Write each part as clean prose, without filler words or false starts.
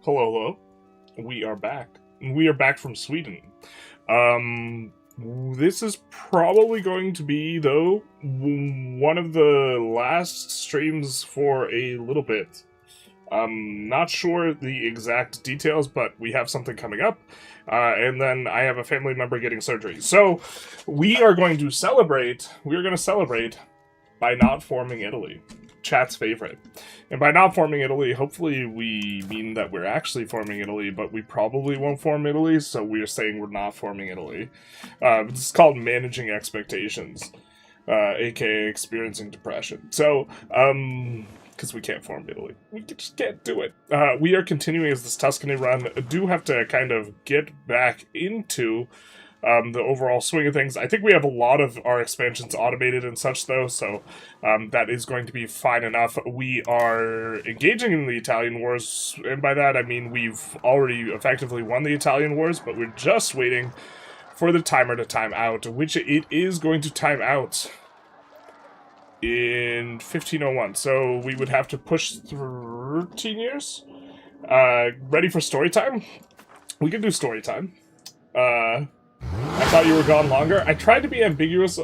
Hello, hello. We are back. We are back from Sweden. This is probably going to be, though, one of the last streams for a little bit. I'm not sure the exact details, but we have something coming up. And then I have a family member getting surgery. So, we are going to celebrate. We are going to celebrate by not forming Italy. Chat's favorite. And by not forming Italy, hopefully we mean that we're actually forming Italy, but we probably won't form Italy, so we're saying we're not forming Italy. It's called managing expectations, aka experiencing depression. So, because we can't form Italy. We just can't do it. We are continuing as this Tuscany run. I do have to kind of get back into the overall swing of things. I think we have a lot of our expansions automated and such, though, so that is going to be fine enough. We are engaging in the Italian wars, and by that I mean we've already effectively won the Italian wars, but we're just waiting for the timer to time out, which it is going to time out in 1501, so we would have to push 13 years. Ready for story time? We can do story time. I thought you were gone longer. I tried to be ambiguous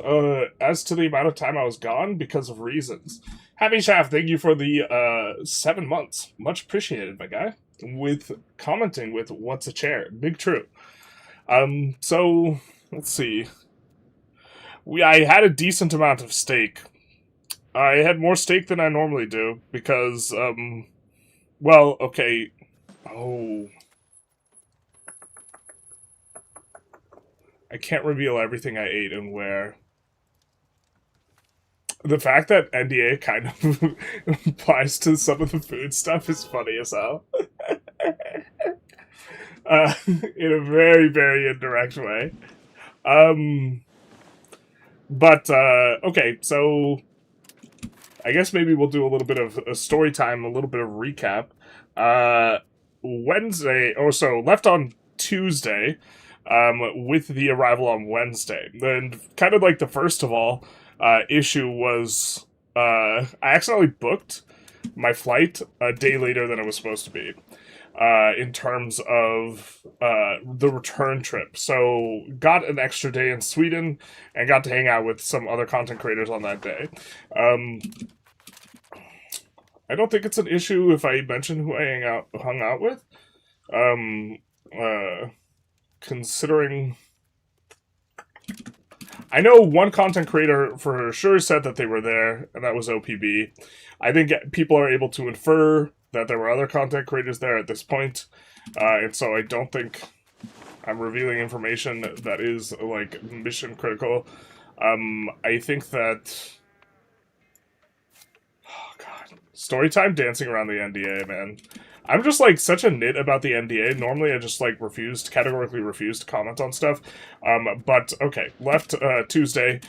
as to the amount of time I was gone because of reasons. Happy Shaft, thank you for the 7 months. Much appreciated, my guy. With commenting with What's a Chair. Big true. So, let's see. I had a decent amount of steak. I had more steak than I normally do because, well, okay. Oh. I can't reveal everything I ate and where. The fact that NDA kind of applies to some of the food stuff is funny as hell. In a very, very indirect way. Okay, so I guess maybe we'll do a little bit of a story time, a little bit of recap. Left on Tuesday, with the arrival on Wednesday. And kind of like the first of all issue was I accidentally booked my flight a day later than it was supposed to be in terms of the return trip. So got an extra day in Sweden and got to hang out with some other content creators on that day. I don't think it's an issue if I mention who I hung out with. Considering I know one content creator for sure said that they were there, and that was OPB. I think people are able to infer that there were other content creators there at this point, and so I don't think I'm revealing information that is, like, mission critical. I think that... Oh, God. Storytime dancing around the NDA, man. I'm just, like, such a nit about the NDA. Normally, I just, like, categorically refuse to comment on stuff. But, okay, left Tuesday,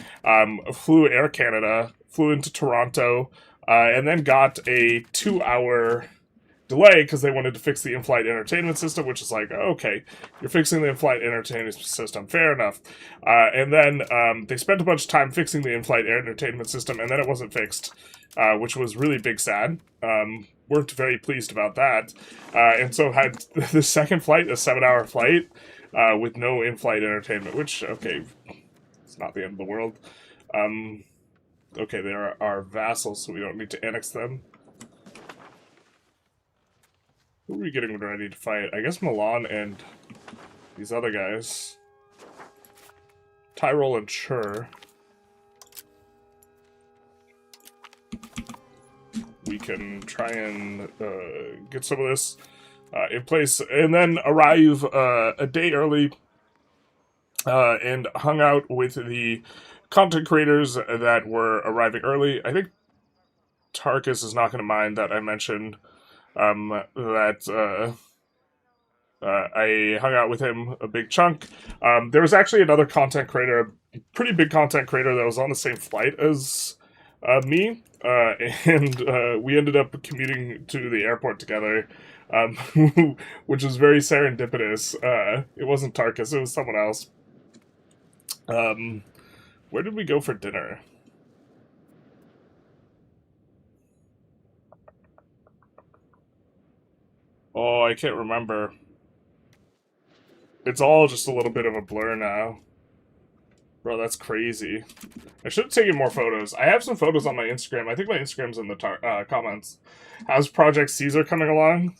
flew Air Canada, flew into Toronto, and then got a 2-hour delay because they wanted to fix the in-flight entertainment system, which is like, okay, you're fixing the in-flight entertainment system, fair enough. And then they spent a bunch of time fixing the in-flight entertainment system, and then it wasn't fixed, which was really big sad. Weren't very pleased about that, and so had the second flight, a 7-hour flight, with no in-flight entertainment, which, okay, it's not the end of the world. Okay, they're our vassals, so we don't need to annex them. Who are we getting ready to fight? I guess Milan and these other guys. Tyrol and Chur. We can try and get some of this in place, and then arrive a day early and hung out with the content creators that were arriving early. I think Tarkus is not going to mind that I mentioned that I hung out with him a big chunk. There was actually another content creator, a pretty big content creator that was on the same flight as me, and we ended up commuting to the airport together, which was very serendipitous. It wasn't Tarkus, it was someone else. Where did we go for dinner? Oh, I can't remember. It's all just a little bit of a blur now. Bro, that's crazy. I should have taken more photos. I have some photos on my Instagram. I think my Instagram's in the comments. How's Project Caesar coming along?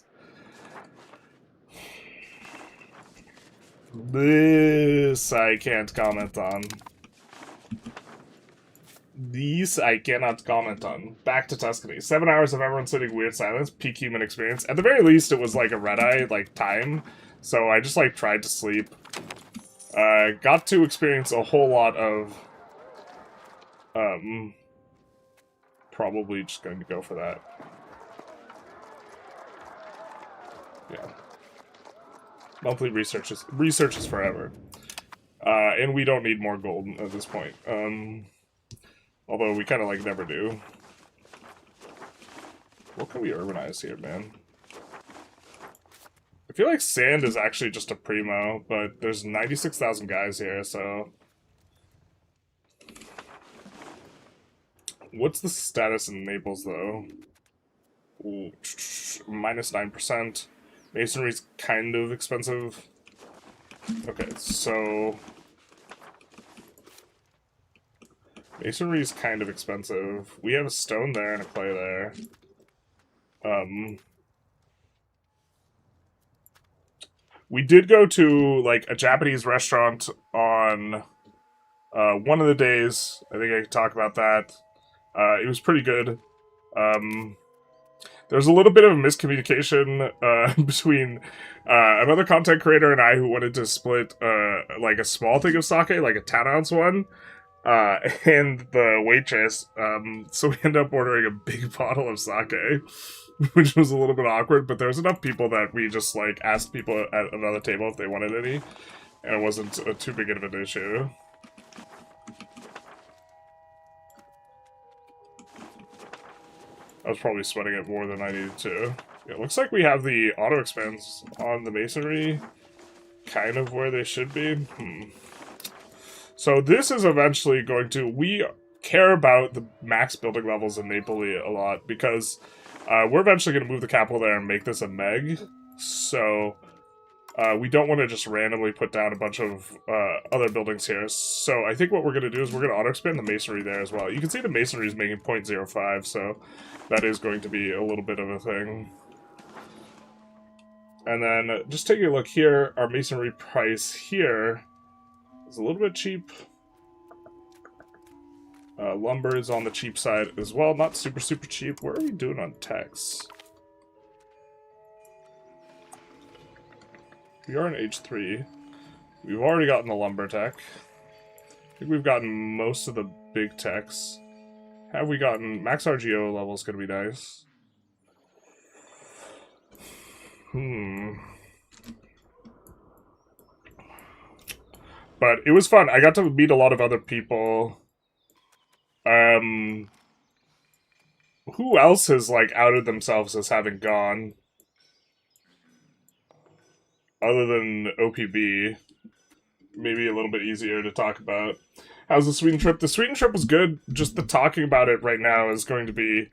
This I can't comment on. These I cannot comment on. Back to Tuscany. 7 hours of everyone sitting weird silence. Peak human experience. At the very least, it was like a red-eye, like, time. So I just, like, tried to sleep. Got to experience a whole lot of... Probably just going to go for that. Yeah. Monthly research is forever. And we don't need more gold at this point. Although we kind of, like, never do. What can we urbanize here, man? I feel like sand is actually just a primo, but there's 96,000 guys here, so... What's the status in Naples, though? Ooh, minus 9%. Masonry's kind of expensive. Okay, so... Masonry's kind of expensive. We have a stone there and a clay there. We did go to, like, a Japanese restaurant on one of the days. I think I could talk about that. It was pretty good. There's a little bit of a miscommunication between another content creator and I who wanted to split, like, a small thing of sake, like a 10-ounce one, and the waitress. So we ended up ordering a big bottle of sake, which was a little bit awkward, but there was enough people that we just, like, asked people at another table if they wanted any, and it wasn't too big of an issue. I was probably sweating it more than I needed to. Yeah, it looks like we have the auto expands on the masonry kind of where they should be. So this is eventually going to... We care about the max building levels in Napoli a lot because we're eventually going to move the capital there and make this a meg. So we don't want to just randomly put down a bunch of other buildings here. So I think what we're going to do is we're going to auto expand the masonry there as well. You can see the masonry is making 0.05, so that is going to be a little bit of a thing. And then just taking a look here, our masonry price here is a little bit cheap. Lumber is on the cheap side as well, not super cheap. Where are we doing on techs? We are in H3. We've already gotten the lumber tech. I think we've gotten most of the big techs. Have we gotten... Max RGO level is going to be nice. But it was fun. I got to meet a lot of other people. Who else has, like, outed themselves as having gone? Other than OPB. Maybe a little bit easier to talk about. How's the Sweden trip? The Sweden trip was good. Just the talking about it right now is going to be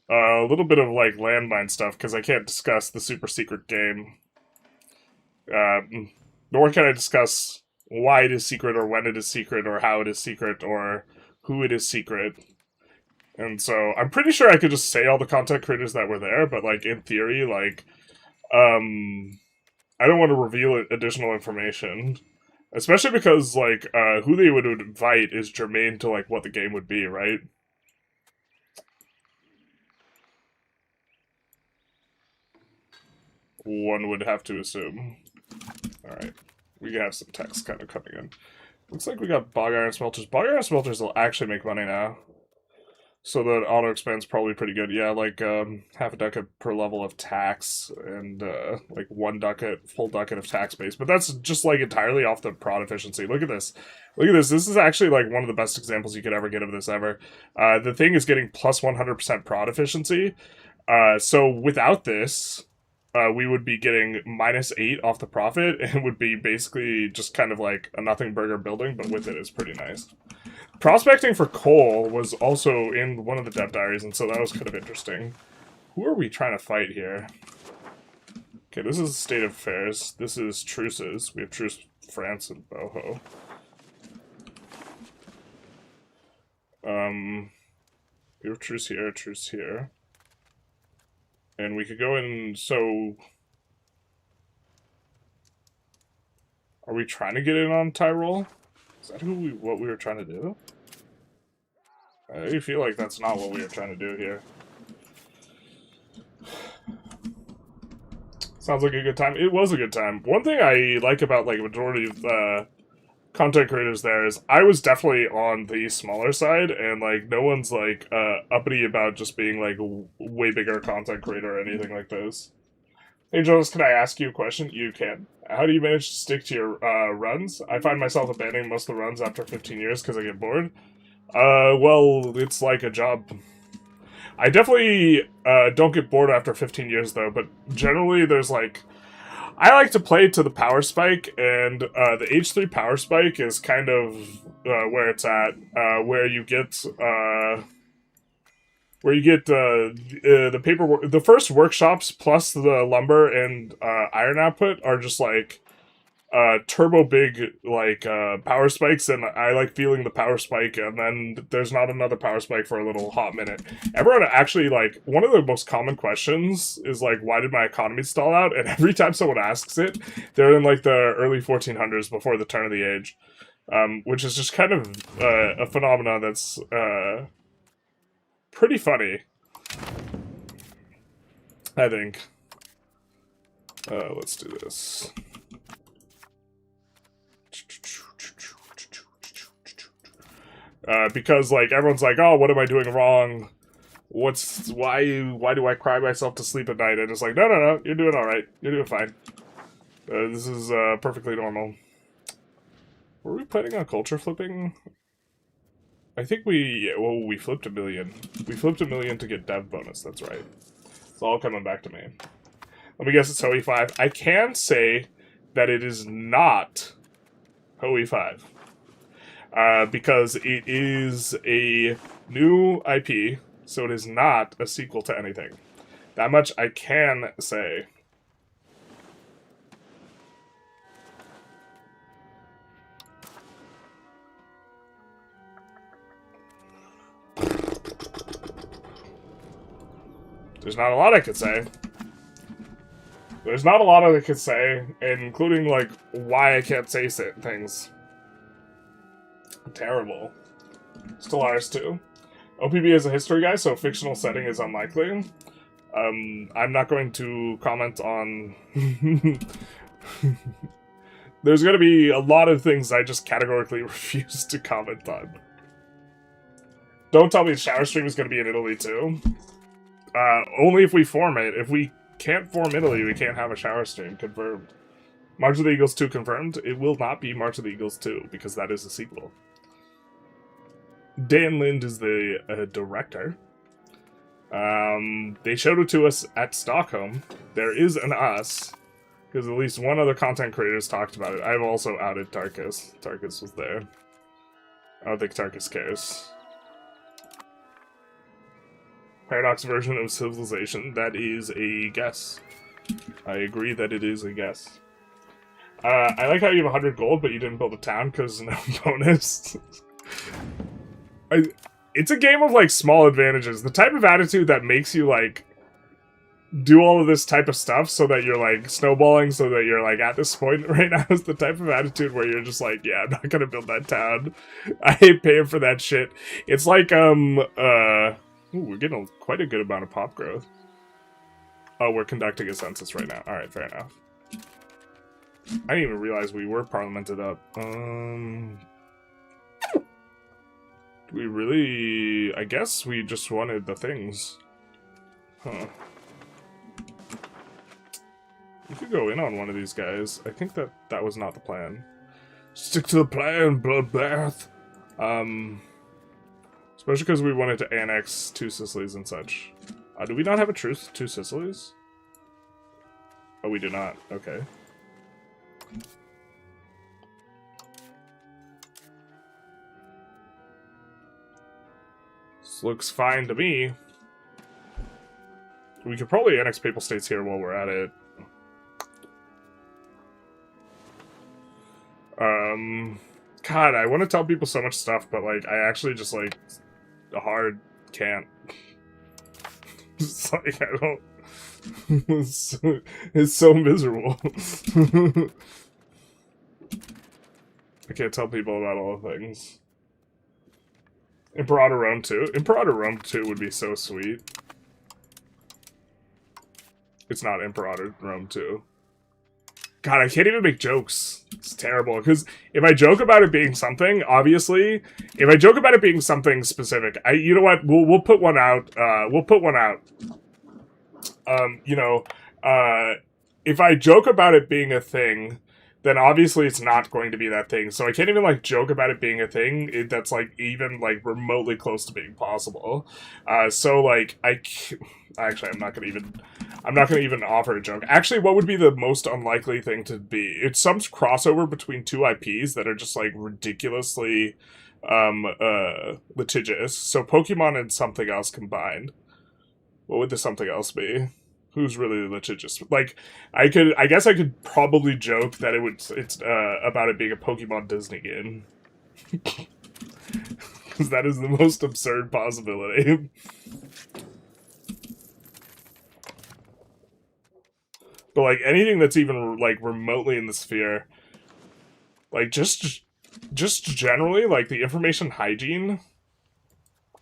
a little bit of, like, landmine stuff, because I can't discuss the super secret game. Nor can I discuss why it is secret, or when it is secret, or how it is secret, or who it is secret. And so, I'm pretty sure I could just say all the content creators that were there, but, like, in theory, like, I don't want to reveal additional information. Especially because, like, who they would invite is germane to, like, what the game would be, right? One would have to assume. Alright. We have some text kind of coming in. Looks like we got bog iron smelters. Bog iron smelters will actually make money now. So the auto expand's probably pretty good. Yeah, like, half a ducat per level of tax, and, like, 1 ducat, full ducat of tax base. But that's just, like, entirely off the prod efficiency. Look at this. Look at this. This is actually, like, one of the best examples you could ever get of this ever. The thing is getting plus 100% prod efficiency. So without this, we would be getting minus 8 off the profit, and would be basically just kind of like a nothing burger building, but with it is pretty nice. Prospecting for coal was also in one of the dev diaries, and so that was kind of interesting. Who are we trying to fight here? Okay, this is the state of affairs. This is truces. We have truce with France and Boho. We have truce here, truce here. And we could go in, so... Are we trying to get in on Tyrol? Is that what we were trying to do? I feel like that's not what we were trying to do here. Sounds like a good time. It was a good time. One thing I like about, like, a majority of the content creators there is I was definitely on the smaller side, and, like, no one's, like, uppity about just being, like, a way bigger content creator or anything like this. Hey, Jonas, can I ask you a question? You can. How do you manage to stick to your runs? I find myself abandoning most of the runs after 15 years because I get bored. Well, it's like a job. I definitely don't get bored after 15 years, though, but generally there's, like... I like to play to the power spike, and the H3 power spike is kind of where it's at, where you get the paperwork. The first workshops plus the lumber and iron output are just like turbo big like power spikes, and I like feeling the power spike, and then there's not another power spike for a little hot minute. Everyone actually, like, one of the most common questions is like, why did my economy stall out? And every time someone asks it, they're in like the early 1400s before the turn of the age, which is just kind of a phenomenon that's pretty funny, I think. Let's do this. Because, like, everyone's like, oh, what am I doing wrong? Why do I cry myself to sleep at night? And it's like, no, you're doing alright. You're doing fine. This is, perfectly normal. Were we planning on culture flipping? I think we flipped $1 million. We flipped $1 million to get dev bonus, that's right. It's all coming back to me. Let me guess it's HOE5. I can say that it is not HOE5. Because it is a new IP, so it is not a sequel to anything. That much I can say. There's not a lot I could say. There's not a lot I could say, including, like, why I can't say things. Terrible. Stellaris 2. OPB is a history guy, so fictional setting is unlikely. I'm not going to comment on... There's going to be a lot of things I just categorically refuse to comment on. Don't tell me Shower Stream is going to be in Italy, too. Only if we form it. If we can't form Italy, we can't have a Shower Stream. Confirmed. March of the Eagles 2 confirmed. It will not be March of the Eagles 2, because that is a sequel. Dan Lind is the director. They showed it to us at Stockholm. There is an us, because at least one other content creator has talked about it. I've also outed Tarkus. Tarkus was there. I don't think Tarkus cares. Paradox version of Civilization. That is a guess. I agree that it is a guess. I like how you have 100 gold, but you didn't build a town because no bonus. It's a game of, like, small advantages. The type of attitude that makes you, like, do all of this type of stuff so that you're, like, snowballing so that you're, like, at this point right now is the type of attitude where you're just like, yeah, I'm not gonna build that town. I hate paying for that shit. It's like, ooh, we're getting quite a good amount of pop growth. Oh, we're conducting a census right now. Alright, fair enough. I didn't even realize we were parliamented up. Do we really... I guess we just wanted the things. Huh. We could go in on one of these guys. I think that was not the plan. Stick to the plan, bloodbath! Especially because we wanted to annex 2 Sicilies and such. Do we not have a truce to 2 Sicilies? Oh, we do not. Okay. This looks fine to me. We could probably annex Papal States here while we're at it. God, I want to tell people so much stuff, but, like, I actually just, like, hard can't. It's like, I don't... it's so miserable. I can't tell people about all the things. Imperator Rome 2? Imperator Rome 2 would be so sweet. It's not Imperator Rome 2. God, I can't even make jokes. It's terrible, because if I joke about it being something, obviously, if I joke about it being something specific, you know what, we'll put one out, you know, if I joke about it being a thing, then obviously it's not going to be that thing. So I can't even, like, joke about it being a thing that's, like, even, like, remotely close to being possible. So, like, actually, I'm not gonna even offer a joke. Actually, what would be the most unlikely thing to be? It's some crossover between two IPs that are just, like, ridiculously, litigious. So Pokemon and something else combined. What would the something else be? Who's really litigious? Like, I guess I could probably joke that it's about it being a Pokemon Disney game. Because that is the most absurd possibility. But, like, anything that's even, like, remotely in the sphere, like, just generally, like, the information hygiene,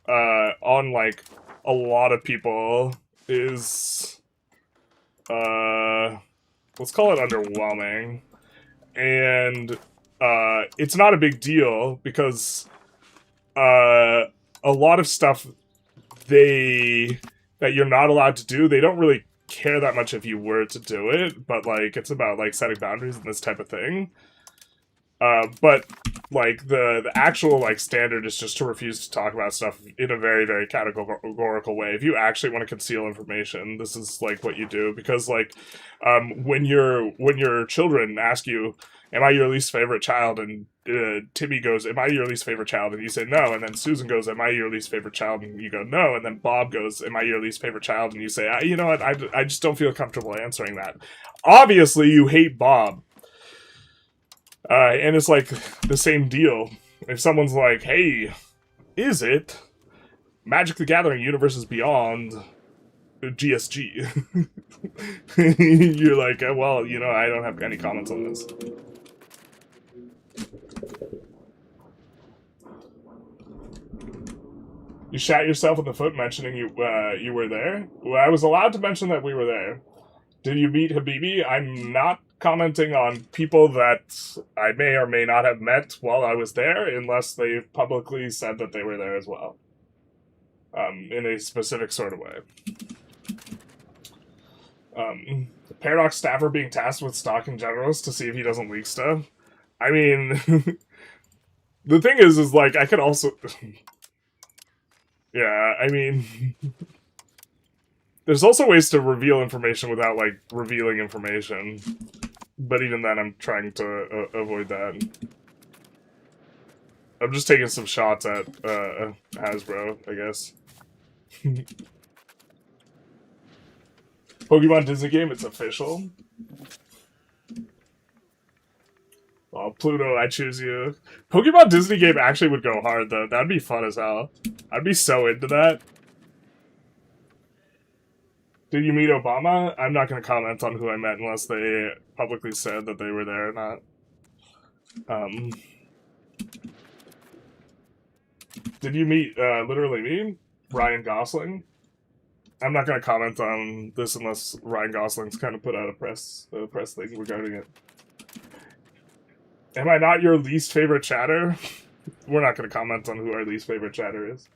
on, like, a lot of people is... let's call it underwhelming. And, it's not a big deal, because, a lot of stuff that you're not allowed to do, they don't really care that much if you were to do it, but, like, it's about, like, setting boundaries and this type of thing. But, like, the actual, like, standard is just to refuse to talk about stuff in a very, very categorical way. If you actually want to conceal information, this is, like, what you do. Because, like, when your children ask you, am I your least favorite child? And Timmy goes, am I your least favorite child? And you say no. And then Susan goes, am I your least favorite child? And you go, no. And then Bob goes, am I your least favorite child? And you say, you know what, I just don't feel comfortable answering that. Obviously, you hate Bob. And it's like the same deal. If someone's like, hey, is it Magic the Gathering Universes Beyond GSG? You're like, well, you know, I don't have any comments on this. You shot yourself in the foot mentioning you were there? Well, I was allowed to mention that we were there. Did you meet Habibi? I'm not commenting on people that I may or may not have met while I was there, unless they publicly said that they were there as well. In a specific sort of way. The Paradox staffer being tasked with stalking generalists to see if he doesn't leak stuff. I mean, the thing is like, I could also... yeah, I mean... There's also ways to reveal information without, like, revealing information. But even then, I'm trying to avoid that. I'm just taking some shots at Hasbro, I guess. Pokemon Disney game, it's official. Oh, Pluto, I choose you. Pokemon Disney game actually would go hard, though. That'd be fun as hell. I'd be so into that. Did you meet Obama? I'm not going to comment on who I met unless they publicly said that they were there or not. Did you meet, literally me? Ryan Gosling? I'm not going to comment on this unless Ryan Gosling's kind of put out a press thing regarding it. Am I not your least favorite chatter? We're not going to comment on who our least favorite chatter is.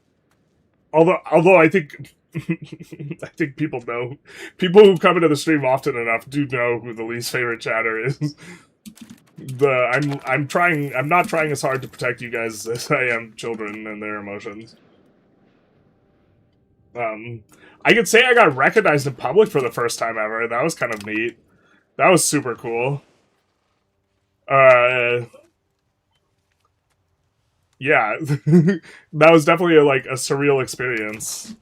Although I think... I think people know. People who come into the stream often enough do know who the least favorite chatter is. I'm not trying as hard to protect you guys as I am children and their emotions. I could say I got recognized in public for the first time ever. That was kind of neat. That was super cool. Yeah. That was definitely a surreal experience.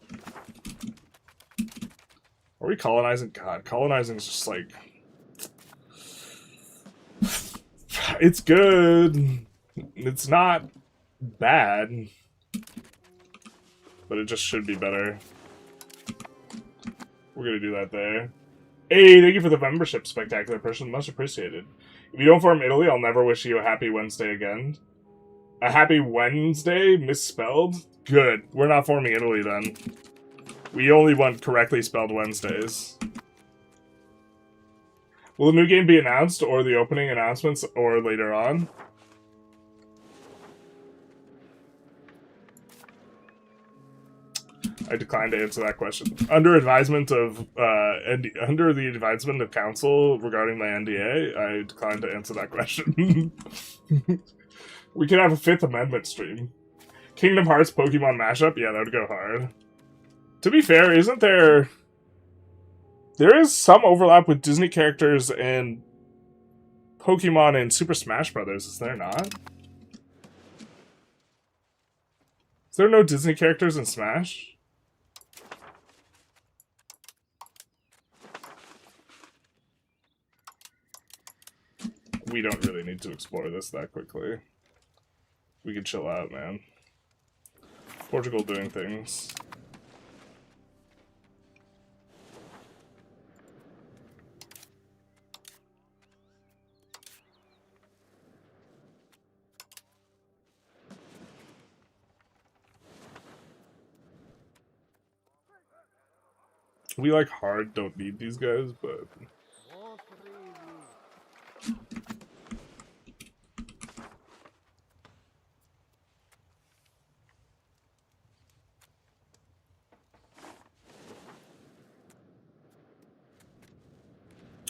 Are we colonizing? God, colonizing is just like... It's good. It's not bad. But it just should be better. We're gonna do that there. Hey, thank you for the membership, spectacular person. Much appreciated. If you don't form Italy, I'll never wish you a happy Wednesday again. A happy Wednesday? Misspelled? Good. We're not forming Italy then. We only want correctly spelled Wednesdays. Will the new game be announced, or the opening announcements, or later on? I decline to answer that question. Under advisement of under the advisement of counsel regarding my NDA, I decline to answer that question. We could have a Fifth Amendment stream. Kingdom Hearts Pokemon mashup? Yeah, that would go hard. To be fair, isn't there... There is some overlap with Disney characters and Pokemon in Super Smash Bros., is there not? Is there no Disney characters in Smash? We don't really need to explore this that quickly. We can chill out, man. Portugal doing things. We like hard don't need these guys, but...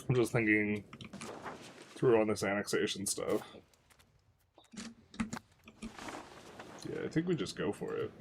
I'm just thinking through on this annexation stuff. Yeah, I think we just go for it.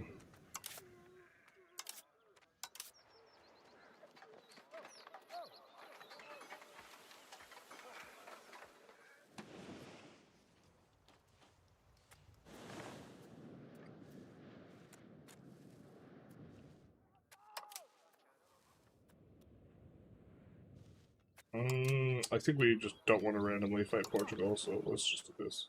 I think we just don't want to randomly fight Portugal, so let's just do this.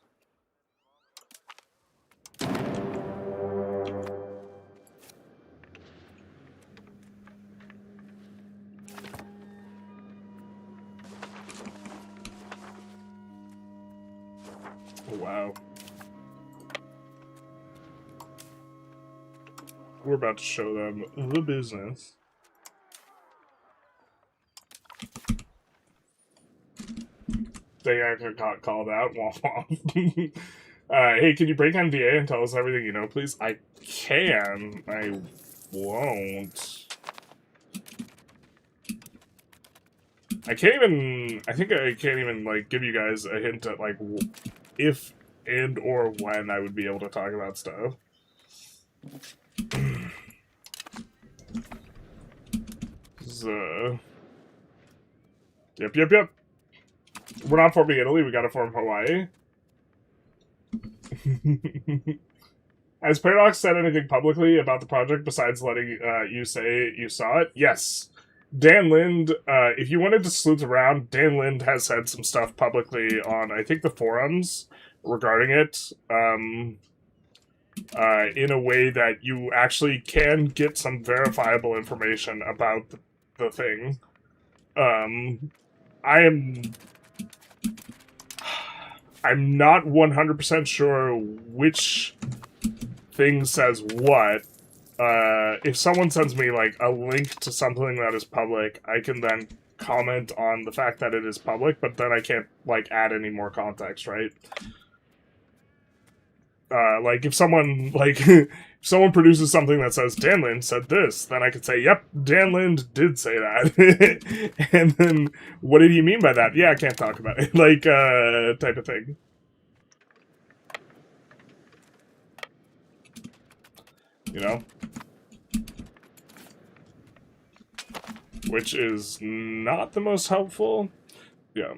Oh, wow. We're about to show them the business. They actually got called out. Hey, can you break NDA and tell us everything you know, please? I can. I won't. I can't even... I think I can't even, like, give you guys a hint at, like, if and or when I would be able to talk about stuff. So... Yep. We're not forming Italy, we gotta form Hawaii. Has Paradox said anything publicly about the project besides letting you say you saw it? Yes. Dan Lind, if you wanted to sleuth around, Dan Lind has said some stuff publicly on, I think, the forums regarding it, in a way that you actually can get some verifiable information about the thing. I'm not 100% sure which thing says what. If someone sends me, like, a link to something that is public, I can then comment on the fact that it is public, but then I can't, like, add any more context, right? Like, if someone, like, if someone produces something that says, Dan Lind said this, then I could say, yep, Dan Lind did say that. And then, what did he mean by that? Yeah, I can't talk about it. Like, type of thing. You know? Which is not the most helpful. Yeah.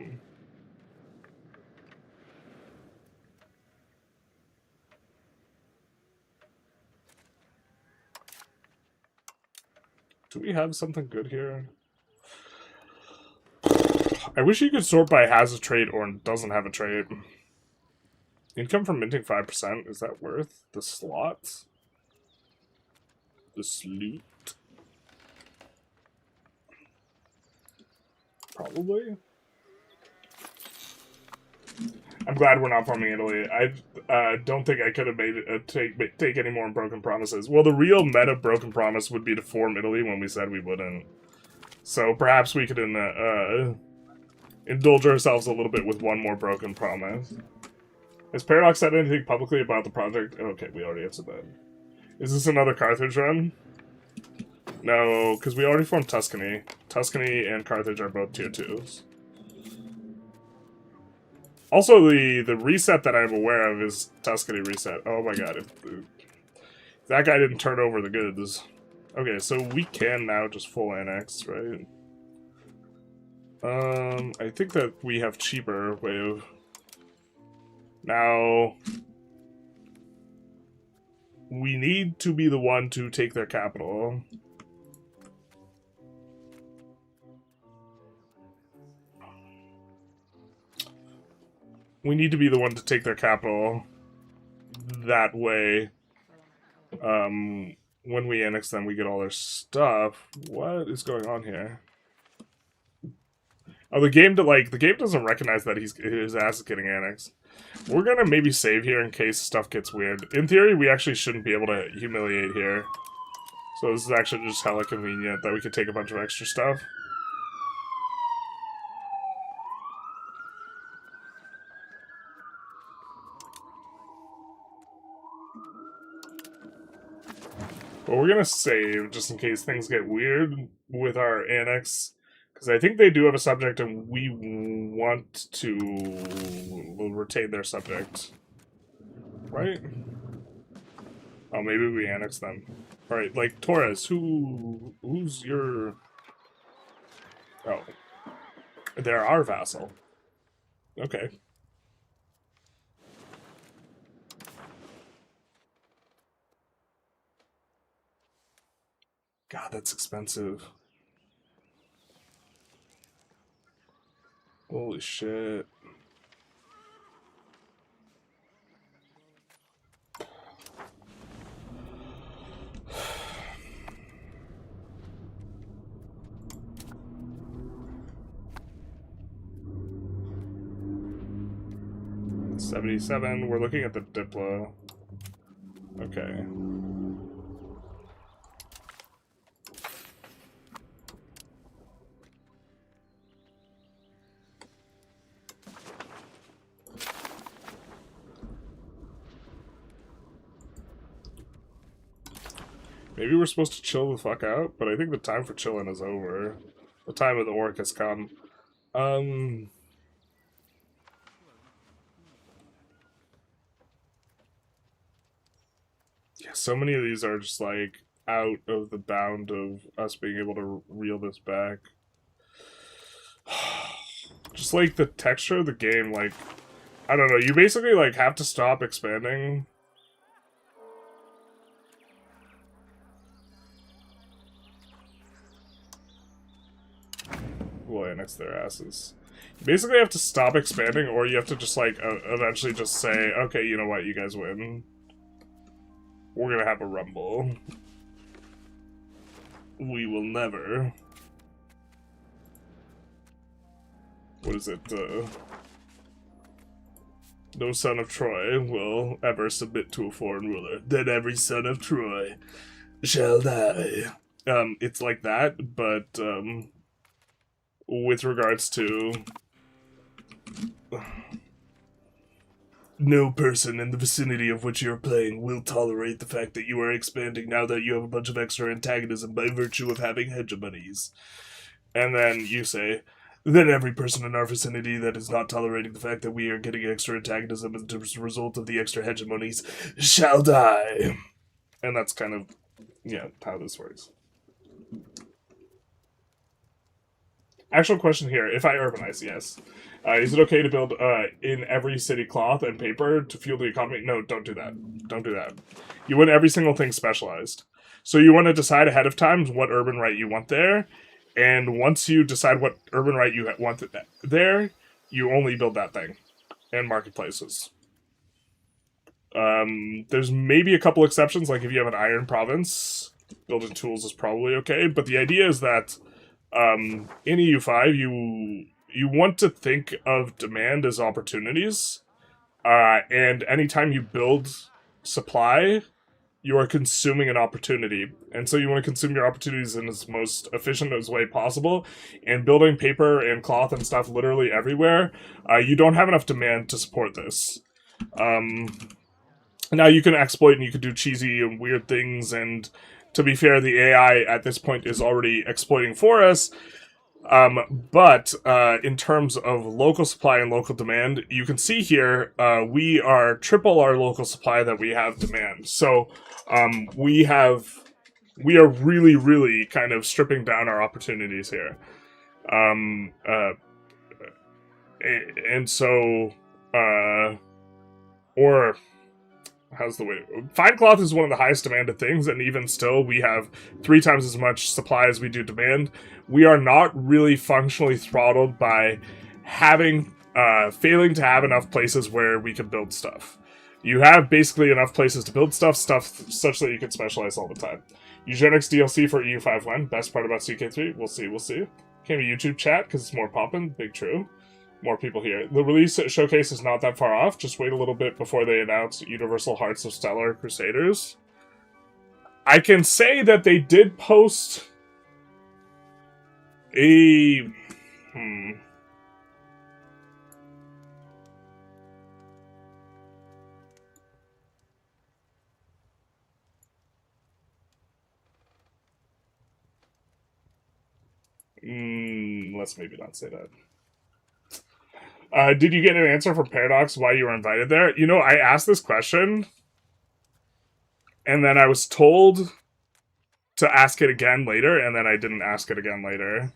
Do we have something good here? I wish you could sort by has a trait or doesn't have a trait. Income from minting 5%, is that worth the slots? The sloot? Probably. I'm glad we're not farming Italy. I don't think I could have made it take any more broken promises. Well, the real meta broken promise would be to form Italy when we said we wouldn't. So perhaps we could indulge ourselves a little bit with one more broken promise. Has Paradox said anything publicly about the project? Okay, we already answered that. Is this another Carthage run? No, because we already formed Tuscany. Tuscany and Carthage are both tier 2s. Also, the reset that I'm aware of is Tuscany reset. Oh my god, if that guy didn't turn over the goods. Okay, so we can now just full annex, right? I think that we have cheaper way of... Now... We need to be the one to take their capital. We need to be the one to take their capital. That way, when we annex them, we get all their stuff. What is going on here? Oh, the game doesn't recognize that his ass is getting annexed. We're gonna maybe save here in case stuff gets weird. In theory, we actually shouldn't be able to humiliate here. So this is actually just hella convenient that we could take a bunch of extra stuff. But we're gonna save just in case things get weird with our annex. Because I think they do have a subject and we want to retain their subject. Right? Oh, maybe we annex them. Alright, like Torres, who's your... Oh. They're our vassal. Okay. God, that's expensive. Holy shit. $77. We're looking at the Diplo. Okay. Maybe we're supposed to chill the fuck out, but I think the time for chilling is over. The time of the orc has come. Yeah, so many of these are just like out of the bound of us being able to reel this back. Just like the texture of the game, like, I don't know, you basically like have to stop expanding. We'll annex their asses. You basically have to stop expanding, or you have to just like eventually just say, okay, you know what, you guys win. We're gonna have a rumble. We will never. What is it? No son of Troy will ever submit to a foreign ruler. Then every son of Troy shall die. It's like that, but with regards to no person in the vicinity of which you're playing will tolerate the fact that you are expanding now that you have a bunch of extra antagonism by virtue of having hegemonies. And then you say, then every person in our vicinity that is not tolerating the fact that we are getting extra antagonism as a result of the extra hegemonies shall die. And that's kind of, yeah, how this works. Actual question here, if I urbanize, yes. Is it okay to build in every city cloth and paper to fuel the economy? No, don't do that. Don't do that. You want every single thing specialized. So you want to decide ahead of time what urban right you want there, and once you decide what urban right you want there, you only build that thing. And marketplaces. There's maybe a couple exceptions, like if you have an iron province, building tools is probably okay. But the idea is that in EU5, you want to think of demand as opportunities, and anytime you build supply, you are consuming an opportunity. And so you want to consume your opportunities in its most efficient as way possible. And building paper and cloth and stuff literally everywhere, you don't have enough demand to support this. Now you can exploit and you can do cheesy and weird things, and to be fair, the AI at this point is already exploiting for us. But in terms of local supply and local demand, you can see here we are triple our local supply that we have demand. So we are really, really kind of stripping down our opportunities here. And so, or how's the way? Fine cloth is one of the highest demanded things, and even still, we have 3 times as much supply as we do demand. We are not really functionally throttled by having failing to have enough places where we can build stuff. You have basically enough places to build stuff such that you can specialize all the time. Eugenics DLC for EU5 when? Best part about CK3? We'll see, we'll see. Came to YouTube chat because it's more poppin'. Big true. More people here. The release showcase is not that far off. Just wait a little bit before they announce Universal Hearts of Stellar Crusaders. I can say that they did post a... let's maybe not say that. Did you get an answer from Paradox why you were invited there? You know, I asked this question, and then I was told to ask it again later, and then I didn't ask it again later.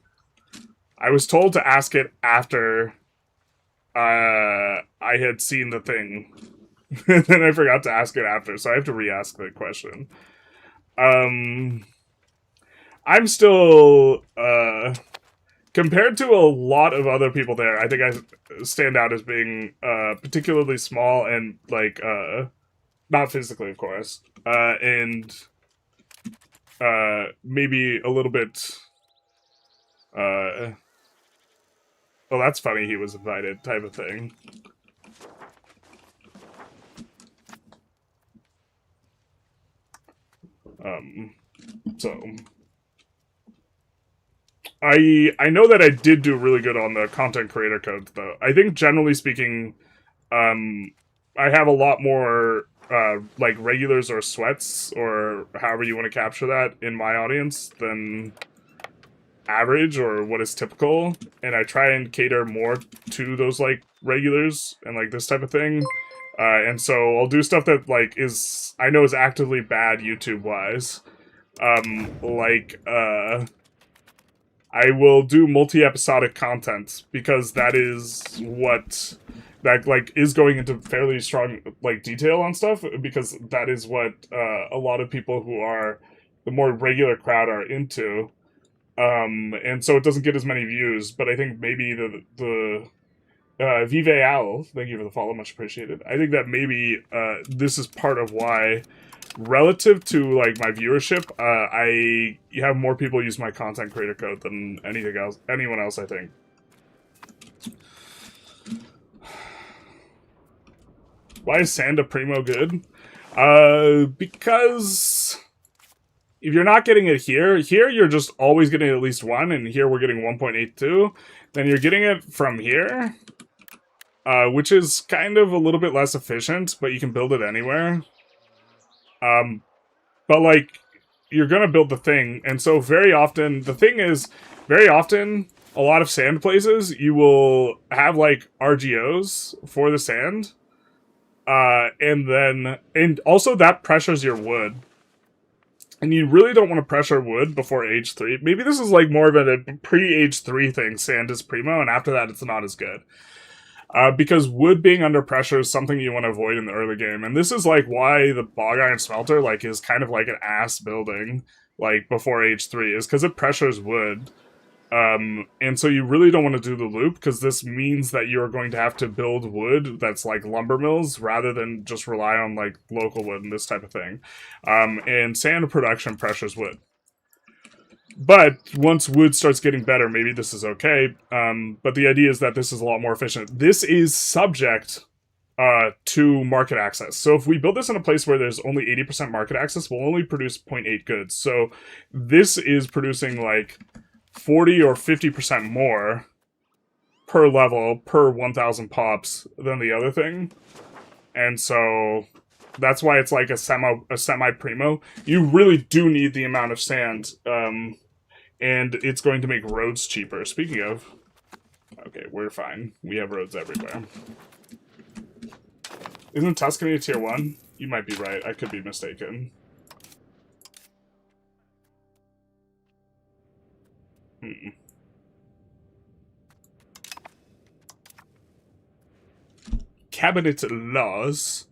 I was told to ask it after I had seen the thing. And then I forgot to ask it after, so I have to re-ask the question. I'm still... compared to a lot of other people there, I think I stand out as being particularly small and, like, not physically, of course, and maybe a little bit, well, that's funny he was invited type of thing. So... I know that I did do really good on the content creator code, though. I think, generally speaking, I have a lot more, like, regulars or sweats, or however you want to capture that, in my audience than average, or what is typical. And I try and cater more to those, like, regulars, and, like, this type of thing. And so I'll do stuff that, like, I know is actively bad YouTube-wise. I will do multi-episodic content, because that is what, that, like, is going into fairly strong, like, detail on stuff, because that is what a lot of people who are the more regular crowd are into. And so it doesn't get as many views, but I think maybe the Vive Owl, thank you for the follow, much appreciated. I think that maybe this is part of why, relative to, like, my viewership, I have more people use my content creator code than anyone else, I think. Why is Sanda Primo good? Because if you're not getting it here you're just always getting at least 1, and here we're getting 1.82. Then you're getting it from here, which is kind of a little bit less efficient, but you can build it anywhere. But, like, you're gonna build the thing, and so very often, a lot of sand places, you will have, like, RGOs for the sand, and also that pressures your wood. And you really don't want to pressure wood before age 3. Maybe this is, like, more of a pre-age 3 thing, sand is primo, and after that it's not as good. Because wood being under pressure is something you want to avoid in the early game. And this is, like, why the bog iron smelter, like, is kind of like an ass building, like, before age 3, is because it pressures wood. And so you really don't want to do the loop, because this means that you're going to have to build wood that's like lumber mills rather than just rely on like local wood and this type of thing. And sand production pressures wood. But once wood starts getting better, maybe this is okay. But the idea is that this is a lot more efficient. This is subject to market access. So if we build this in a place where there's only 80% market access, we'll only produce 0.8 goods. So this is producing like 40 or 50% more per level per 1,000 pops than the other thing. And so that's why it's like a semi primo. You really do need the amount of sand, and it's going to make roads cheaper. Speaking of, okay, we're fine. We have roads everywhere. Isn't Tuscany a tier 1? You might be right. I could be mistaken. Cabinet laws.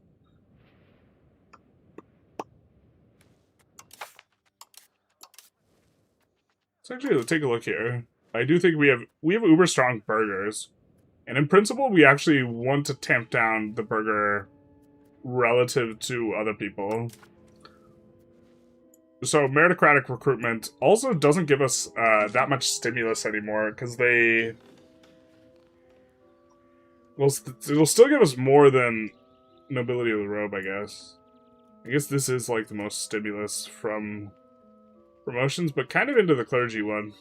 So actually, let's take a look here. I do think we have uber strong burgers, and in principle, we actually want to tamp down the burger relative to other people. So meritocratic recruitment also doesn't give us that much stimulus anymore, because they... Well, it'll still give us more than nobility of the robe, I guess. I guess this is like the most stimulus from promotions, but kind of into the clergy one.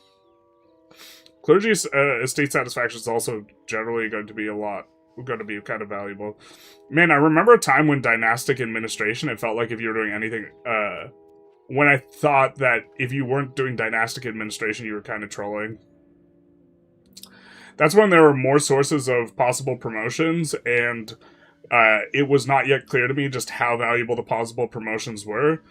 Clergy estate satisfaction is also generally going to be kind of valuable. Man, I remember a time when dynastic administration, it felt like if you were doing anything, when I thought that if you weren't doing dynastic administration, you were kind of trolling. That's when there were more sources of possible promotions, and it was not yet clear to me just how valuable the possible promotions were.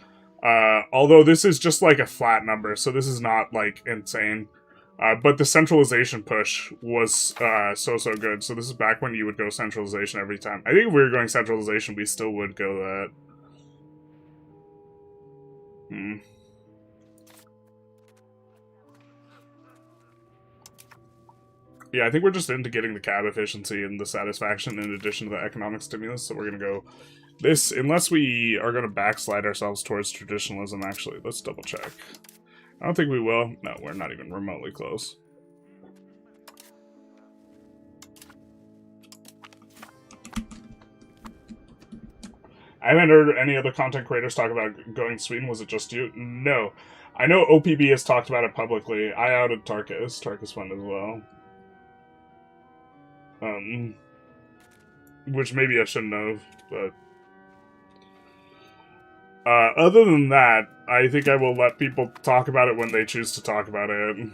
Although this is just like a flat number, so this is not like insane. But the centralization push was so good. So this is back when you would go centralization every time. I think if we were going centralization, we still would go that. Yeah, I think we're just into getting the cab efficiency and the satisfaction in addition to the economic stimulus, so we're going to go this, unless we are going to backslide ourselves towards traditionalism, actually. Let's double check. I don't think we will. No, we're not even remotely close. I haven't heard any other content creators talk about going to Sweden. Was it just you? No. I know OPB has talked about it publicly. I outed Tarkus. Tarkus went as well. Which maybe I shouldn't have, but... other than that, I think I will let people talk about it when they choose to talk about it.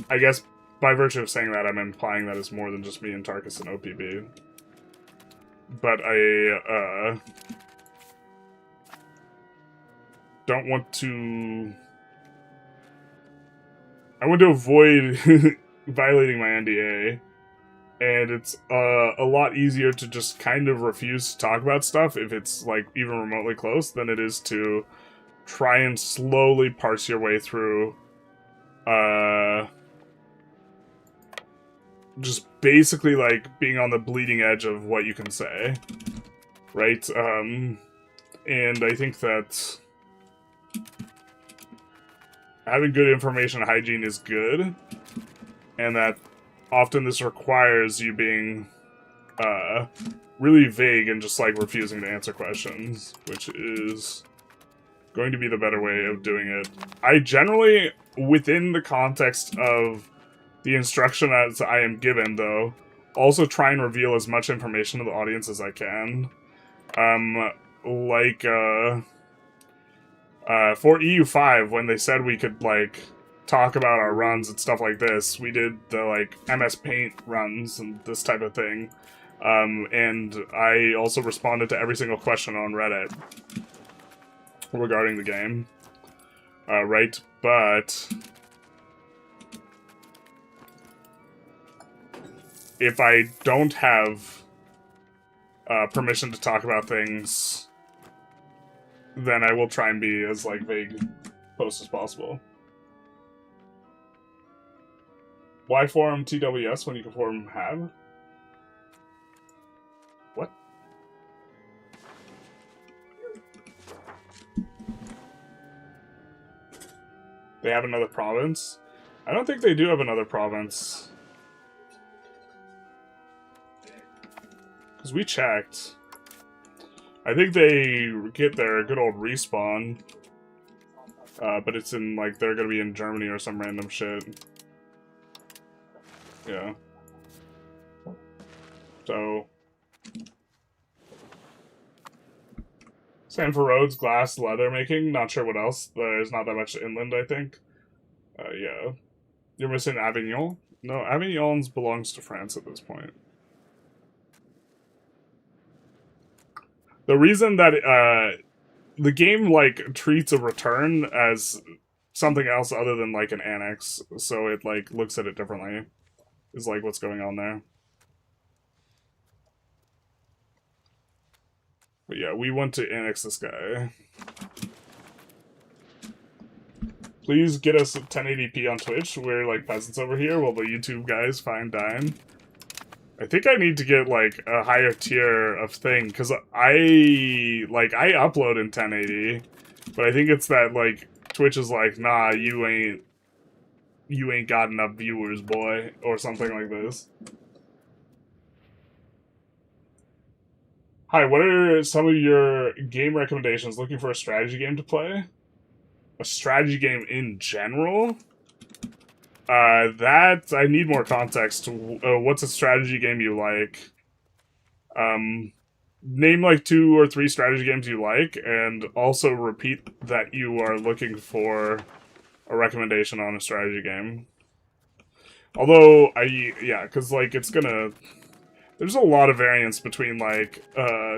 I guess, by virtue of saying that, I'm implying that it's more than just me and Tarkus and OPB. But I, don't want to... I want to avoid violating my NDA. And it's a lot easier to just kind of refuse to talk about stuff if it's, like, even remotely close than it is to try and slowly parse your way through, just basically, like, being on the bleeding edge of what you can say, right? And I think that having good information hygiene is good, and that often this requires you being really vague and just like refusing to answer questions, which is going to be the better way of doing it. I generally, within the context of the instruction as I am given, though, also try and reveal as much information to the audience as I can. For EU5, when they said we could, like, talk about our runs and stuff like this, we did the, like, MS Paint runs and this type of thing. And I also responded to every single question on Reddit regarding the game. Right? But if I don't have permission to talk about things, then I will try and be as, like, vague post as possible. Why form TWS when you can form have? What? They have another province? I don't think they do have another province. Because we checked. I think they get their good old respawn. But it's in, like, they're gonna be in Germany or some random shit. Yeah. So. Same for roads, glass, leather making. Not sure what else. There's not that much inland, I think. Yeah. You're missing Avignon? No, Avignon belongs to France at this point. The reason that, the game, like, treats a return as something else other than, like, an annex, so it, like, looks at it differently, is, like, what's going on there. But yeah, we want to annex this guy. Please get us 1080p on Twitch. We're, like, peasants over here while the YouTube guys fine dine. I think I need to get, like, a higher tier of thing, because I upload in 1080, but I think it's that, like, Twitch is like, nah, you ain't got enough viewers, boy, or something like this. Hi, what are some of your game recommendations? Looking for a strategy game to play? A strategy game in general? That, I need more context. What's a strategy game you like? Name like 2 or 3 strategy games you like, and also repeat that you are looking for a recommendation on a strategy game. Although, yeah, because, like, it's gonna... There's a lot of variance between, like,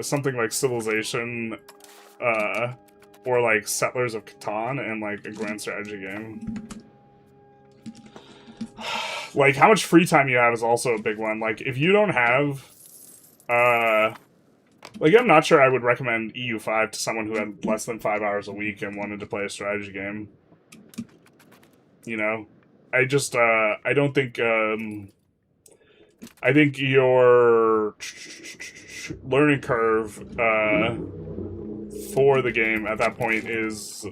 something like Civilization, or, like, Settlers of Catan, and, like, a grand strategy game. Like, how much free time you have is also a big one. Like, if you don't have, like, I'm not sure I would recommend EU5 to someone who had less than 5 hours a week and wanted to play a strategy game. You know? I just, I don't think, I think your learning curve, for the game at that point is,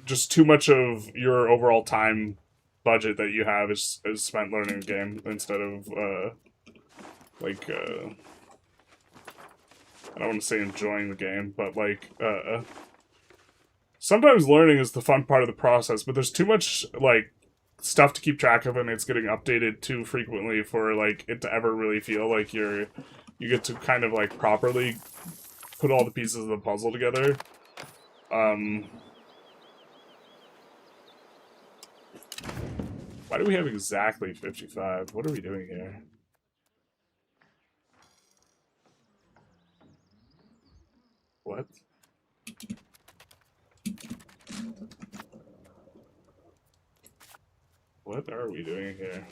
just too much of your overall time budget that you have is spent learning a game instead of, like, I don't want to say enjoying the game, but, like, sometimes learning is the fun part of the process, but there's too much, like, stuff to keep track of, and it's getting updated too frequently for, like, it to ever really feel like you get to kind of, like, properly put all the pieces of the puzzle together. Why do we have exactly 55? What are we doing here? What? What are we doing here?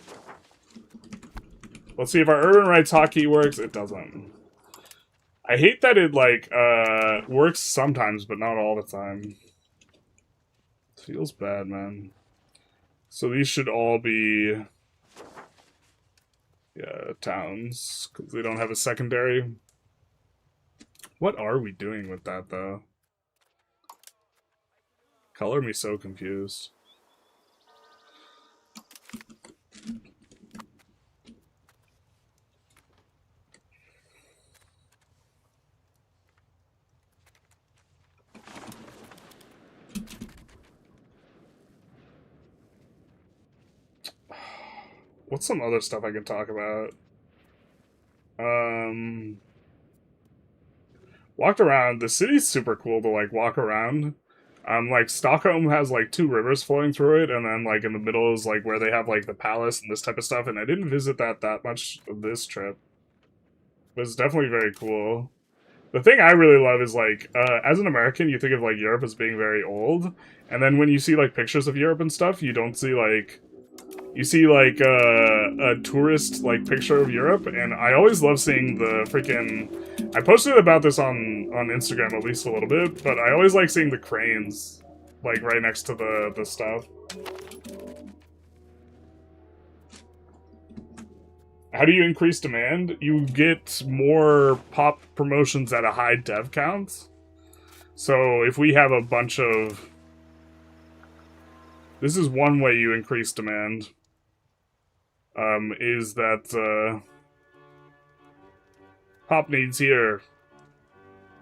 Let's see if our urban rights hotkey works. It doesn't. I hate that it, like, works sometimes, but not all the time. It feels bad, man. So these should all be, yeah, towns, because they don't have a secondary. What are we doing with that, though? Color me so confused. What's some other stuff I can talk about? Walked around. The city's super cool to, like, walk around. Like, Stockholm has, like, 2 rivers flowing through it, and then, like, in the middle is, like, where they have, like, the palace and this type of stuff, and I didn't visit that much this trip. But it's definitely very cool. The thing I really love is, like, as an American, you think of, like, Europe as being very old, and then when you see, like, pictures of Europe and stuff, you don't see, like... You see, like, a tourist, like, picture of Europe, and I always love seeing the freaking... I posted about this on Instagram at least a little bit, but I always like seeing the cranes, like, right next to the stuff. How do you increase demand? You get more pop promotions at a high dev count. So if we have a bunch of... This is one way you increase demand. Is that pop needs here.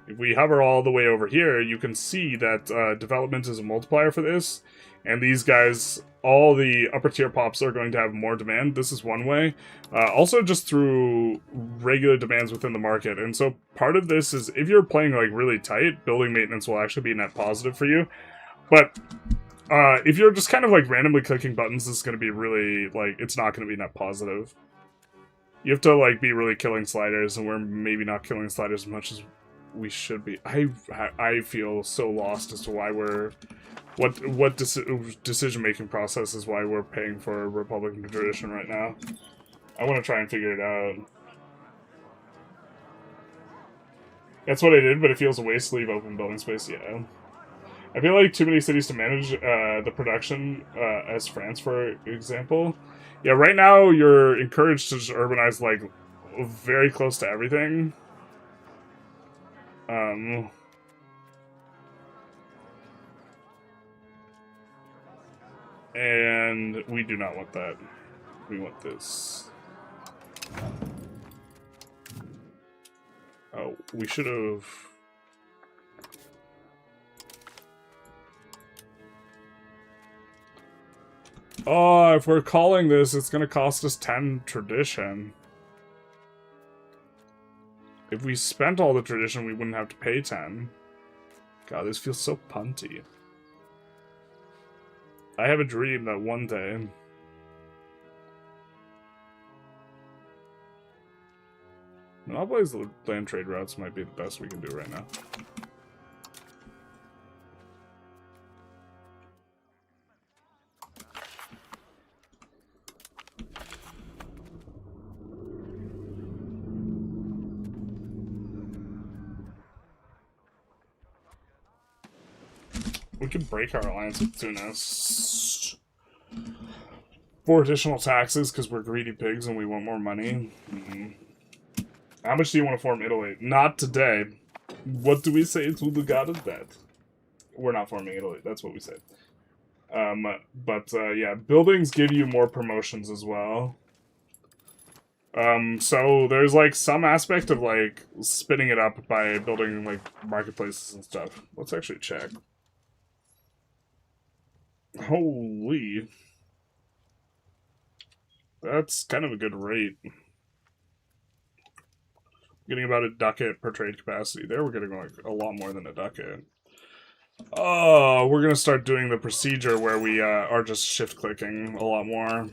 If we hover all the way over here, you can see that development is a multiplier for this. And these guys, all the upper tier pops are going to have more demand. This is one way. Also just through regular demands within the market. And so part of this is if you're playing like really tight, building maintenance will actually be a net positive for you. But if you're just kind of like randomly clicking buttons, this is going to be really like, it's not going to be net positive. You have to like be really killing sliders, and we're maybe not killing sliders as much as we should be. I feel so lost as to why we're... What decision-making process is why we're paying for Republican tradition right now. I want to try and figure it out. That's what I did, but it feels a waste to leave open building space, yeah. I feel like too many cities to manage the production, as France, for example. Yeah, right now you're encouraged to just urbanize, like, very close to everything. And we do not want that. We want this. Oh, we should have... Oh, if we're calling this, it's gonna cost us 10 tradition. If we spent all the tradition, we wouldn't have to pay 10. God, this feels so punty. I have a dream that one day... Monopolize the land trade routes might be the best we can do right now. We could break our alliance with Tunis. 4 additional taxes because we're greedy pigs and we want more money. How much do you want to form Italy? Not today. What do we say to the god of that? We're not forming Italy. That's what we said. Yeah, buildings give you more promotions as well. So there's like some aspect of like spinning it up by building like marketplaces and stuff. Let's actually check. Holy. That's kind of a good rate. Getting about a ducat per trade capacity. There we're getting like a lot more than a ducat. Oh, we're gonna start doing the procedure where we are just shift clicking a lot more.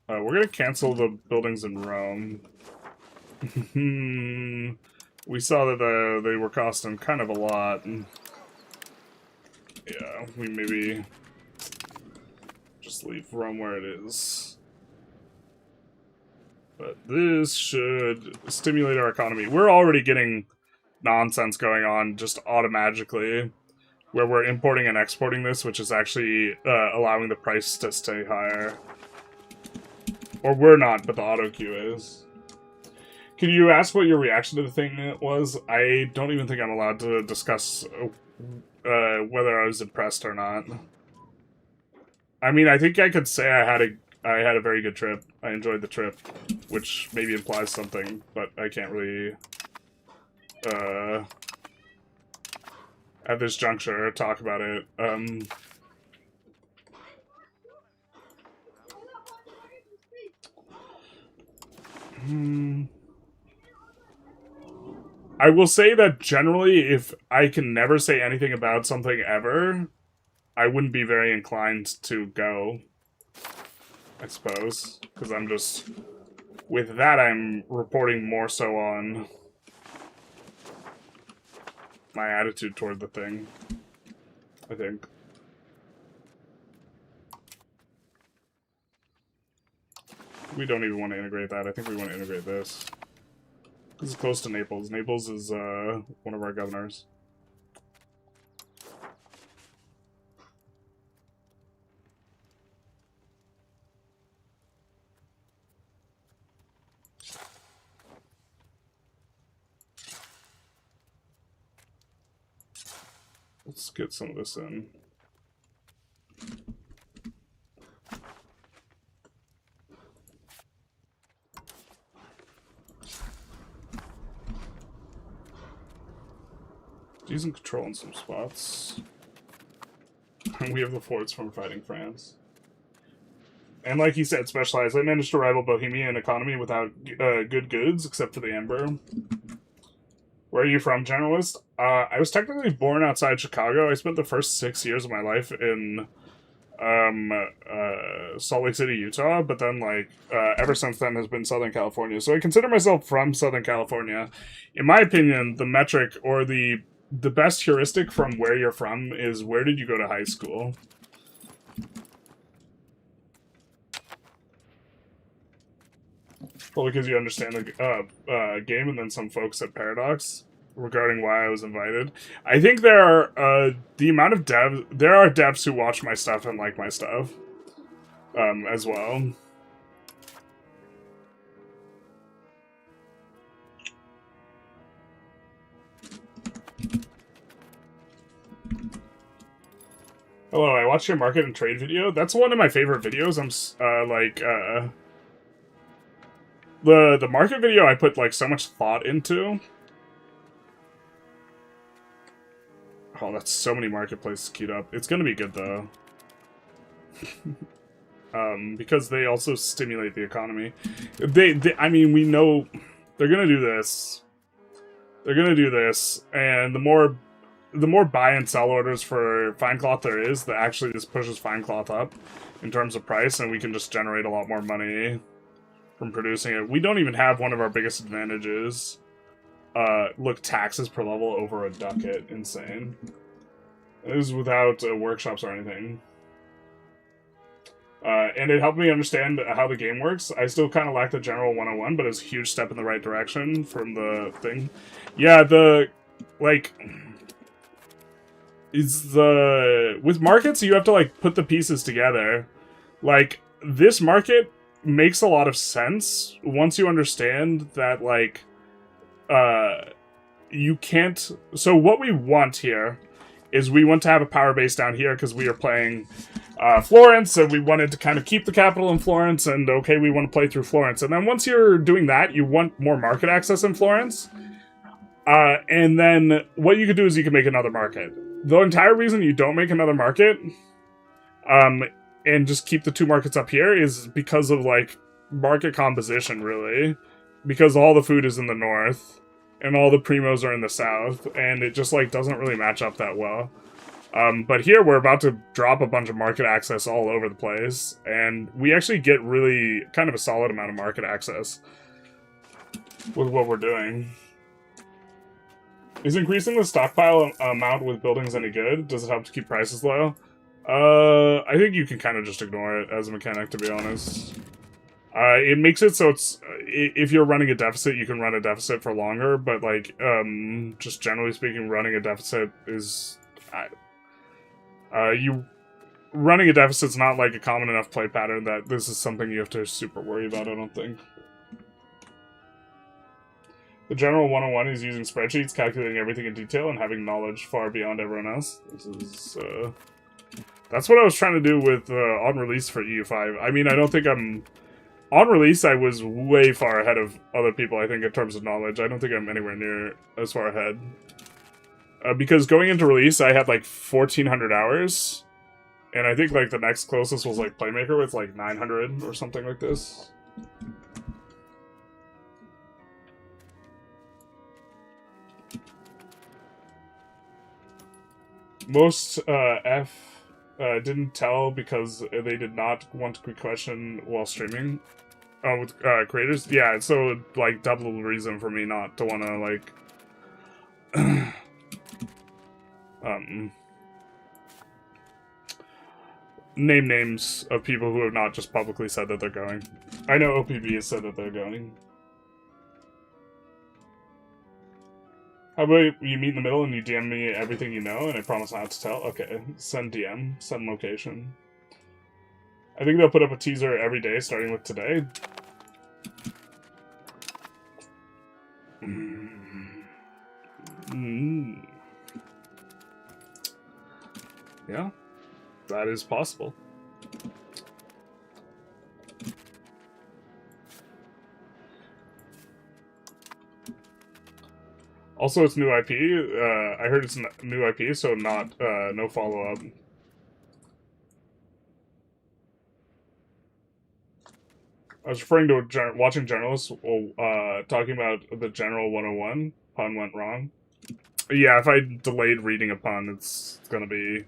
We're gonna cancel the buildings in Rome. We saw that they were costing kind of a lot. Yeah, we maybe just leave Rome where it is. But this should stimulate our economy. We're already getting nonsense going on just automatically, where we're importing and exporting this, which is actually allowing the price to stay higher. Or we're not, but the auto queue is. Can you ask what your reaction to the thing was? I don't even think I'm allowed to discuss whether I was impressed or not. I mean, I think I could say I had a very good trip. I enjoyed the trip, which maybe implies something, but I can't really at this juncture talk about it. I will say that generally, if I can never say anything about something ever, I wouldn't be very inclined to go, I suppose. Because I'm just... With that, I'm reporting more so on my attitude toward the thing, I think. We don't even want to integrate that. I think we want to integrate this. This is close to Naples. Naples is one of our governors. Let's get some of this in. Using control in some spots. We have the forts from fighting France. And like he said, specialized. I managed to rival Bohemian economy without good goods, except for the amber. Where are you from, Generalist? I was technically born outside Chicago. I spent the first 6 years of my life in Salt Lake City, Utah, but then like ever since then has been Southern California. So I consider myself from Southern California. In my opinion, the metric or the best heuristic from where you're from is where did you go to high school? Well, because you understand the game, and then some folks at Paradox regarding why I was invited. I think there are the amount of there are devs who watch my stuff and like my stuff as well. Hello, I watched your market and trade video. That's one of my favorite videos. I'm the market video I put like so much thought into. Oh, that's so many marketplaces queued up. It's gonna be good though. Because they also stimulate the economy. I mean, we know they're gonna do this. They're gonna do this, and the more buy and sell orders for fine cloth there is, that actually this pushes fine cloth up in terms of price, and we can just generate a lot more money from producing it. We don't even have one of our biggest advantages. Look, taxes per level over a ducat. Insane. This is without workshops or anything. And it helped me understand how the game works. I still kind of lack the general 101, but it's a huge step in the right direction from the thing. Yeah, with markets, you have to, like, put the pieces together. Like, this market makes a lot of sense once you understand that, like, you can't... So what we want here is we want to have a power base down here because we are playing Florence, and we wanted to kind of keep the capital in Florence, and okay, we want to play through Florence. And then once you're doing that, you want more market access in Florence. And then what you could do is you can make another market. The entire reason you don't make another market, and just keep the two markets up here is because of, like, market composition, really. Because all the food is in the north, and all the primos are in the south, and it just, like, doesn't really match up that well. But here we're about to drop a bunch of market access all over the place, and we actually get really kind of a solid amount of market access with what we're doing. Is increasing the stockpile amount with buildings any good? Does it help to keep prices low? I think you can kind of just ignore it as a mechanic, to be honest. It makes it so it's... if you're running a deficit, you can run a deficit for longer, but, like, just generally speaking, running a deficit is... running a deficit's not, like, a common enough play pattern that this is something you have to super worry about, I don't think. The general 101 is using spreadsheets, calculating everything in detail, and having knowledge far beyond everyone else. This is, that's what I was trying to do with, on release for EU5. I mean, I don't think I'm... On release, I was way far ahead of other people, I think, in terms of knowledge. I don't think I'm anywhere near as far ahead. Because going into release, I had, like, 1,400 hours. And I think, like, the next closest was, like, Playmaker with, like, 900 or something like this. Most didn't tell because they did not want to question while streaming with creators. Yeah, so like double the reason for me not to want to like name names of people who have not just publicly said that they're going. I know OPB has said that they're going. How about you meet in the middle and you DM me everything you know and I promise not to tell? Okay, send DM, send location. I think they'll put up a teaser every day starting with today. Yeah, that is possible. Also, it's new IP. I heard it's new IP, so not no follow-up. I was referring to watching journalists talking about the General 101. Pun went wrong. Yeah, if I delayed reading a pun, it's gonna be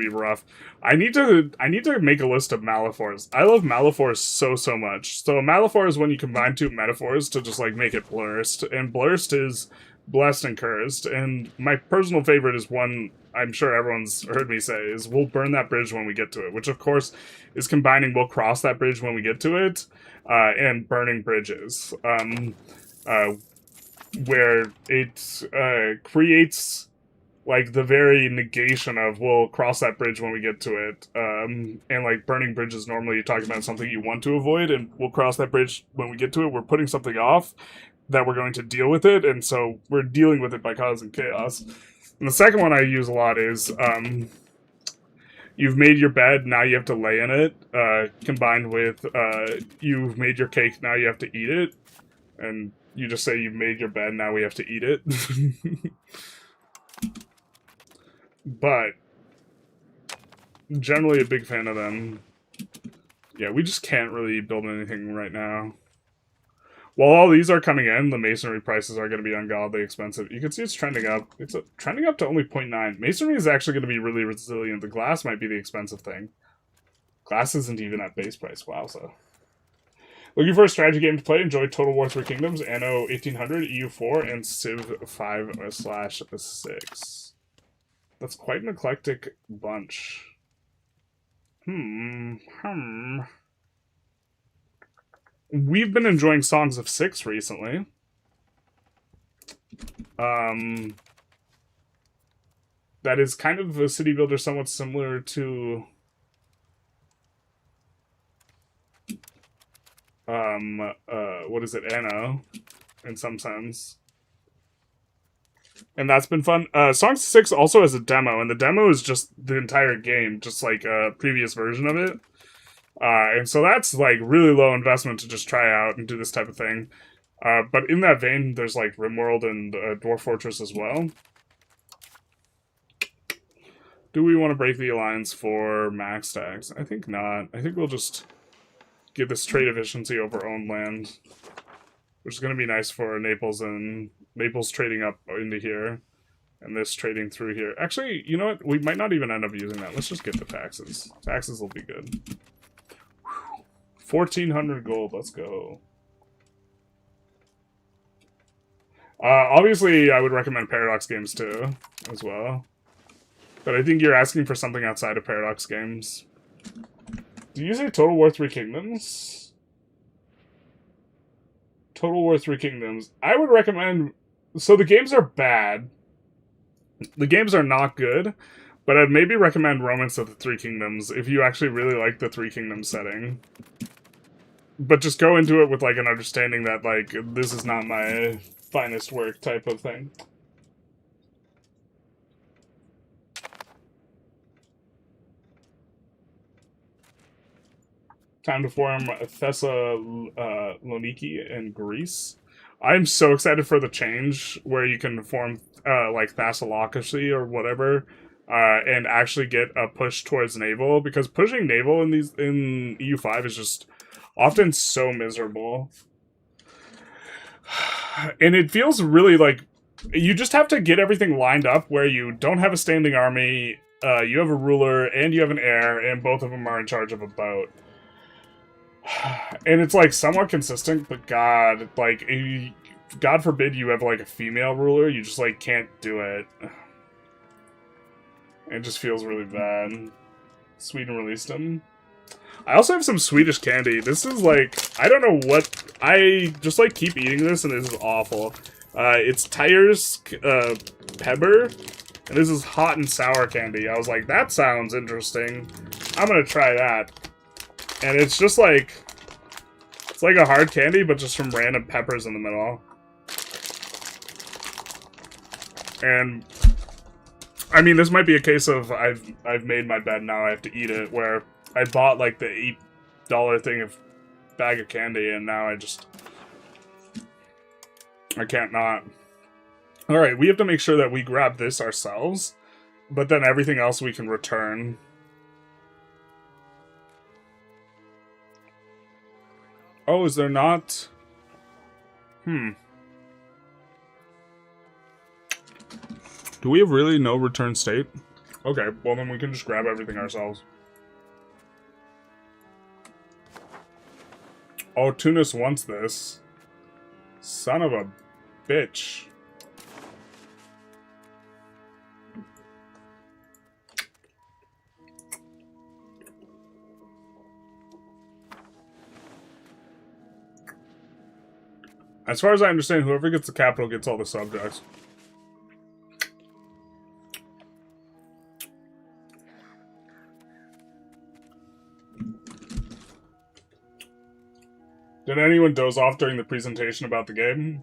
rough. I need to make a list of metaphors. I love metaphors so much. So a metaphor is when you combine two metaphors to just like make it blurst, and blurst is blessed and cursed. And my personal favorite is one I'm sure everyone's heard me say is we'll burn that bridge when we get to it, which of course is combining we'll cross that bridge when we get to it, and burning bridges, where it creates like the very negation of we'll cross that bridge when we get to it, and like burning bridges, normally you're talking about something you want to avoid, and we'll cross that bridge when we get to it. We're putting something off that we're going to deal with it, and so we're dealing with it by causing chaos. And the second one I use a lot is you've made your bed, now you have to lay in it, combined with you've made your cake, now you have to eat it, and you just say you've made your bed, now we have to eat it. But generally a big fan of them. Yeah, we just can't really build anything right now. While all these are coming in, the masonry prices are going to be ungodly expensive. You can see it's trending up. It's trending up to only 0.9. Masonry is actually going to be really resilient. The glass might be the expensive thing. Glass isn't even at base price. Wow, so. Looking for a strategy game to play? Enjoy Total War 3 Kingdoms, Anno 1800, EU4, and Civ 5/6. That's quite an eclectic bunch. We've been enjoying Songs of Six recently. That is kind of a city builder somewhat similar to what is it, Anno, in some sense. And that's been fun. Songs of Six also has a demo, and the demo is just the entire game, just like a previous version of it. And so that's like really low investment to just try out and do this type of thing. But in that vein, there's like RimWorld and Dwarf Fortress as well. Do we want to break the alliance for max stacks? I think not. I think we'll just get this trade efficiency over owned land, which is going to be nice for Naples, and Naples trading up into here, and this trading through here. Actually, you know what? We might not even end up using that. Let's just get the taxes. Taxes will be good. 1,400 gold. Let's go. Obviously, I would recommend Paradox games too, as well. But I think you're asking for something outside of Paradox games. Do you say Total War 3 Kingdoms? Total War 3 Kingdoms. I would recommend... So the games are bad. The games are not good. But I'd maybe recommend Romance of the Three Kingdoms if you actually really like the Three Kingdoms setting. But just go into it with like an understanding that like, this is not my finest work type of thing. Time to form Thessaloniki in Greece. I'm so excited for the change where you can form like Thessalocracy or whatever, and actually get a push towards naval, because pushing naval in EU5 is just often so miserable. And it feels really like you just have to get everything lined up where you don't have a standing army, you have a ruler, and you have an heir, and both of them are in charge of a boat. And it's like somewhat consistent, but God, like, God forbid you have like a female ruler, you just like can't do it. It just feels really bad. Sweden released them. I also have some Swedish candy. This is like, I don't know what, I just like keep eating this and this is awful. It's Tyres Pebber, and this is hot and sour candy. I was like, that sounds interesting. I'm gonna try that. And it's just like, it's like a hard candy, but just from random peppers in the middle. And I mean, this might be a case of I've made my bed, now I have to eat it, where I bought, like, the $8 thing of bag of candy, and now I can't not. Alright, we have to make sure that we grab this ourselves, but then everything else we can return. Oh, is there not? Do we have really no return state? Okay, well then we can just grab everything ourselves. Oh, Tunis wants this. Son of a bitch. As far as I understand, whoever gets the capital gets all the subjects. Did anyone doze off during the presentation about the game?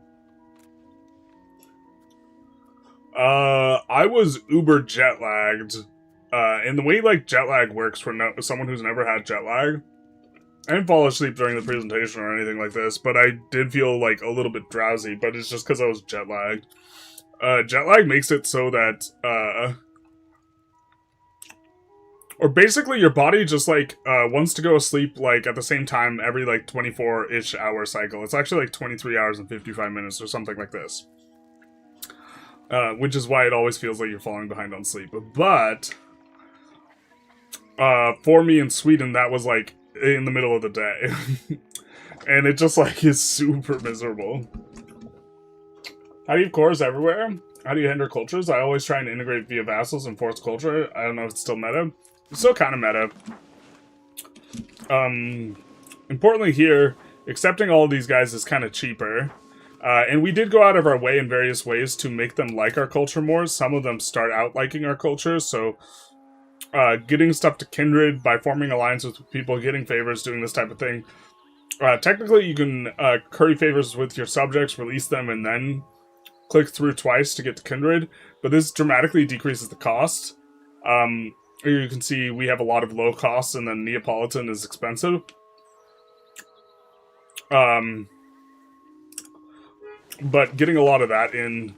I was uber jet lagged. And the way, like, jet lag works for someone who's never had jet lag, I didn't fall asleep during the presentation or anything like this, but I did feel, like, a little bit drowsy, but it's just because I was jet lagged. Jet lag makes it so that, or basically your body just, like, wants to go to sleep, like, at the same time every, like, 24-ish hour cycle. It's actually, like, 23 hours and 55 minutes or something like this. Which is why it always feels like you're falling behind on sleep. But, for me in Sweden, that was, like, in the middle of the day. And it just, like, is super miserable. How do you have cores everywhere? How do you hinder cultures? I always try and integrate via vassals and force culture. I don't know if it's still meta. It's still kind of meta. Importantly here, accepting all of these guys is kind of cheaper. And we did go out of our way in various ways to make them like our culture more. Some of them start out liking our culture, so getting stuff to kindred by forming alliances with people, getting favors, doing this type of thing. Technically, you can curry favors with your subjects, release them, and then click through twice to get to kindred, but this dramatically decreases the cost. Here you can see we have a lot of low costs, and then Neapolitan is expensive. But getting a lot of that in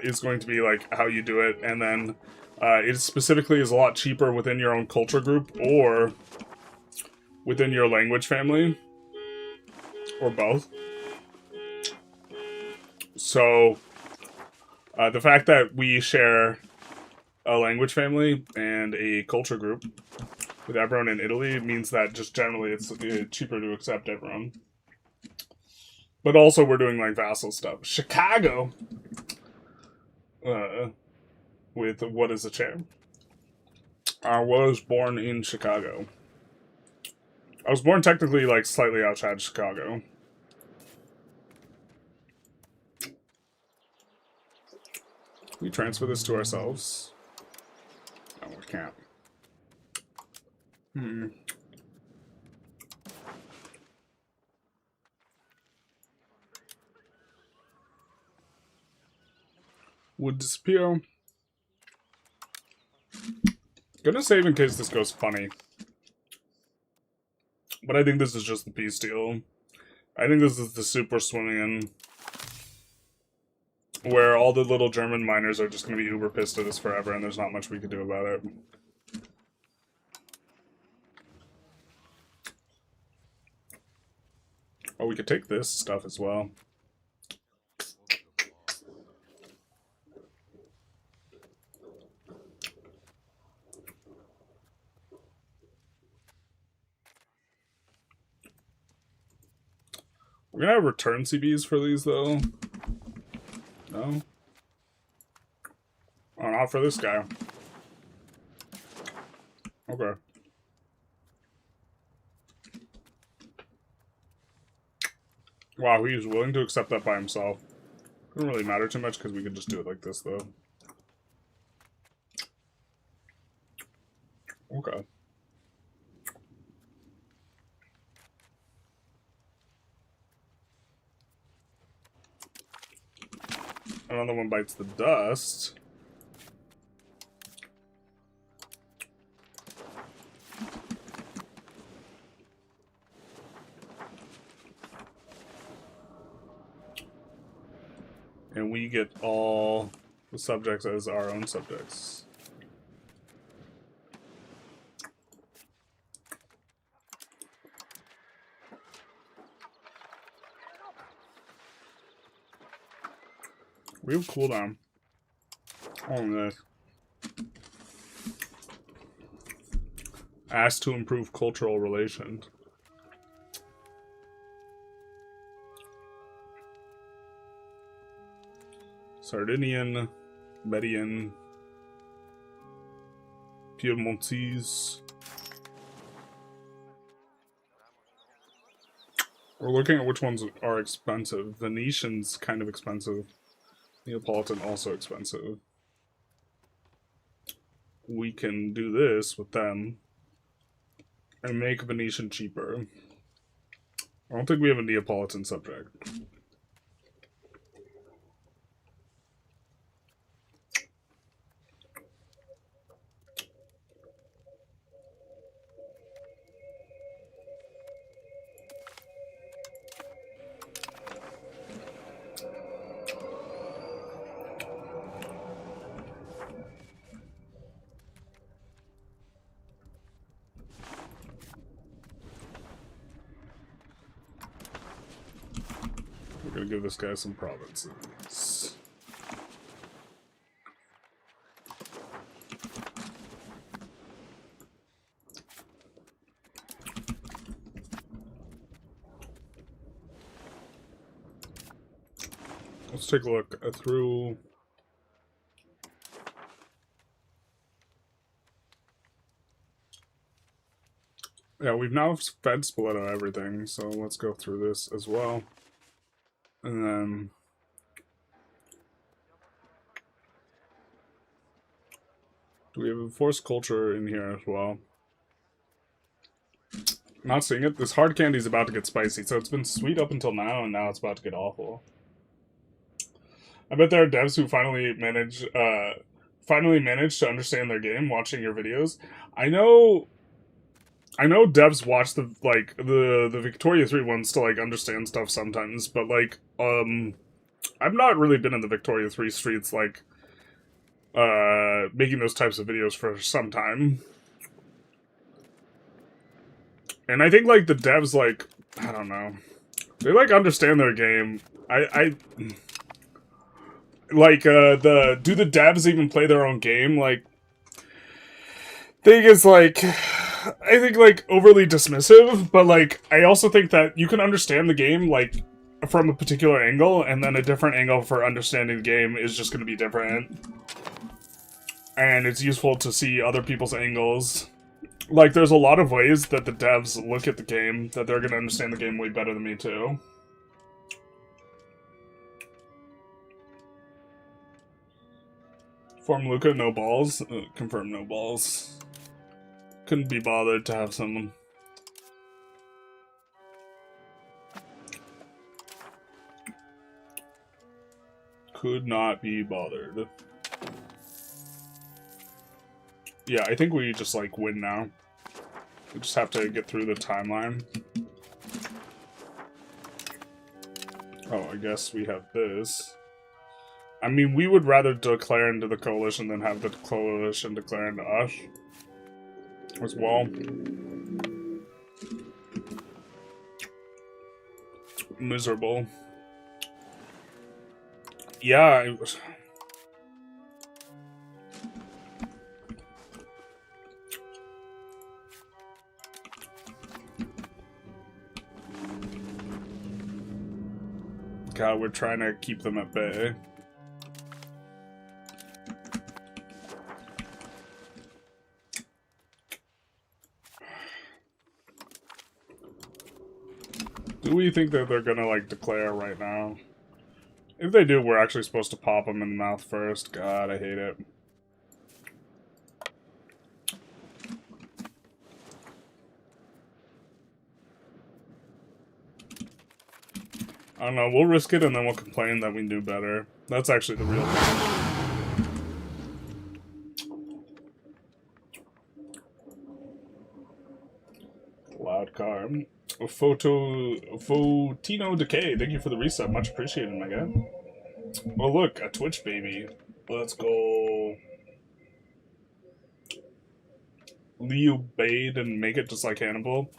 is going to be like how you do it, and then it specifically is a lot cheaper within your own culture group or within your language family, or both. So the fact that we share a language family and a culture group with everyone in Italy means that just generally it's cheaper to accept everyone. But also we're doing like vassal stuff. Chicago! With what is a chair? I was born in Chicago. I was born technically like slightly outside Chicago. Can we transfer this to ourselves? No, we can't. Would disappear. Gonna save in case this goes funny. But I think this is just the peace deal. I think this is the super swimming in. Where all the little German miners are just gonna be uber pissed at us forever and there's not much we can do about it. Oh, we could take this stuff as well. We're gonna have return CBs for these, though. No? Oh, not for this guy. Okay. Wow, he was willing to accept that by himself. Doesn't really matter too much because we could just do it like this, though. Okay. Another one bites the dust. And we get all the subjects as our own subjects. We have cooldown on this. Asked to improve cultural relations. Sardinian, Median, Piemontese. We're looking at which ones are expensive. Venetian's kind of expensive. Neapolitan also expensive. We can do this with them and make Venetian cheaper. I don't think we have a Neapolitan subject. We're gonna give this guy some provinces. Let's take a look through. Yeah, we've now fed Spoleto everything, so let's go through this as well. And then do we have a forced culture in here as well? Not seeing it. This hard candy is about to get spicy, so it's been sweet up until now, and now it's about to get awful. I bet there are devs who finally managed to understand their game watching your videos. I know devs watch the Victoria 3 ones to like understand stuff sometimes, but like I've not really been in the Victoria 3 streets like making those types of videos for some time. And I think like the devs like I don't know. They like understand their game. I like do the devs even play their own game? Like thing is like I think like overly dismissive, but like I also think that you can understand the game like from a particular angle, and then a different angle for understanding the game is just going to be different. And it's useful to see other people's angles. Like there's a lot of ways that the devs look at the game that they're going to understand the game way better than me too. Form Luca, no balls. Confirm no balls. Couldn't be bothered to have someone. Could not be bothered. Yeah, I think we just like win now. We just have to get through the timeline. Oh, I guess we have this. I mean, we would rather declare into the coalition than have the coalition declare into us. As well. Miserable. Yeah, God, we're trying to keep them at bay. Do we think that they're gonna, like, declare right now? If they do, we're actually supposed to pop them in the mouth first. God, I hate it. I don't know, we'll risk it and then we'll complain that we knew better. That's actually the real thing. Loud car. Fotino Decay, thank you for the reset. Much appreciated, my guy. Oh look, a Twitch baby. Let's go. Liu Bade and make it just like Hannibal.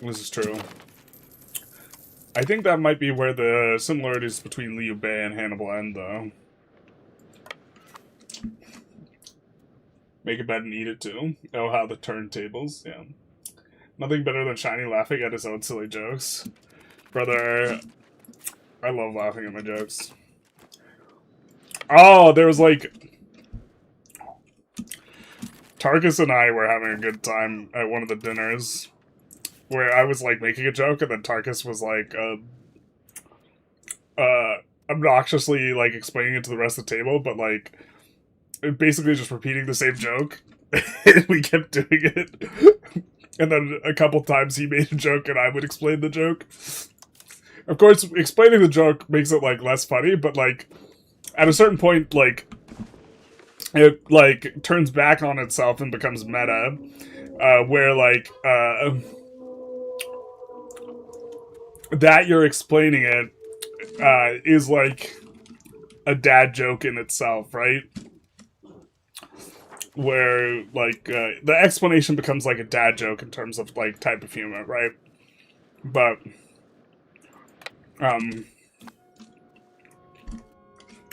This is true. I think that might be where the similarities between Liu Bei and Hannibal end, though. Make a bed and eat it too. Oh, how the turntables. Yeah. Nothing better than Shiny laughing at his own silly jokes. Brother, I love laughing at my jokes. Oh, there was like... Tarkus and I were having a good time at one of the dinners. Where I was like making a joke and then Tarkus was like, obnoxiously like explaining it to the rest of the table, but like basically just repeating the same joke. And we kept doing it. And then a couple times he made a joke and I would explain the joke. Of course, explaining the joke makes it like less funny, but like at a certain point, like it like turns back on itself and becomes meta, where like that you're explaining it is like a dad joke in itself, right? Where like the explanation becomes like a dad joke in terms of like type of humor, right? But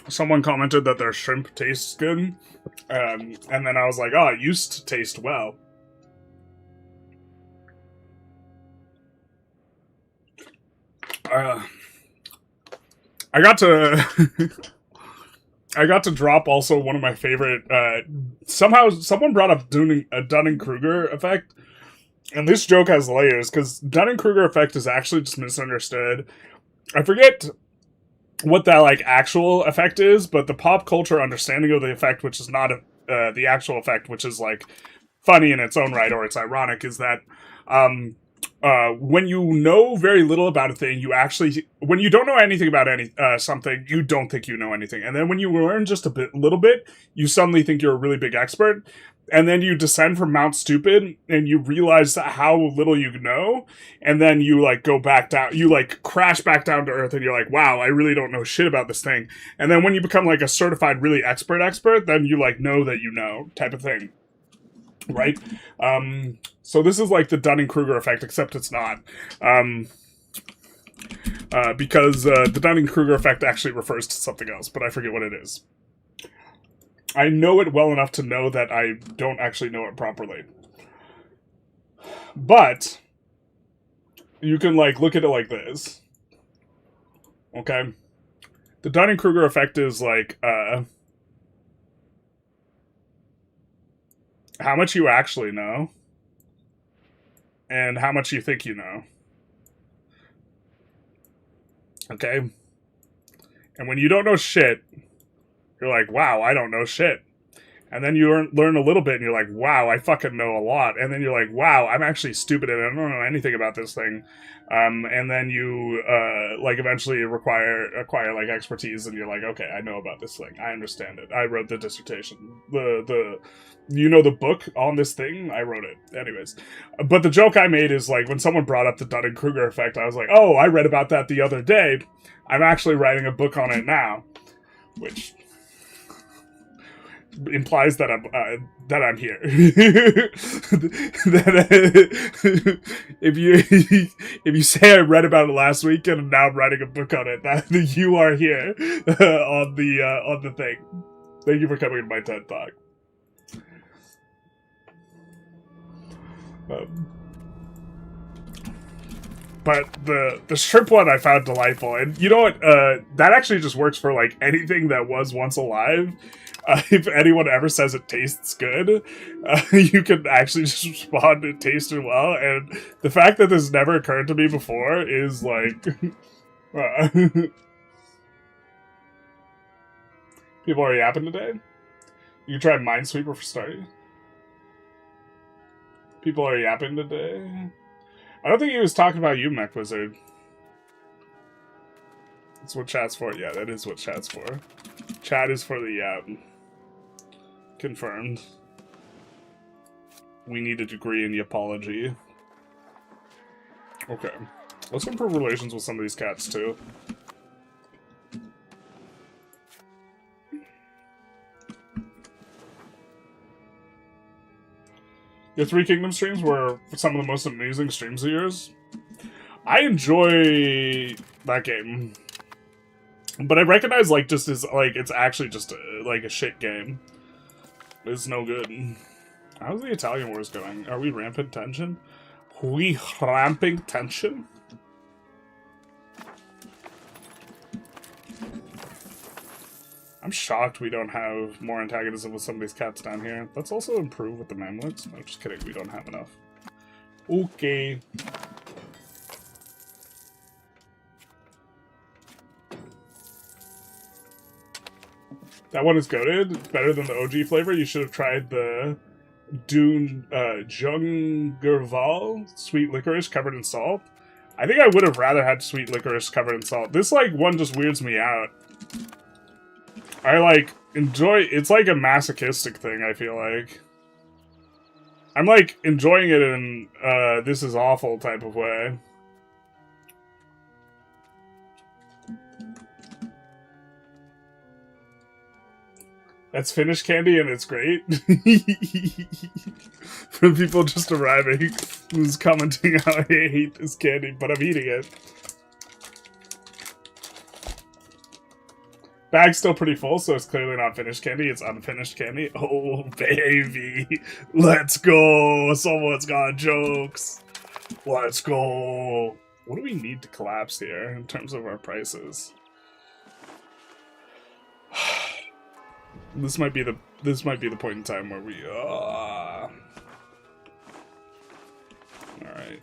someone commented that their shrimp tastes good, and then I was like, oh, it used to taste well. I got to I got to drop also one of my favorite somehow someone brought up a Dunning-Kruger effect, and this joke has layers because Dunning-Kruger effect is actually just misunderstood. I forget what that like actual effect is, but the pop culture understanding of the effect, which is not the actual effect, which is like funny in its own right or it's ironic, is that when you know very little about a thing, you actually, when you don't know anything about something, you don't think you know anything. And then when you learn just little bit, you suddenly think you're a really big expert. And then you descend from Mount Stupid and you realize how little you know. And then you like go back down, you like crash back down to earth and you're like, wow, I really don't know shit about this thing. And then when you become like a certified really expert, then you like know that you know type of thing. Right? So this is like the Dunning-Kruger effect, except it's not. Because the Dunning-Kruger effect actually refers to something else, but I forget what it is. I know it well enough to know that I don't actually know it properly. But you can like look at it like this. Okay? The Dunning-Kruger effect is like how much you actually know and how much you think you know. Okay? And when you don't know shit, you're like, wow, I don't know shit. And then you learn a little bit and you're like, wow, I fucking know a lot. And then you're like, wow, I'm actually stupid and I don't know anything about this thing. And then you like eventually acquire like expertise and you're like, okay, I know about this thing. I understand it. I wrote the dissertation. You know the book on this thing? I wrote it. Anyways. But the joke I made is like when someone brought up the Dunning-Kruger effect, I was like, oh, I read about that the other day. I'm actually writing a book on it now. Which implies that I'm here. If you say I read about it last week and now I'm writing a book on it, that you are here on the thing. Thank you for coming to my TED Talk. But the shrimp one I found delightful, and you know what? That actually just works for like anything that was once alive. If anyone ever says it tastes good, you can actually just respond, it tasted well. And the fact that this never occurred to me before is like... People are yapping today? You can try Minesweeper for starting. People are yapping today? I don't think he was talking about you, Mech Wizard. That's what chat's for. Yeah, that is what chat's for. Chat is for the yap. Confirmed. We need a degree in the apology. Okay. Let's improve relations with some of these cats, too. Your Three Kingdoms streams were some of the most amazing streams of yours. I enjoy that game. But I recognize, like, just as, like, it's actually just, like, a shit game. It's no good. How's the Italian wars going? Are we rampant tension? We ramping tension? I'm shocked we don't have more antagonism with some of these cats down here. Let's also improve with the Mamluks. No, just kidding, we don't have enough. Okay. That one is goated. It's better than the OG flavor. You should have tried the Dune Jungerval sweet licorice covered in salt. I think I would have rather had sweet licorice covered in salt. This, like, one just weirds me out. I, like, enjoy... It's like a masochistic thing, I feel like. I'm, like, enjoying it in this is awful type of way. That's Finnish candy and it's great. For people just arriving who's commenting how I hate this candy, but I'm eating it. Bag's still pretty full, so it's clearly not Finnish candy. It's unfinished candy. Oh, baby. Let's go. Someone's got jokes. Let's go. What do we need to collapse here in terms of our prices? This might be the point in time where we all right.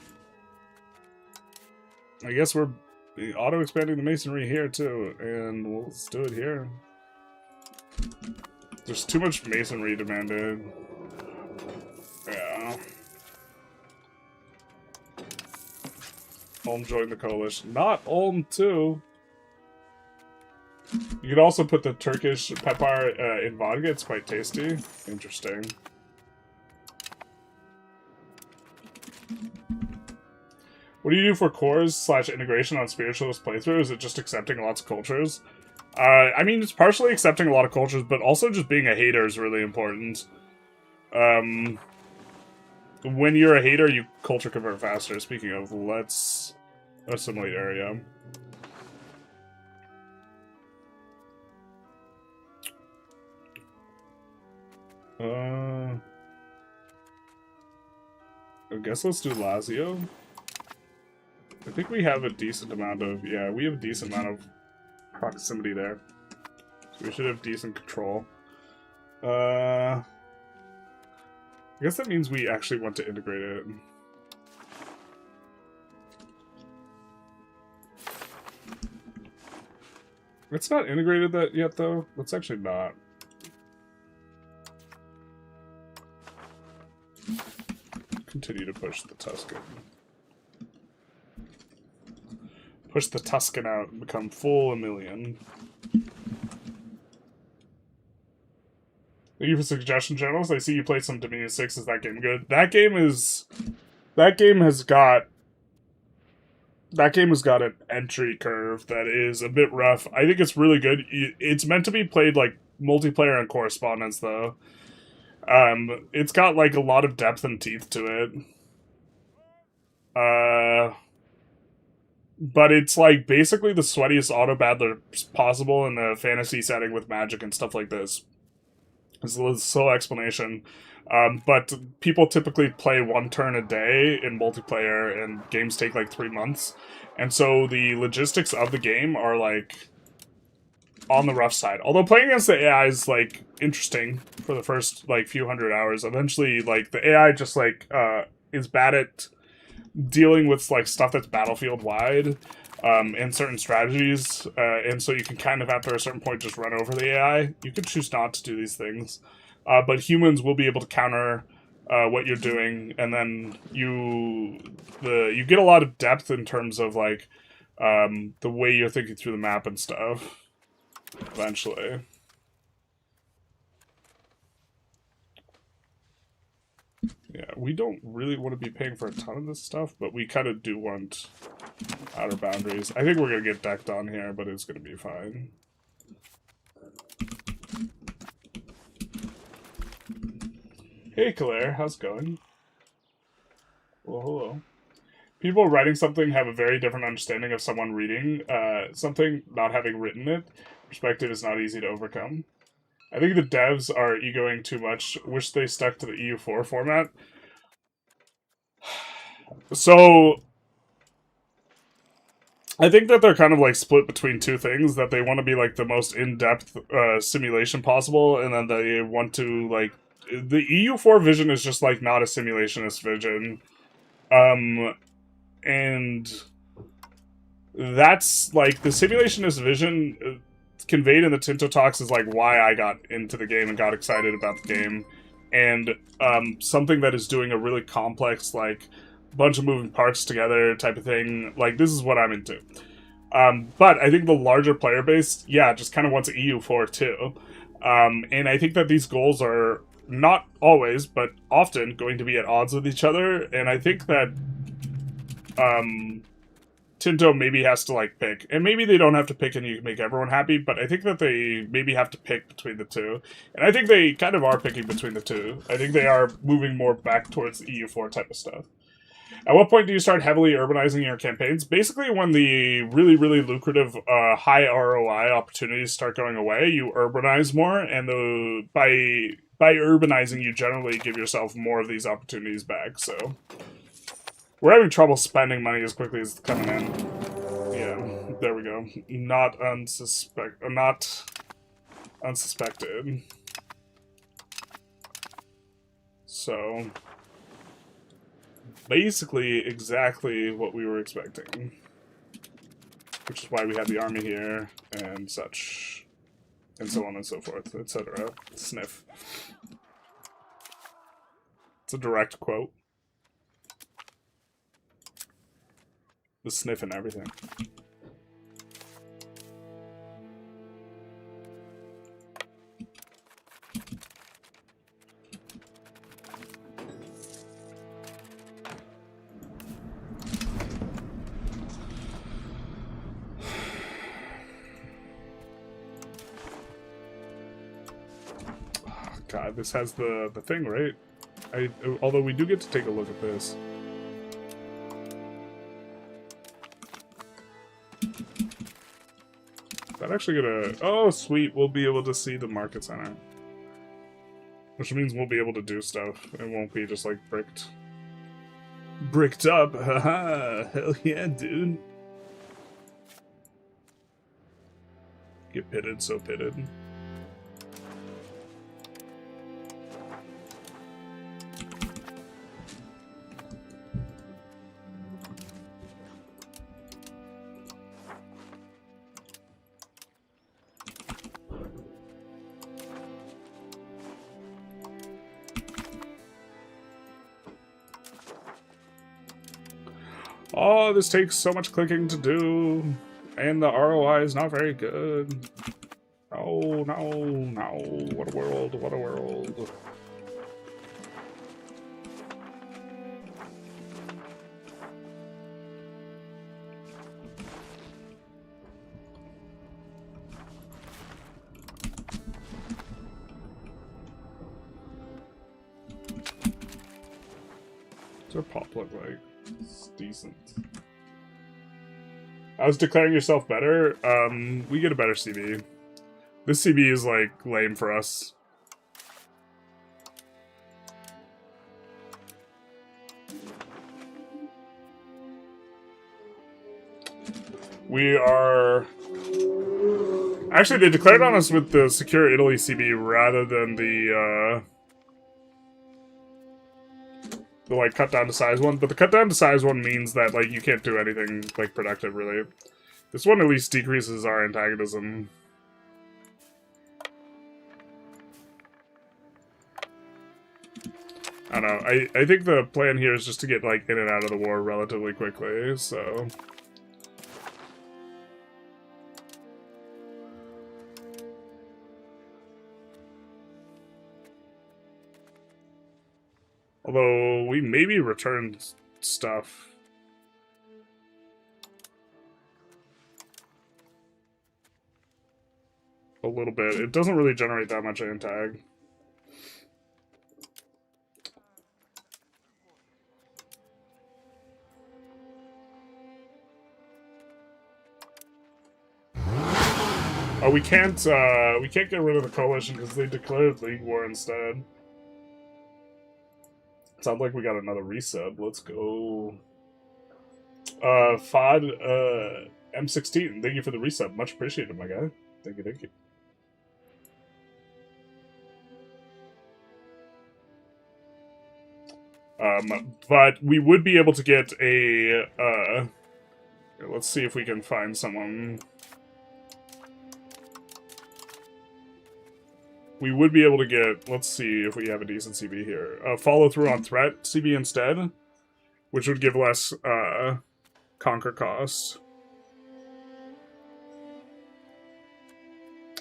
I guess we're auto expanding the masonry here too, and let's do it here. There's too much masonry demanded. Yeah. Ulm joined the coalition. Not Ulm too. You could also put the Turkish pepper in vodka. It's quite tasty. Interesting. What do you do for cores / integration on spiritualist playthrough? Is it just accepting lots of cultures? I mean, it's partially accepting a lot of cultures, but also just being a hater is really important. When you're a hater, you culture convert faster. Speaking of, let's assimilate area. I guess let's do Lazio. I think we have a decent amount of, yeah, we have a decent amount of proximity there. So we should have decent control. I guess that means we actually want to integrate it. It's not integrated that yet, though. Let's actually not. Continue to push the Tuscan. Push the Tuscan out and become full $1,000,000. Thank you for suggestion channels. I see you played some Dominion 6. Is that game good? That game has got an entry curve that is a bit rough. I think it's really good. It's meant to be played like multiplayer and correspondence, though. It's got like a lot of depth and teeth to it. But it's like basically the sweatiest auto battler possible in a fantasy setting with magic and stuff like this. It's a slow explanation. But people typically play 1 turn a day in multiplayer, and games take like 3 months. And so the logistics of the game are like on the rough side. Although playing against the AI is like interesting for the first like few hundred hours. Eventually, like the AI just like is bad at dealing with like stuff that's battlefield wide and certain strategies, and so you can kind of after a certain point just run over the AI. You can choose not to do these things, but humans will be able to counter what you're doing, and then you get a lot of depth in terms of like the way you're thinking through the map and stuff. Eventually. Yeah, we don't really want to be paying for a ton of this stuff, but we kind of do want outer boundaries. I think we're going to get decked on here, but it's going to be fine. Hey, Claire, how's it going? Well, hello. People writing something have a very different understanding of someone reading something, not having written it. Perspective is not easy to overcome. I think the devs are egoing too much. Wish they stuck to the EU4 format. So, I think that they're kind of like split between two things. That they want to be like the most in-depth simulation possible, and then they want to like the EU4 vision is just like not a simulationist vision. And that's like the simulationist vision conveyed in the Tinto talks is like why I got into the game and got excited about the game, and something that is doing a really complex like bunch of moving parts together type of thing. Like this is what I'm into. But I think the larger player base, yeah, just kind of wants EU4 too. And I think that these goals are not always, but often going to be at odds with each other. And I think that Tinto maybe has to like pick, and maybe they don't have to pick and you make everyone happy, but I think that they maybe have to pick between the two, and I think they kind of are picking between the two. I think they are moving more back towards the EU4 type of stuff. At what point do you start heavily urbanizing your campaigns? Basically, when the really, really lucrative, high ROI opportunities start going away, you urbanize more, and by urbanizing, you generally give yourself more of these opportunities back. So we're having trouble spending money as quickly as it's coming in. Yeah, there we go. Not unsuspected. So basically exactly what we were expecting. Which is why we have the army here and such. And so on and so forth, etc. Sniff. It's a direct quote. The sniff and everything. God, this has the thing, right? Although we do get to take a look at this. That actually gonna... Oh, sweet. We'll be able to see the market center. Which means we'll be able to do stuff. It won't be just, like, bricked. Bricked up? Haha. Hell yeah, dude. Get pitted, so pitted. Oh, this takes so much clicking to do, and the ROI is not very good. Oh, no, no. What a world, what a world. What's our pop look like? It's decent. I was declaring yourself better. We get a better CB. This CB is like lame for us. We are... Actually, they declared on us with the Secure Italy CB rather than the like cut down to size one, but the cut down to size one means that like you can't do anything like productive really. This one at least decreases our antagonism. I don't know. I think the plan here is just to get like in and out of the war relatively quickly, so. Although, we maybe returned stuff. A little bit. It doesn't really generate that much antag. we can't get rid of the coalition because they declared league war instead. Sounds like we got another resub. Let's go. FOD M16. Thank you for the resub. Much appreciated, my guy. Thank you, thank you. But we would be able to get a, let's see if we can find someone. We would be able to get, let's see if we have a decent CB here. Follow through on threat CB instead, which would give less, conquer cost.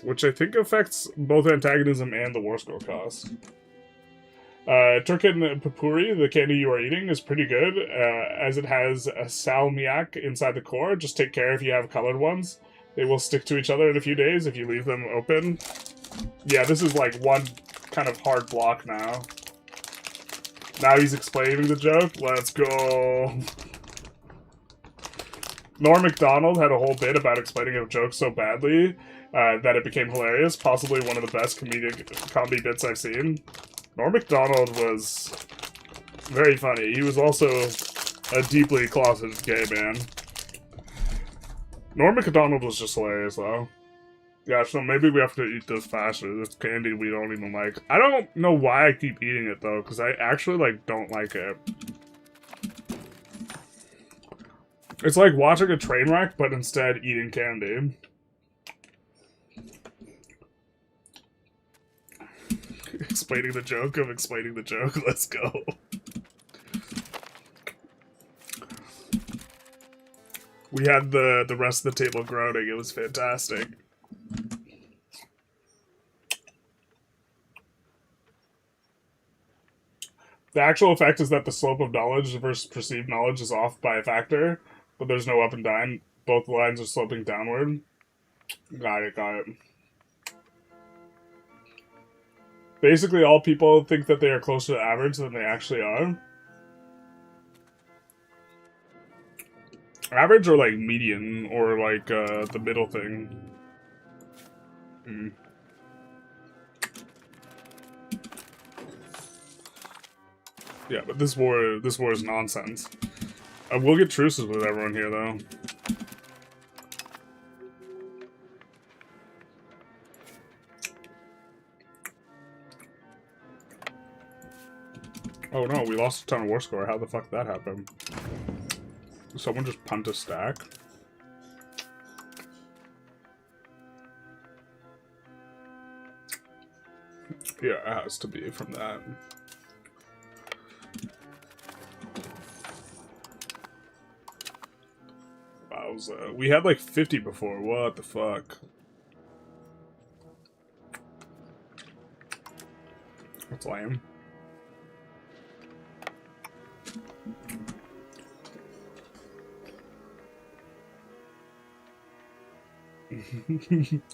Which I think affects both antagonism and the war score cost. Turkin Papuri, the candy you are eating, is pretty good, as it has a salmiak inside the core. Just take care if you have colored ones. They will stick to each other in a few days if you leave them open. Yeah, this is like one kind of hard block now. Now he's explaining the joke. Let's go. Norm MacDonald had a whole bit about explaining a joke so badly that it became hilarious. Possibly one of the best comedy bits I've seen. Norm MacDonald was very funny. He was also a deeply closeted gay man. Norm MacDonald was just hilarious, though. Yeah, so maybe we have to eat this faster. This candy we don't even like. I don't know why I keep eating it, though, because I actually, like, don't like it. It's like watching a train wreck, but instead eating candy. Explaining the joke of explaining the joke. Let's go. We had the rest of the table groaning. It was fantastic. The actual effect is that the slope of knowledge versus perceived knowledge is off by a factor, but there's no up and down. Both lines are sloping downward. Got it, got it. Basically, all people think that they are closer to average than they actually are. Average or, like, median, or, like, the middle thing. Hmm. Yeah, but this war is nonsense. We'll get truces with everyone here, though. Oh no, we lost a ton of war score. How the fuck did that happen? Did someone just punt a stack? Yeah, it has to be from that. Wowza. We had like 50 before. What the fuck? That's lame.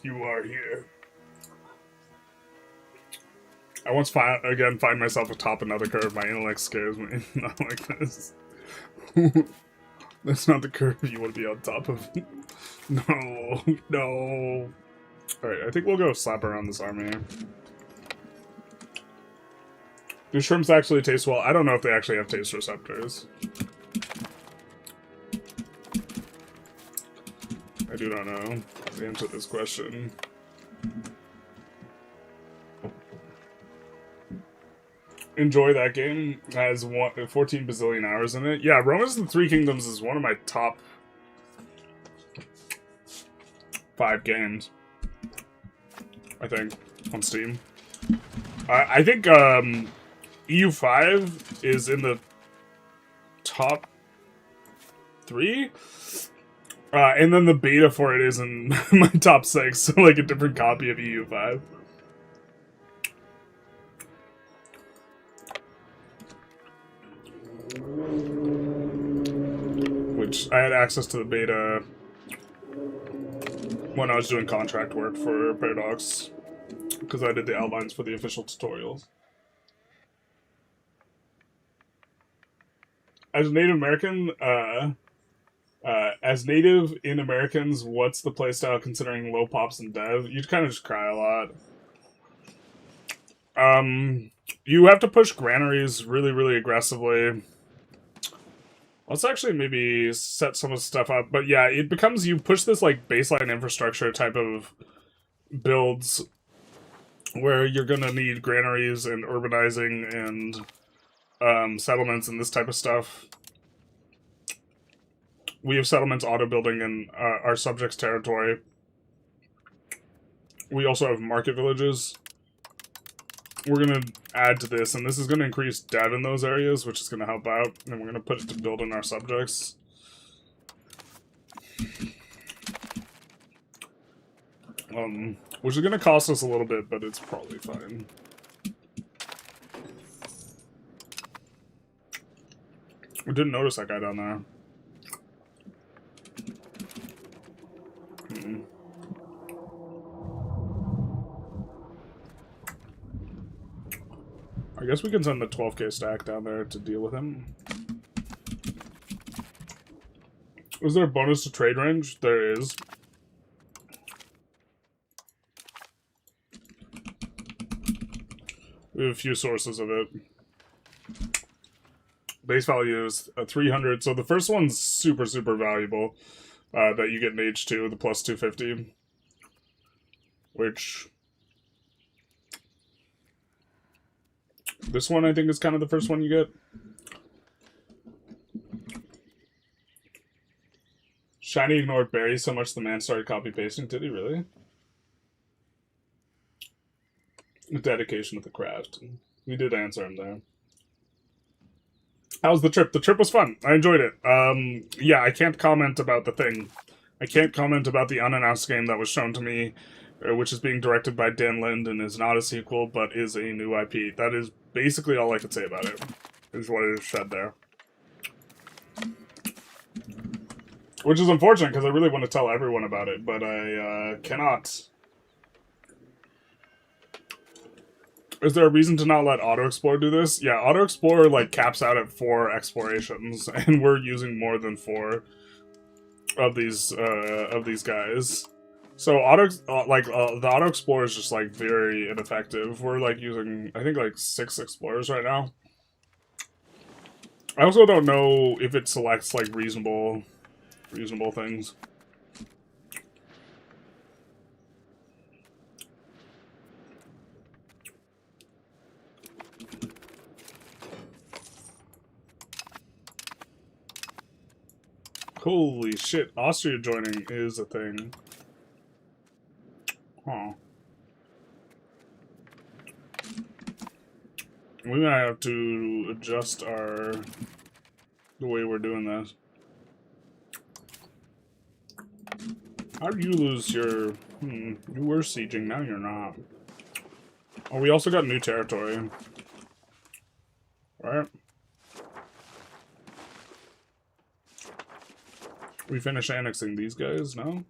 You are here. I once find myself atop another curve. My intellect scares me. Not like this. That's not the curve you want to be on top of. No, no. Alright, I think we'll go slap around this army here. Do shrimps actually taste well? I don't know if they actually have taste receptors. I do not know the answer to this question. Enjoy that game. It has 14 bazillion hours in it. Yeah, Romans and the Three Kingdoms is one of my top 5 games, I think, on Steam. I think EU5 is in the top 3. And then the beta for it is in my top 6, so like a different copy of EU5. Which I had access to the beta when I was doing contract work for Paradox, because I did the outlines for the official tutorials. As a Native American, As native in Americans, what's the playstyle considering low pops and dev? You'd kind of just cry a lot. You have to push granaries really, really aggressively. Let's actually maybe set some of the stuff up. But yeah, it becomes, you push this like baseline infrastructure type of builds where you're gonna need granaries and urbanizing and settlements and this type of stuff. We have settlements auto-building in our subjects' territory. We also have market villages. We're going to add to this, and this is going to increase dev in those areas, which is going to help out. And we're going to put it to build in our subjects. Which is going to cost us a little bit, but it's probably fine. I didn't notice that guy down there. I guess we can send the 12k stack down there to deal with him. Is there a bonus to trade range? There is. We have a few sources of it. Base value is 300, so the first one's super, super valuable. That you get in H2, the plus 250. Which... this one, I think, is kind of the first one you get. Shiny ignored Barry so much the man started copy-pasting. Did he really? Dedication to the craft. We did answer him there. How was the trip? The trip was fun. I enjoyed it. Yeah, I can't comment about the thing. I can't comment about the unannounced game that was shown to me, which is being directed by Dan Lind and is not a sequel, but is a new IP. That is basically all I could say about it, is what it is said there. Which is unfortunate, because I really want to tell everyone about it, but I cannot. Is there a reason to not let Auto Explorer do this? Yeah, Auto Explorer like caps out at 4 explorations, and we're using more than 4 of these guys. So the Auto Explorer is just like very ineffective. We're like using, I think, like 6 explorers right now. I also don't know if it selects like reasonable things. Holy shit, Austria joining is a thing. Huh. We might have to adjust the way we're doing this. How did you lose your... you were sieging, now you're not. Oh, we also got new territory. Right? We finished annexing these guys, no?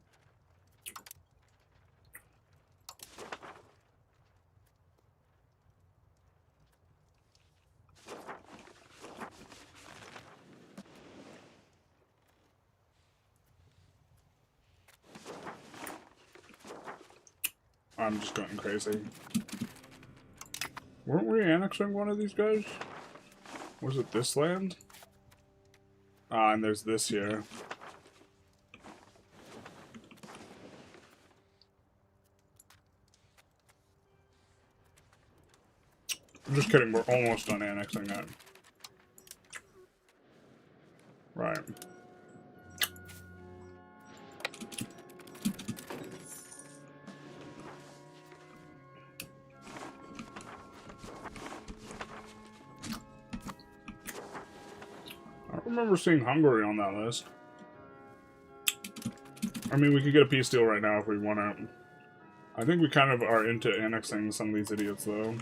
I'm just going crazy. Weren't we annexing one of these guys? Was it this land? Ah, and there's this here. I'm just kidding, we're almost done annexing that. Right. I don't remember seeing Hungary on that list. I mean, we could get a peace deal right now if we want to. I think we kind of are into annexing some of these idiots, though.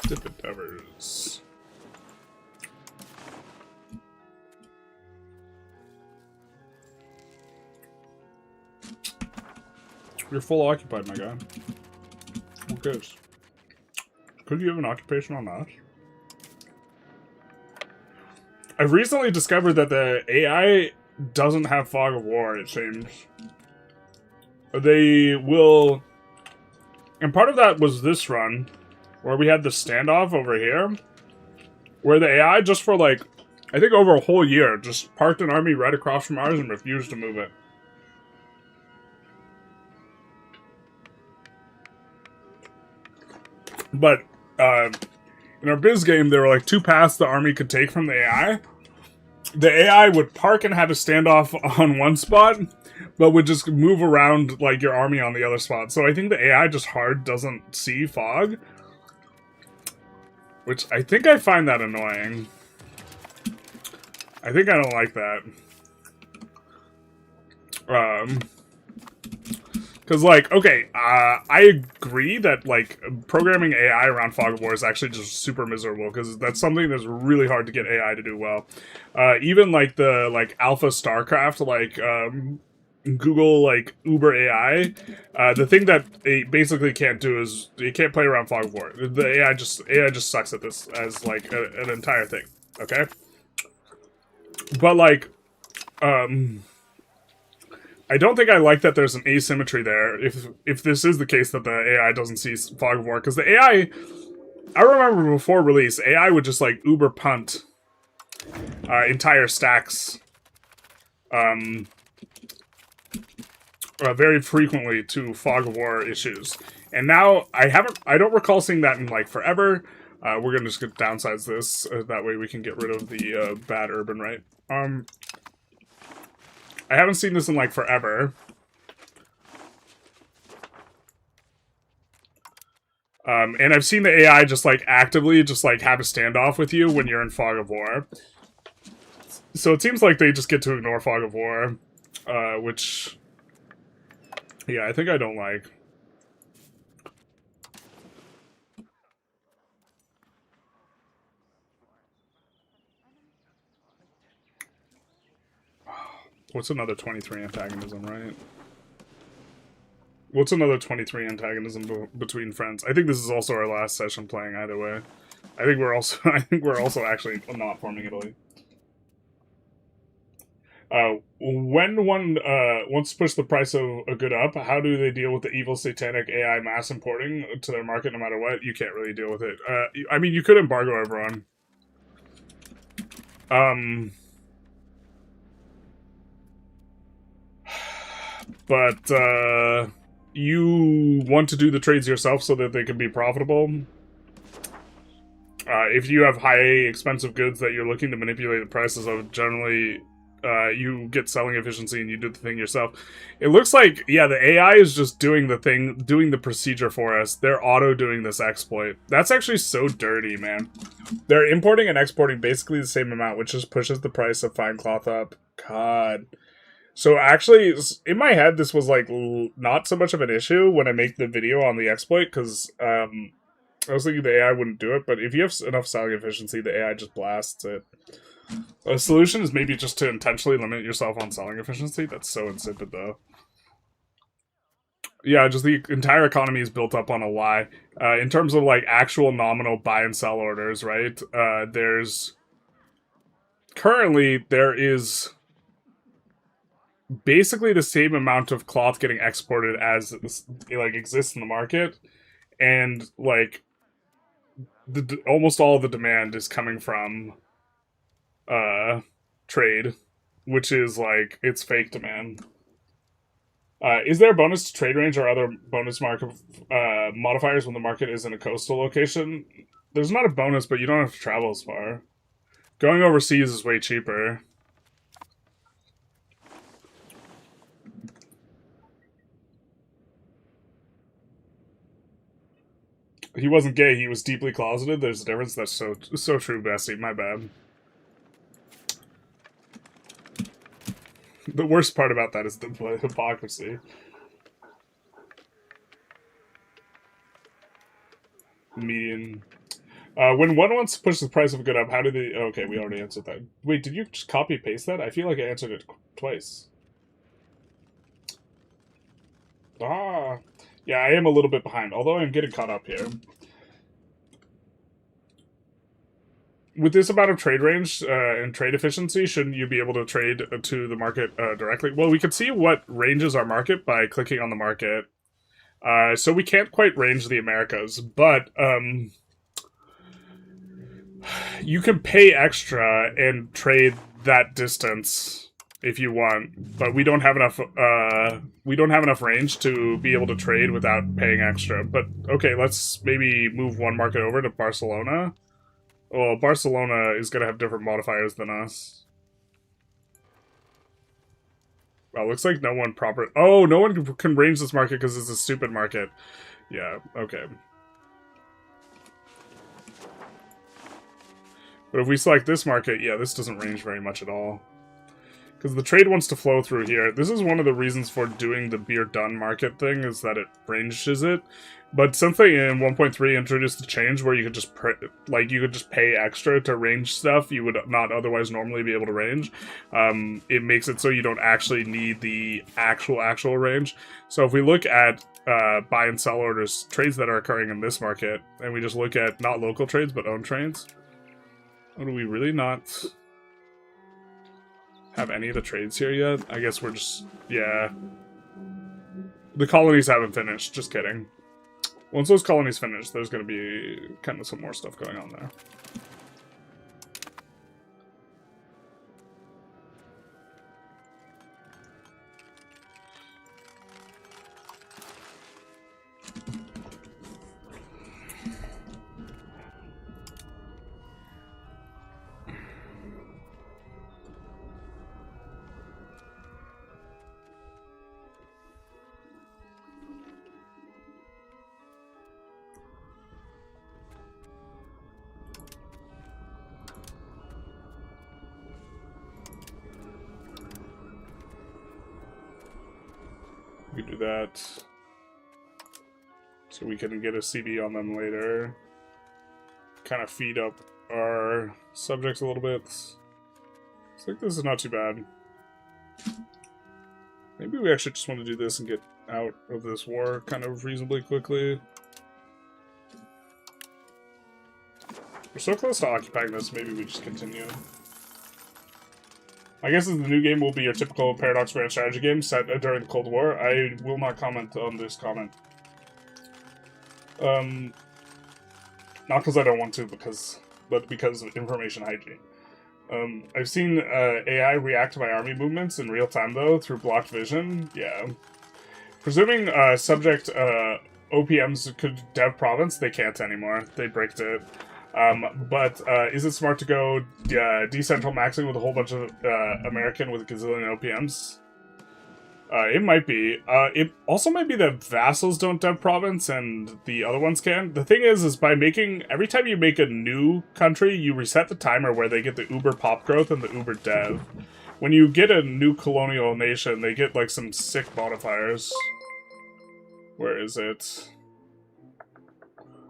Dip endeavors. You're full occupied, my guy. Who cares? Could you have an occupation on that? I've recently discovered that the AI doesn't have fog of war, it seems. They will... And part of that was this run, where we had the standoff over here, where the AI just for like, I think over a whole year, just parked an army right across from ours and refused to move it. But, in our biz game, there were like 2 paths the army could take from the AI. The AI would park and have a standoff on one spot, but would just move around like your army on the other spot. So I think the AI just hard doesn't see fog. Which I think I find that annoying. I think I don't like that. Because, like, okay, I agree that, like, programming AI around Fog of War is actually just super miserable, because that's something that's really hard to get AI to do well. Even, like, the, like, Alpha StarCraft, like, Google, like, Uber AI, the thing that it basically can't do is, it can't play around Fog of War. The AI just sucks at this as, like, an entire thing, okay? But, like, I don't think I like that there's an asymmetry there, if this is the case that the AI doesn't see Fog of War, because the AI, I remember before release, AI would just, like, uber punt entire stacks very frequently to Fog of War issues. And now, I don't recall seeing that in, like, forever. We're gonna just downsize this, that way we can get rid of the bad urban right. I haven't seen this in, like, forever. And I've seen the AI just, like, actively just, like, have a standoff with you when you're in Fog of War. So it seems like they just get to ignore Fog of War, which, yeah, I think I don't like. What's another 23 antagonism, right? What's another 23 antagonism between friends? I think this is also our last session playing either way. I think we're also actually not forming Italy. When one wants to push the price of a good up, how do they deal with the evil satanic AI mass importing to their market no matter what? You can't really deal with it. I mean, you could embargo everyone. But, you want to do the trades yourself so that they can be profitable. If you have high expensive goods that you're looking to manipulate the prices of, generally, you get selling efficiency and you do the thing yourself. It looks like, yeah, the AI is just doing the thing, doing the procedure for us. They're auto-doing this exploit. That's actually so dirty, man. They're importing and exporting basically the same amount, which just pushes the price of fine cloth up. God. So actually, in my head, this was, like, not so much of an issue when I make the video on the exploit, because, I was thinking the AI wouldn't do it, but if you have enough selling efficiency, the AI just blasts it. A solution is maybe just to intentionally limit yourself on selling efficiency. That's so insipid, though. Yeah, just the entire economy is built up on a lie. In terms of, like, actual nominal buy and sell orders, right? Currently, there is basically the same amount of cloth getting exported as, like, exists in the market, and, like, almost all of the demand is coming from trade, which is, like, it's fake demand. Is there a bonus to trade range or other bonus market modifiers when the market is in a coastal location? There's not a bonus, but you don't have to travel as far. Going overseas is way cheaper. He wasn't gay, he was deeply closeted. There's a difference. That's so true, Bessie. My bad. The worst part about that is the hypocrisy. Median. When one wants to push the price of a good up, how do they... Okay, we already answered that. Wait, did you just copy-paste that? I feel like I answered it twice. Ah, yeah, I am a little bit behind, although I'm getting caught up here. With this amount of trade range and trade efficiency, shouldn't you be able to trade to the market directly? Well, we could see what ranges our market by clicking on the market. So we can't quite range the Americas, but you can pay extra and trade that distance if you want. But we don't have enough. We don't have enough range to be able to trade without paying extra. But okay, let's maybe move one market over to Barcelona. Well, Barcelona is going to have different modifiers than us. Well, looks like no one proper... Oh, no one can range this market because it's a stupid market. Yeah, okay. But if we select this market, yeah, this doesn't range very much at all. Because the trade wants to flow through here. This is one of the reasons for doing the beer done market thing, is that it ranges it. But since they in 1.3 introduced a change where you could just pay extra to range stuff you would not otherwise normally be able to range, it makes it so you don't actually need the actual range. So if we look at buy and sell orders, trades that are occurring in this market, and we just look at not local trades but own trades, oh, do we really not have any of the trades here yet? I guess we're just... yeah. The colonies haven't finished, just kidding. Once those colonies finish, there's going to be kind of some more stuff going on there. We do that so we can get a CD on them later. Kind of feed up our subjects a little bit. I think this is not too bad. Maybe we actually just want to do this and get out of this war kind of reasonably quickly. We're so close to occupying this, maybe we just continue. I guess the new game will be your typical Paradox Grand strategy game set during the Cold War. I will not comment on this comment. Not because I don't want to, but because of information hygiene. I've seen AI react to my army movements in real time, though, through blocked vision. Yeah. Presuming subject OPMs could dev province, they can't anymore. They bricked it. But is it smart to go decentral maxing with a whole bunch of American with a gazillion OPMs? It might be. It also might be that vassals don't dev province and the other ones can. The thing is by making... every time you make a new country, you reset the timer where they get the uber pop growth and the uber dev. When you get a new colonial nation, they get, like, some sick modifiers. Where is it?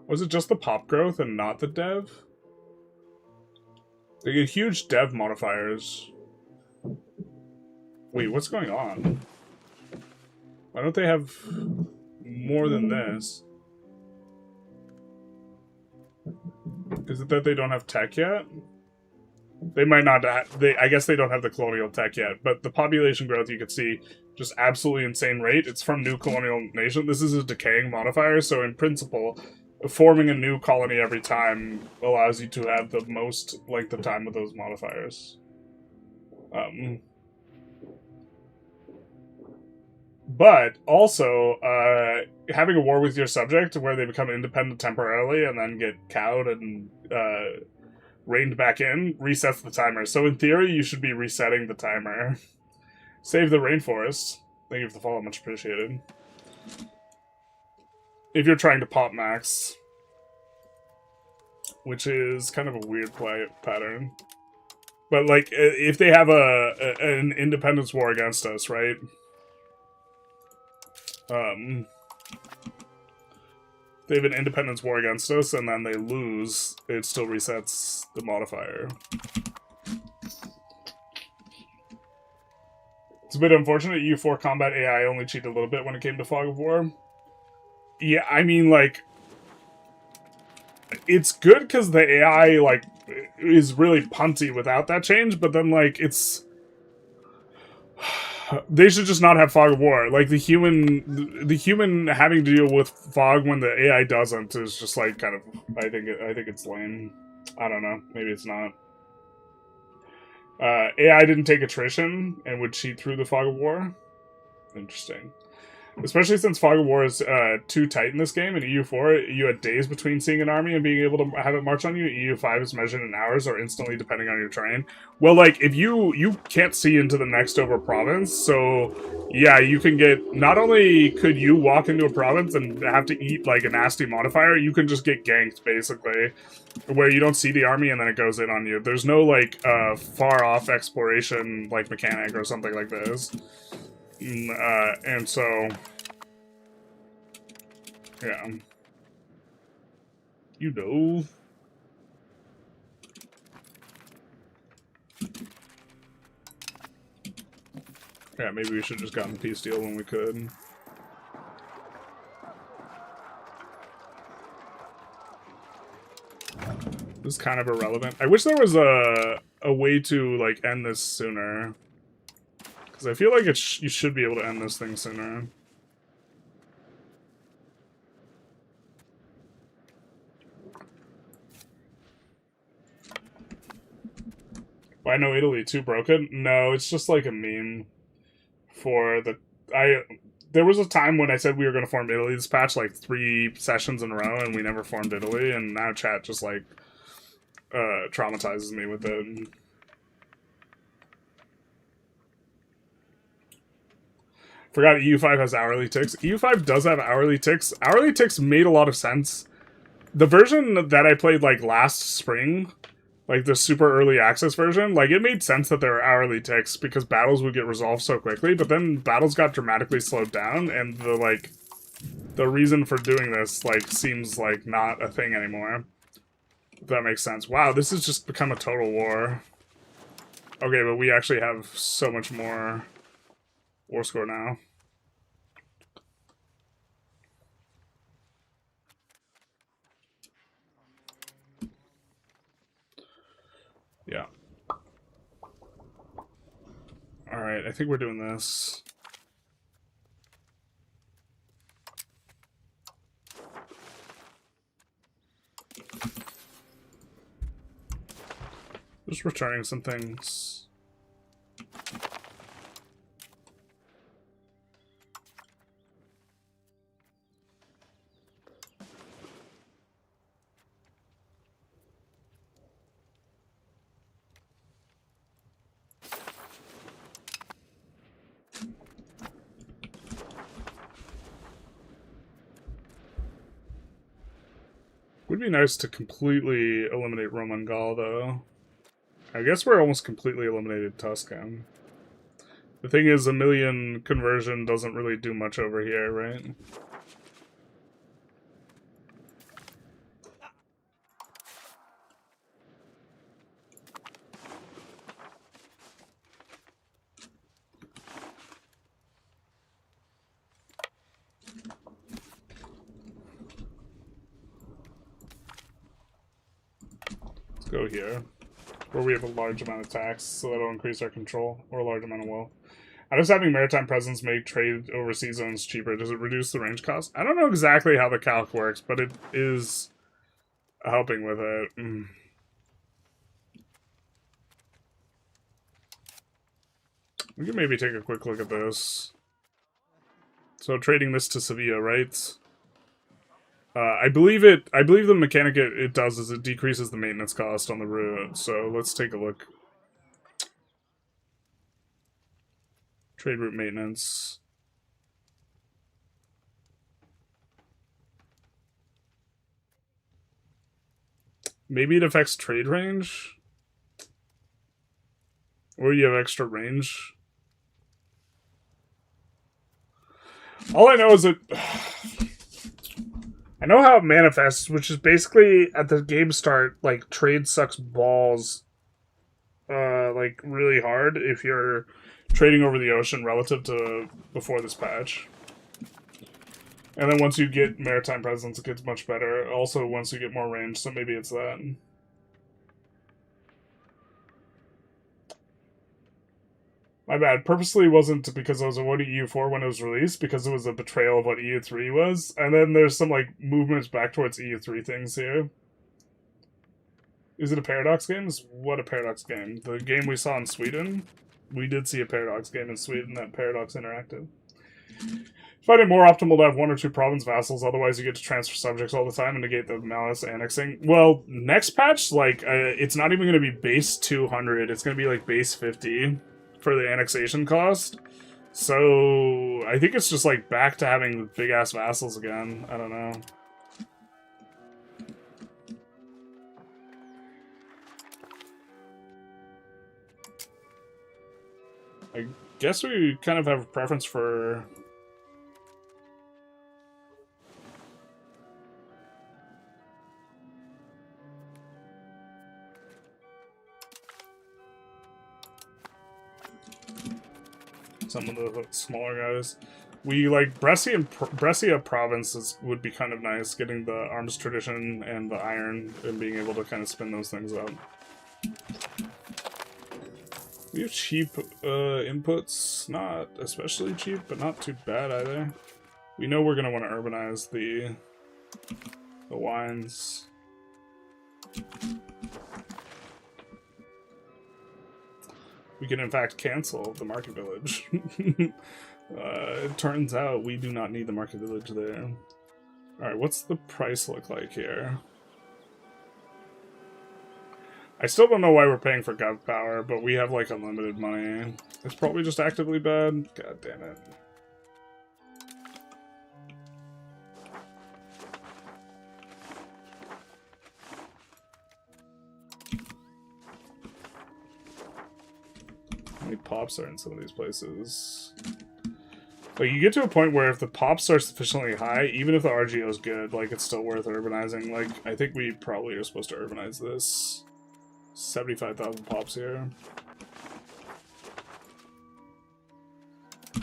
Was it just the pop growth and not the dev? They get huge dev modifiers. Wait, what's going on? Why don't they have more than this? Is it that they don't have tech yet? They might not have... I guess they don't have the colonial tech yet, but the population growth you can see, just absolutely insane rate. It's from new colonial nation. This is a decaying modifier, so in principle... forming a new colony every time allows you to have the most length of time with those modifiers. But also, having a war with your subject where they become independent temporarily and then get cowed and reined back in resets the timer. So in theory, you should be resetting the timer. Save the rainforest. Thank you for the follow, much appreciated. If you're trying to pop max. Which is kind of a weird play pattern. But, like, if they have an independence war against us, right? They have an independence war against us, and then they lose, it still resets the modifier. It's a bit unfortunate EU4 combat AI only cheated a little bit when it came to Fog of War. Yeah, I mean, like, it's good because the AI, like, is really punty without that change, but then, like, it's... They should just not have Fog of War. Like, the human having to deal with fog when the AI doesn't is just, like, kind of... I think it's lame. I don't know. Maybe it's not. AI didn't take attrition and would cheat through the Fog of War. Interesting. Especially since Fog of War is too tight in this game. In EU4, you had days between seeing an army and being able to have it march on you. EU5 is measured in hours or instantly, depending on your terrain. Well, like, if you can't see into the next over province, so yeah, you can get... Not only could you walk into a province and have to eat, like, a nasty modifier, you can just get ganked, basically, where you don't see the army and then it goes in on you. There's no, like, far-off exploration, like, mechanic or something like this. And so, yeah, you know, yeah, maybe we should have just gotten peace deal when we could. This is kind of irrelevant. I wish there was a way to, like, end this sooner. Because I feel like you should be able to end this thing sooner. Why no Italy? Too broken? No, it's just like a meme for the... There was a time when I said we were going to form Italy this patch, like 3 sessions in a row, and we never formed Italy, and now chat just, like, traumatizes me with it. Forgot EU5 has hourly ticks. EU5 does have hourly ticks. Hourly ticks made a lot of sense. The version that I played, like, last spring, like, the super early access version, like, it made sense that there were hourly ticks because battles would get resolved so quickly, but then battles got dramatically slowed down, and the reason for doing this, like, seems like not a thing anymore. If that makes sense. Wow, this has just become a total war. Okay, but we actually have so much more war score now. Yeah. Alright, I think we're doing this. Just returning some things. Would be nice to completely eliminate Roman Gaul, though. I guess we're almost completely eliminated Tuscan. The thing is, 1,000,000 conversion doesn't really do much over here, right? Let's go here, where we have a large amount of tax, so that'll increase our control, or a large amount of wealth. How does having maritime presence make trade overseas zones cheaper? Does it reduce the range cost? I don't know exactly how the calc works, but it is helping with it. We can maybe take a quick look at this. So trading this to Sevilla, right? I believe the mechanic it does is it decreases the maintenance cost on the route. So let's take a look. Trade route maintenance. Maybe it affects trade range? Or you have extra range? All I know is that... I know how it manifests, which is basically, at the game start, like, trade sucks balls, like, really hard if you're trading over the ocean relative to before this patch. And then once you get maritime presence, it gets much better. Also, once you get more range, so maybe it's that. My bad. Purposely wasn't because I was avoiding EU4 when it was released, because it was a betrayal of what EU3 was. And then there's some, like, movements back towards EU3 things here. Is it a Paradox game? What a Paradox game? The game we saw in Sweden? We did see a Paradox game in Sweden that Paradox Interactive. Find it more optimal to have 1 or 2 province vassals, otherwise you get to transfer subjects all the time and negate the malice annexing. Well, next patch, like, it's not even going to be base 200, it's going to be, like, base 50 for the annexation cost. So, I think it's just, like, back to having big-ass vassals again. I don't know. I guess we kind of have a preference for... some of the smaller guys. We like Brescia province would be kind of nice, getting the arms tradition and the iron and being able to kind of spin those things up. We have cheap inputs, not especially cheap, but not too bad either. We know we're gonna want to urbanize the wines. We can, in fact, cancel the market village. It turns out we do not need the market village there. Alright, what's the price look like here? I still don't know why we're paying for gov power, but we have, like, unlimited money. It's probably just actively bad. God damn it. Pops are in some of these places. Like, you get to a point where if the pops are sufficiently high, even if the RGO is good, like, it's still worth urbanizing. Like, I think we probably are supposed to urbanize this. 75,000 pops here.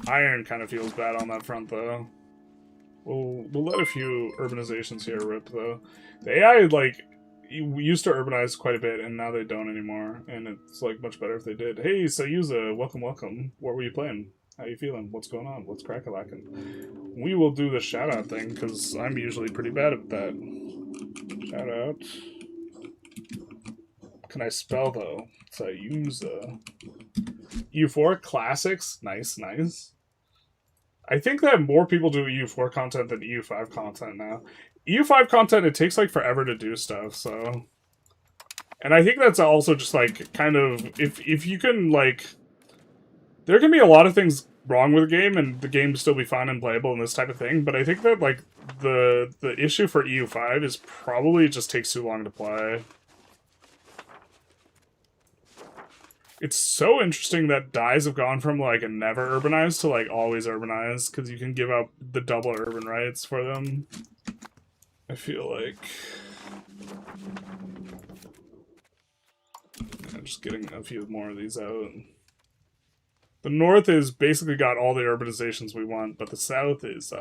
Iron kind of feels bad on that front, though. We'll let a few urbanizations here rip, though. The AI, like... We used to urbanize quite a bit, and now they don't anymore. And it's, like, much better if they did. Hey, Sayuza, welcome, welcome. What were you playing? How you feeling? What's going on? What's crack-a-lackin'? We will do the shout-out thing, because I'm usually pretty bad at that. Shout-out. Can I spell, though? Sayuza. EU4 Classics? Nice, nice. I think that more people do EU4 content than EU5 content now. EU5 content, it takes, like, forever to do stuff, so... And I think that's also just, like, kind of... If you can, like... There can be a lot of things wrong with the game, and the game still be fun and playable and this type of thing, but I think that, like, the issue for EU5 is probably it just takes too long to play. It's so interesting that dyes have gone from, like, a never urbanized to, like, always urbanized, because you can give out the double urban rights for them. I feel like... Yeah, just getting a few more of these out. The north is basically got all the urbanizations we want, but the south is,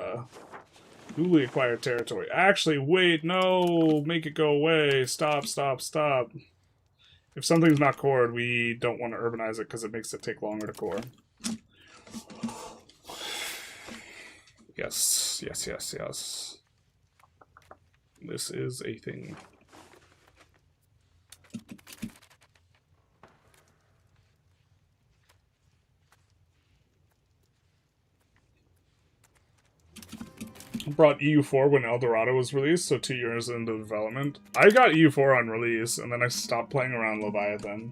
newly acquired territory. Actually, wait, no! Make it go away! Stop, stop, stop! If something's not cored, we don't want to urbanize it because it makes it take longer to core. Yes, yes, yes, yes. This is a thing. Brought EU4 when El Dorado was released, so 2 years into development. I got EU4 on release, and then I stopped playing around Leviathan.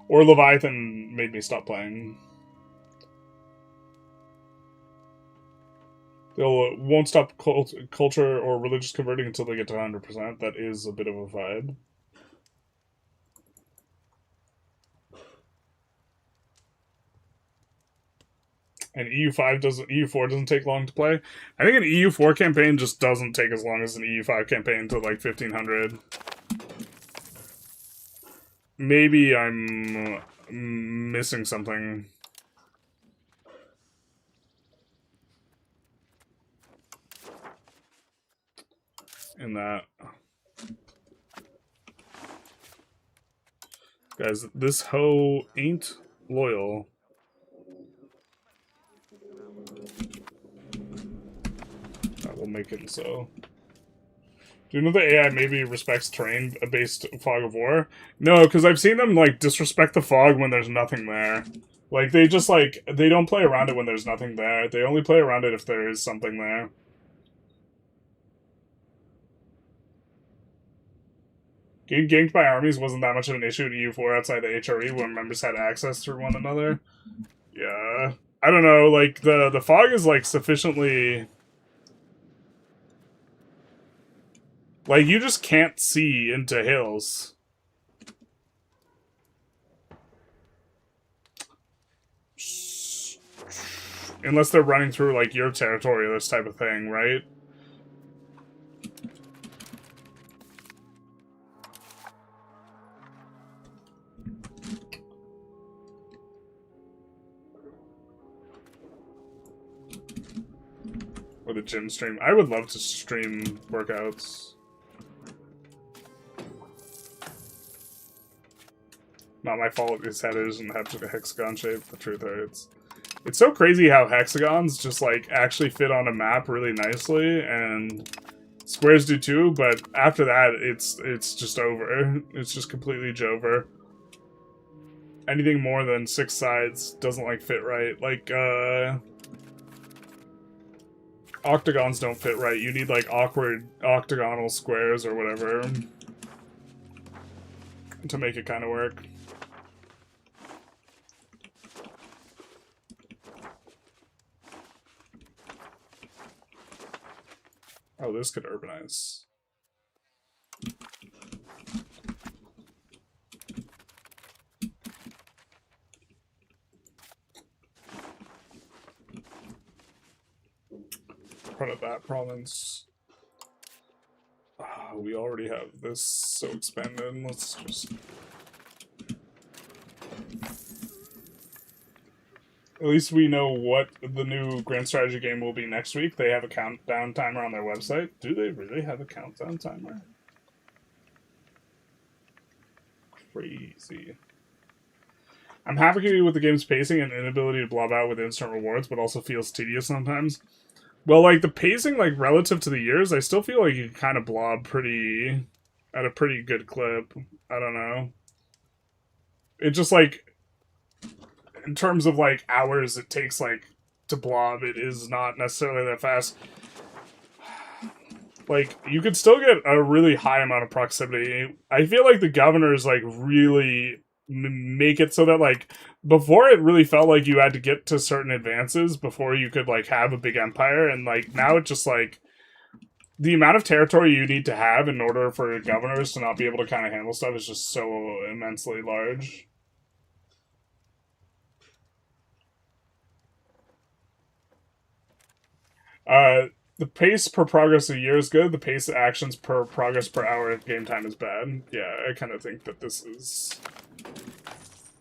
Or Leviathan made me stop playing. They won't stop culture or religious converting until they get to 100%. That is a bit of a vibe. And EU4 doesn't take long to play. I think an EU4 campaign just doesn't take as long as an EU5 campaign to like 1500. Maybe I'm missing something. in that. Guys, this hoe ain't loyal. That will make it so. Do you know the AI maybe respects terrain-based fog of war? No, because I've seen them, like, disrespect the fog when there's nothing there. Like, they just, like, they don't play around it when there's nothing there. They only play around it if there is something there. Getting ganked by armies wasn't that much of an issue in EU4 outside the HRE when members had access through one another. Yeah. I don't know, like, the fog is, like, sufficiently... Like, you just can't see into hills. Unless they're running through, like, your territory or this type of thing, right? Or the gym stream. I would love to stream workouts. Not my fault his head doesn't have a hexagon shape. The truth hurts. It's so crazy how hexagons just, like, actually fit on a map really nicely, and squares do too, but after that, it's just over. It's just completely jover. Anything more than 6 sides doesn't, like, fit right. Like, octagons don't fit right. You need, like, awkward octagonal squares or whatever to make it kind of work. Oh, this could urbanize. Part of that province. We already have this so expanded. Let's just... At least we know what the new Grand Strategy game will be next week. They have a countdown timer on their website. Do they really have a countdown timer? Crazy. I'm happy with the game's pacing and inability to blob out with instant rewards, but also feels tedious sometimes. Well, like, the pacing, like, relative to the years, I still feel like you kind of blob at a pretty good clip. I don't know. It just, like... In terms of, like, hours it takes, like, to blob, it is not necessarily that fast. Like, you could still get a really high amount of proximity. I feel like the governors, like, really make it so that, like, before it really felt like you had to get to certain advances before you could, like, have a big empire, and, like, now it just, like, the amount of territory you need to have in order for governors to not be able to kind of handle stuff is just so immensely large. The pace per progress a year is good. The pace of actions per progress per hour of game time is bad. Yeah, I kind of think that this is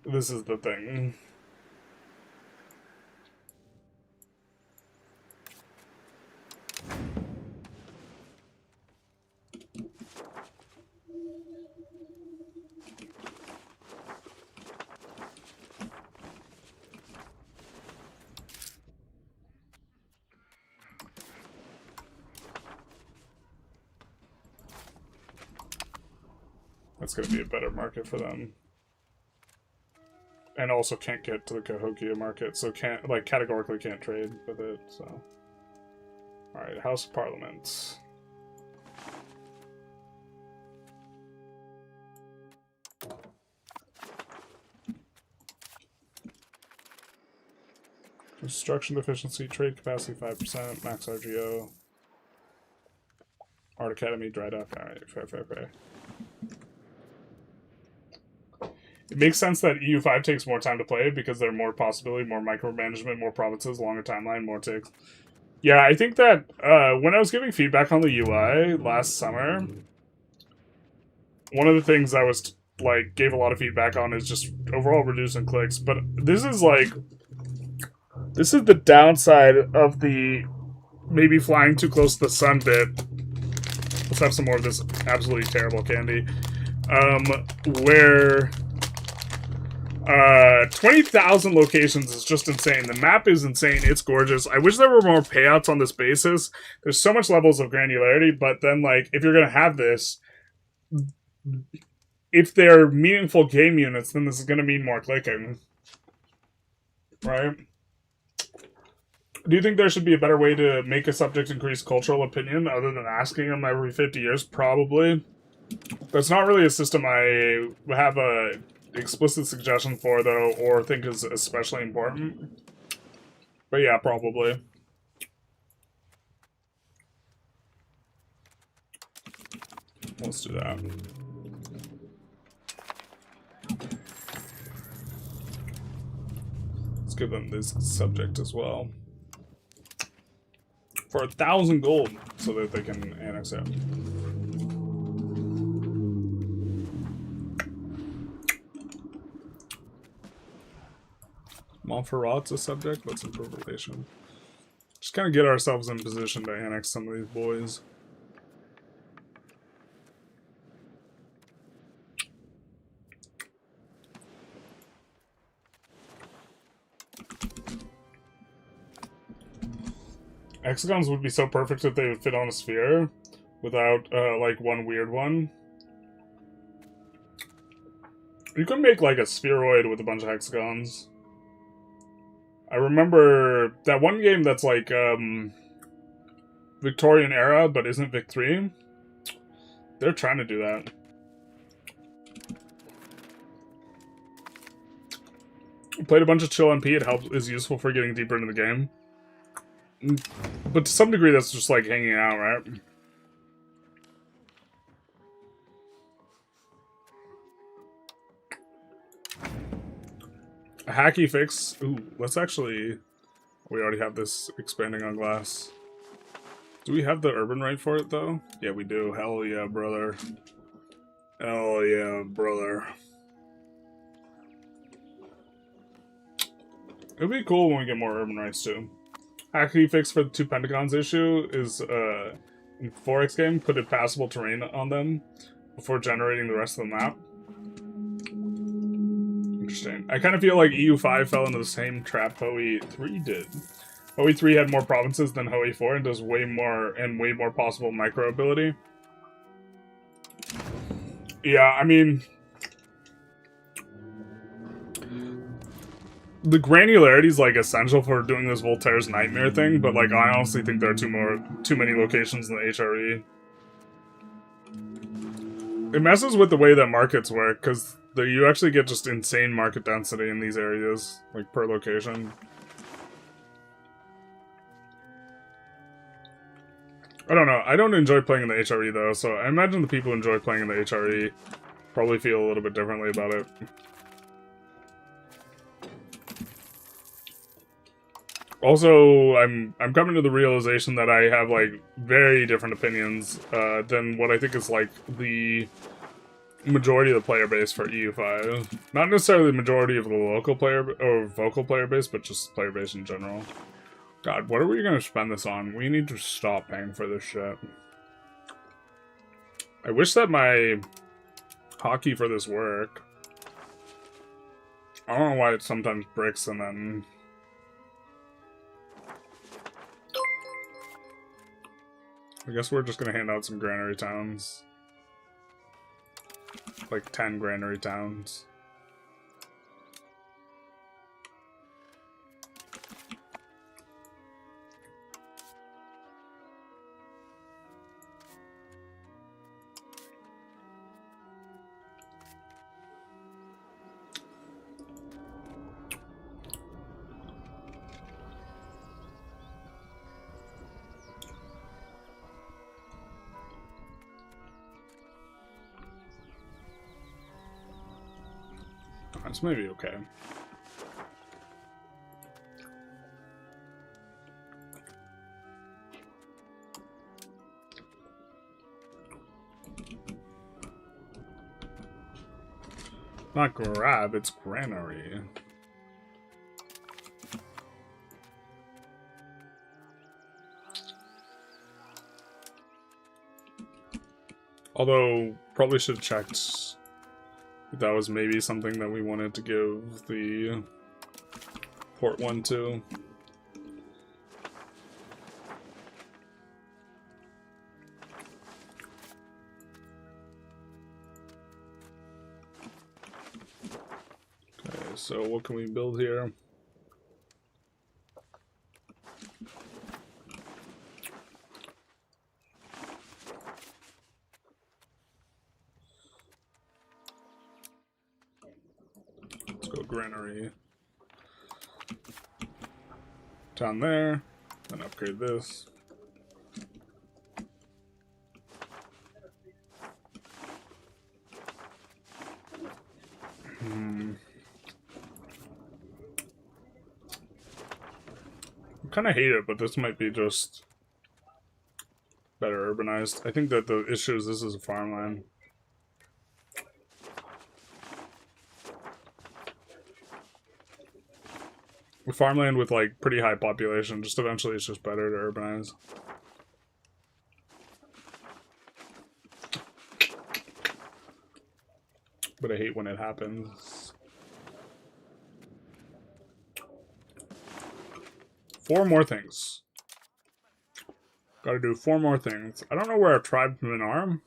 the thing. That's going to be a better market for them. And also can't get to the Cahokia market, so can't, like, categorically can't trade with it, so. Alright, House of Parliament. Construction efficiency, trade capacity 5%, max RGO. Art Academy, dry dock, alright, fair. It makes sense that EU5 takes more time to play because there are more possibility, more micromanagement, more provinces, longer timeline, more ticks. Yeah, I think that when I was giving feedback on the UI last summer, one of the things I was, like, gave a lot of feedback on is just overall reducing clicks. But this is, like, this is the downside of the maybe flying too close to the sun bit. Let's have some more of this absolutely terrible candy. Where 20,000 locations is just insane. The map is insane. It's gorgeous. I wish there were more payouts on this basis. There's so much levels of granularity, but then, like, if you're gonna have this, if they're meaningful game units, then this is gonna mean more clicking. Right? Do you think there should be a better way to make a subject increase cultural opinion other than asking them every 50 years? Probably. That's not really a system I have a explicit suggestion for, though, or think is especially important. But yeah, probably. Let's do that. Let's give them this subject as well. For 1,000 gold, so that they can annex it. Montferrat's a subject. Let's improve relation. Just kind of get ourselves in position to annex some of these boys. Hexagons would be so perfect if they would fit on a sphere without, like, one weird one. You could make, like, a spheroid with a bunch of hexagons. I remember that one game that's, like, Victorian era, but isn't Vic 3. They're trying to do that. Played a bunch of chill MP. It is useful for getting deeper into the game. But to some degree, that's just like hanging out, right? A hacky fix. Ooh, let's actually... We already have this expanding on glass. Do we have the urban right for it, though? Yeah, we do. Hell yeah, brother. Hell yeah, brother. It'd be cool when we get more urban rights, too. Hacky fix for the 2 pentagons issue is, in 4X game, put a passable terrain on them before generating the rest of the map. Interesting. I kind of feel like EU5 fell into the same trap Hoey 3 did. Hoey 3 had more provinces than Hoey 4 and does way more possible micro ability. Yeah, I mean... The granularity is, like, essential for doing this Voltaire's Nightmare thing, but, like, I honestly think there are too many locations in the HRE. It messes with the way that markets work, because you actually get just insane market density in these areas, like, per location. I don't know. I don't enjoy playing in the HRE, though, so I imagine the people who enjoy playing in the HRE probably feel a little bit differently about it. Also, I'm coming to the realization that I have, like, very different opinions than what I think is, like, the majority of the player base for EU5. Not necessarily the majority of the local player or vocal player base, but just player base in general. God, what are we gonna spend this on? We need to stop paying for this shit. I wish that my hockey for this work. I don't know why it sometimes bricks and then... I guess we're just gonna hand out some granary towns. Like 10 granary towns. That's maybe okay. Not grab, it's granary. Although, probably should have checked if that was maybe something that we wanted to give the port one to. Okay, so what can we build here? Let's go granary. Down there, then upgrade this. I kind of hate it, but this might be just better urbanized. I think that the issue is this is a farmland. A farmland with like pretty high population, just eventually it's just better to urbanize. But I hate when it happens. 4 more things. Gotta do 4 more things. I don't know where our tribesmen are.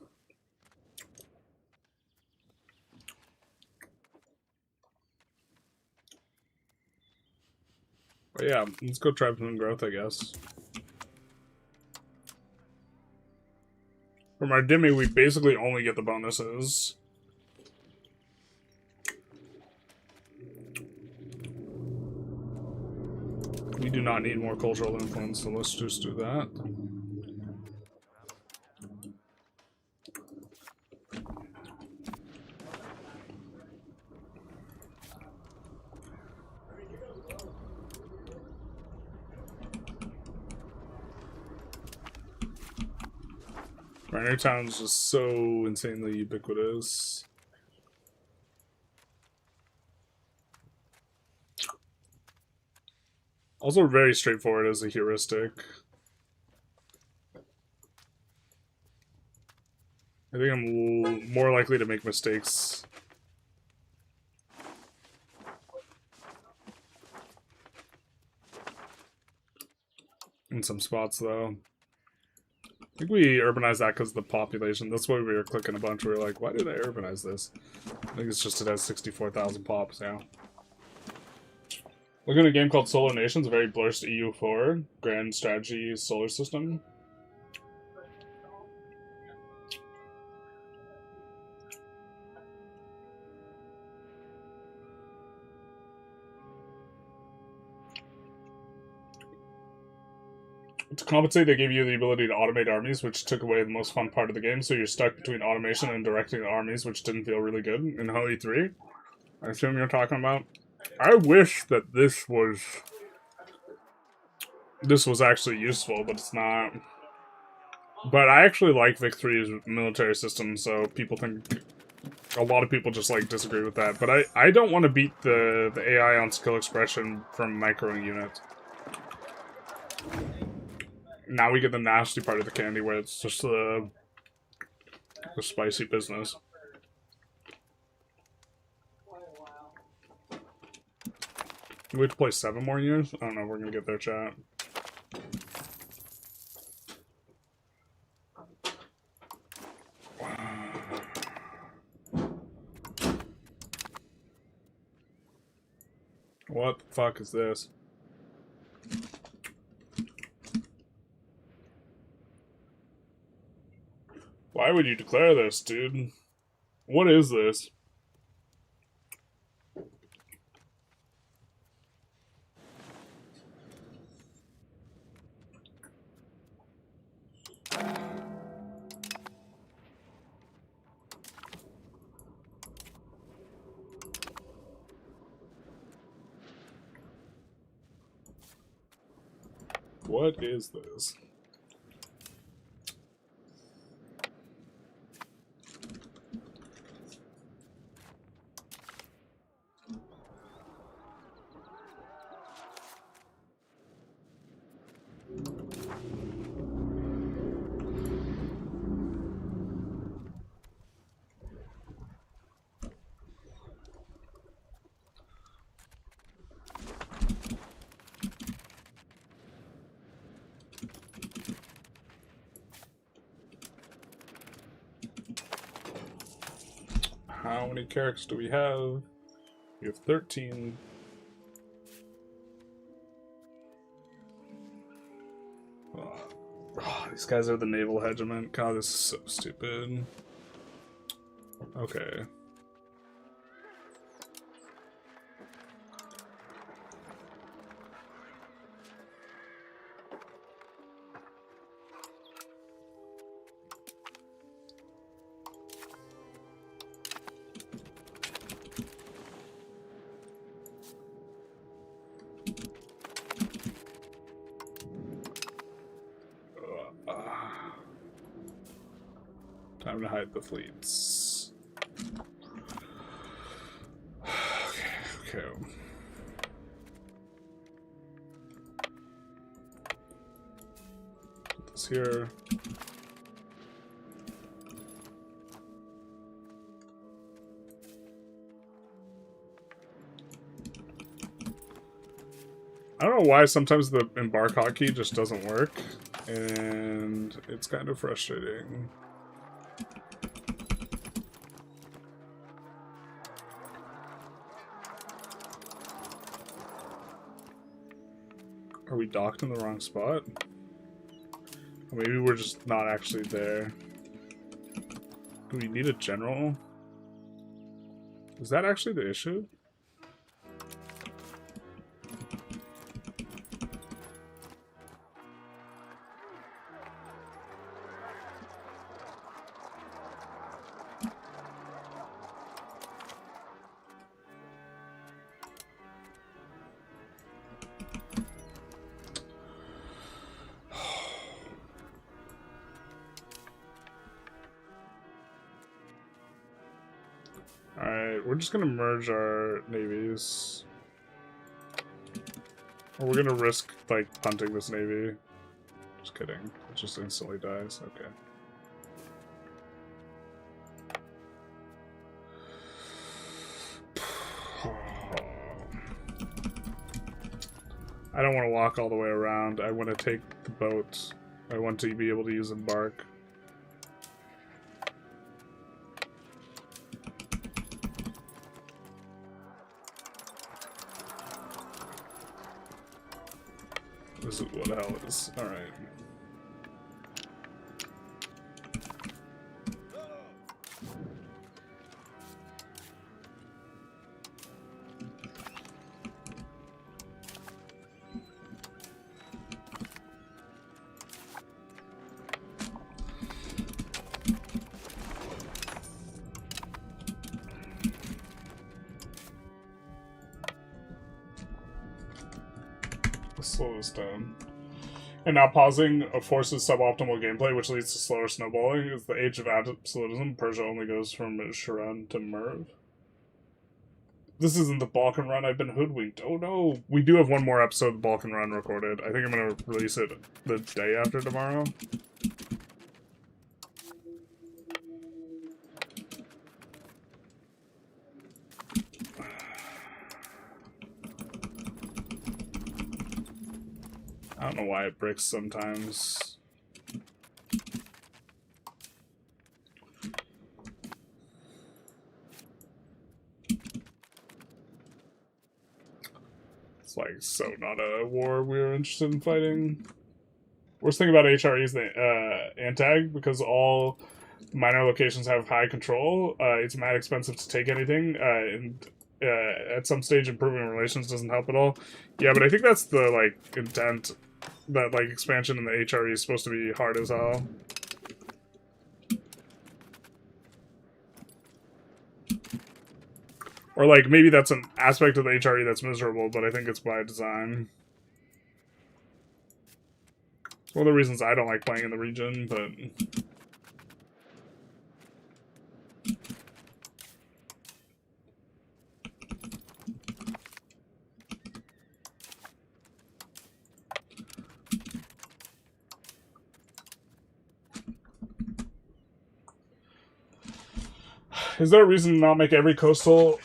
But yeah, let's go tribesman growth, I guess. From our Dhimmi, we basically only get the bonuses. We do not need more cultural influence, so let's just do that. Our town is just so insanely ubiquitous. Also very straightforward as a heuristic. I think I'm more likely to make mistakes. In some spots, though. I think we urbanized that because of the population. That's why we were clicking a bunch. We were like, why did I urbanize this? I think it's just it has 64,000 pops now. Looking at a game called Solar Nations, a very blurst EU4 grand strategy solar system. To compensate, they gave you the ability to automate armies, which took away the most fun part of the game, so you're stuck between automation and directing the armies, which didn't feel really good in Holy 3. I assume you're talking about. I wish that this was actually useful, but it's not. But I actually like Vic 3's military system, so people think... A lot of people just, like, disagree with that. But I don't want to beat the AI on skill expression from microing units. Now we get the nasty part of the candy where it's just the spicy business. We have to play 7 more years? I don't know, we're gonna get there, chat. What the fuck is this? Why would you declare this, dude? What is this? What is this? How many characters do we have? We have 13. Oh, these guys are the naval hegemon. God, this is so stupid. Okay. Time to hide the fleets. Okay. Put this here. I don't know why sometimes the embark hotkey just doesn't work, and it's kind of frustrating. Are we docked in the wrong spot? Or maybe we're just not actually there. Do we need a general? Is that actually the issue? Alright, we're just gonna merge our navies. Or we're gonna risk, like, punting this navy. Just kidding. It just instantly dies. Okay. I don't want to walk all the way around. I want to take the boat. I want to be able to use embark. This is what hell is. Alright. Slow this down. And now pausing forces suboptimal gameplay, which leads to slower snowballing. It's the age of absolutism. Persia only goes from Shiran to Merv. This isn't the Balkan run. I've been hoodwinked. Oh no. We do have one more episode of the Balkan run recorded. I think I'm going to release it the day after tomorrow. I don't know why it bricks sometimes. It's like so not a war we're interested in fighting. Worst thing about HRE is the antag, because all minor locations have high control. It's mad expensive to take anything, and at some stage improving relations doesn't help at all. Yeah, but I think that's the like intent. That like expansion in the HRE is supposed to be hard as hell. Or like maybe that's an aspect of the HRE that's miserable, but I think it's by design. It's one of the reasons I don't like playing in the region, but is there a reason to not make every coastal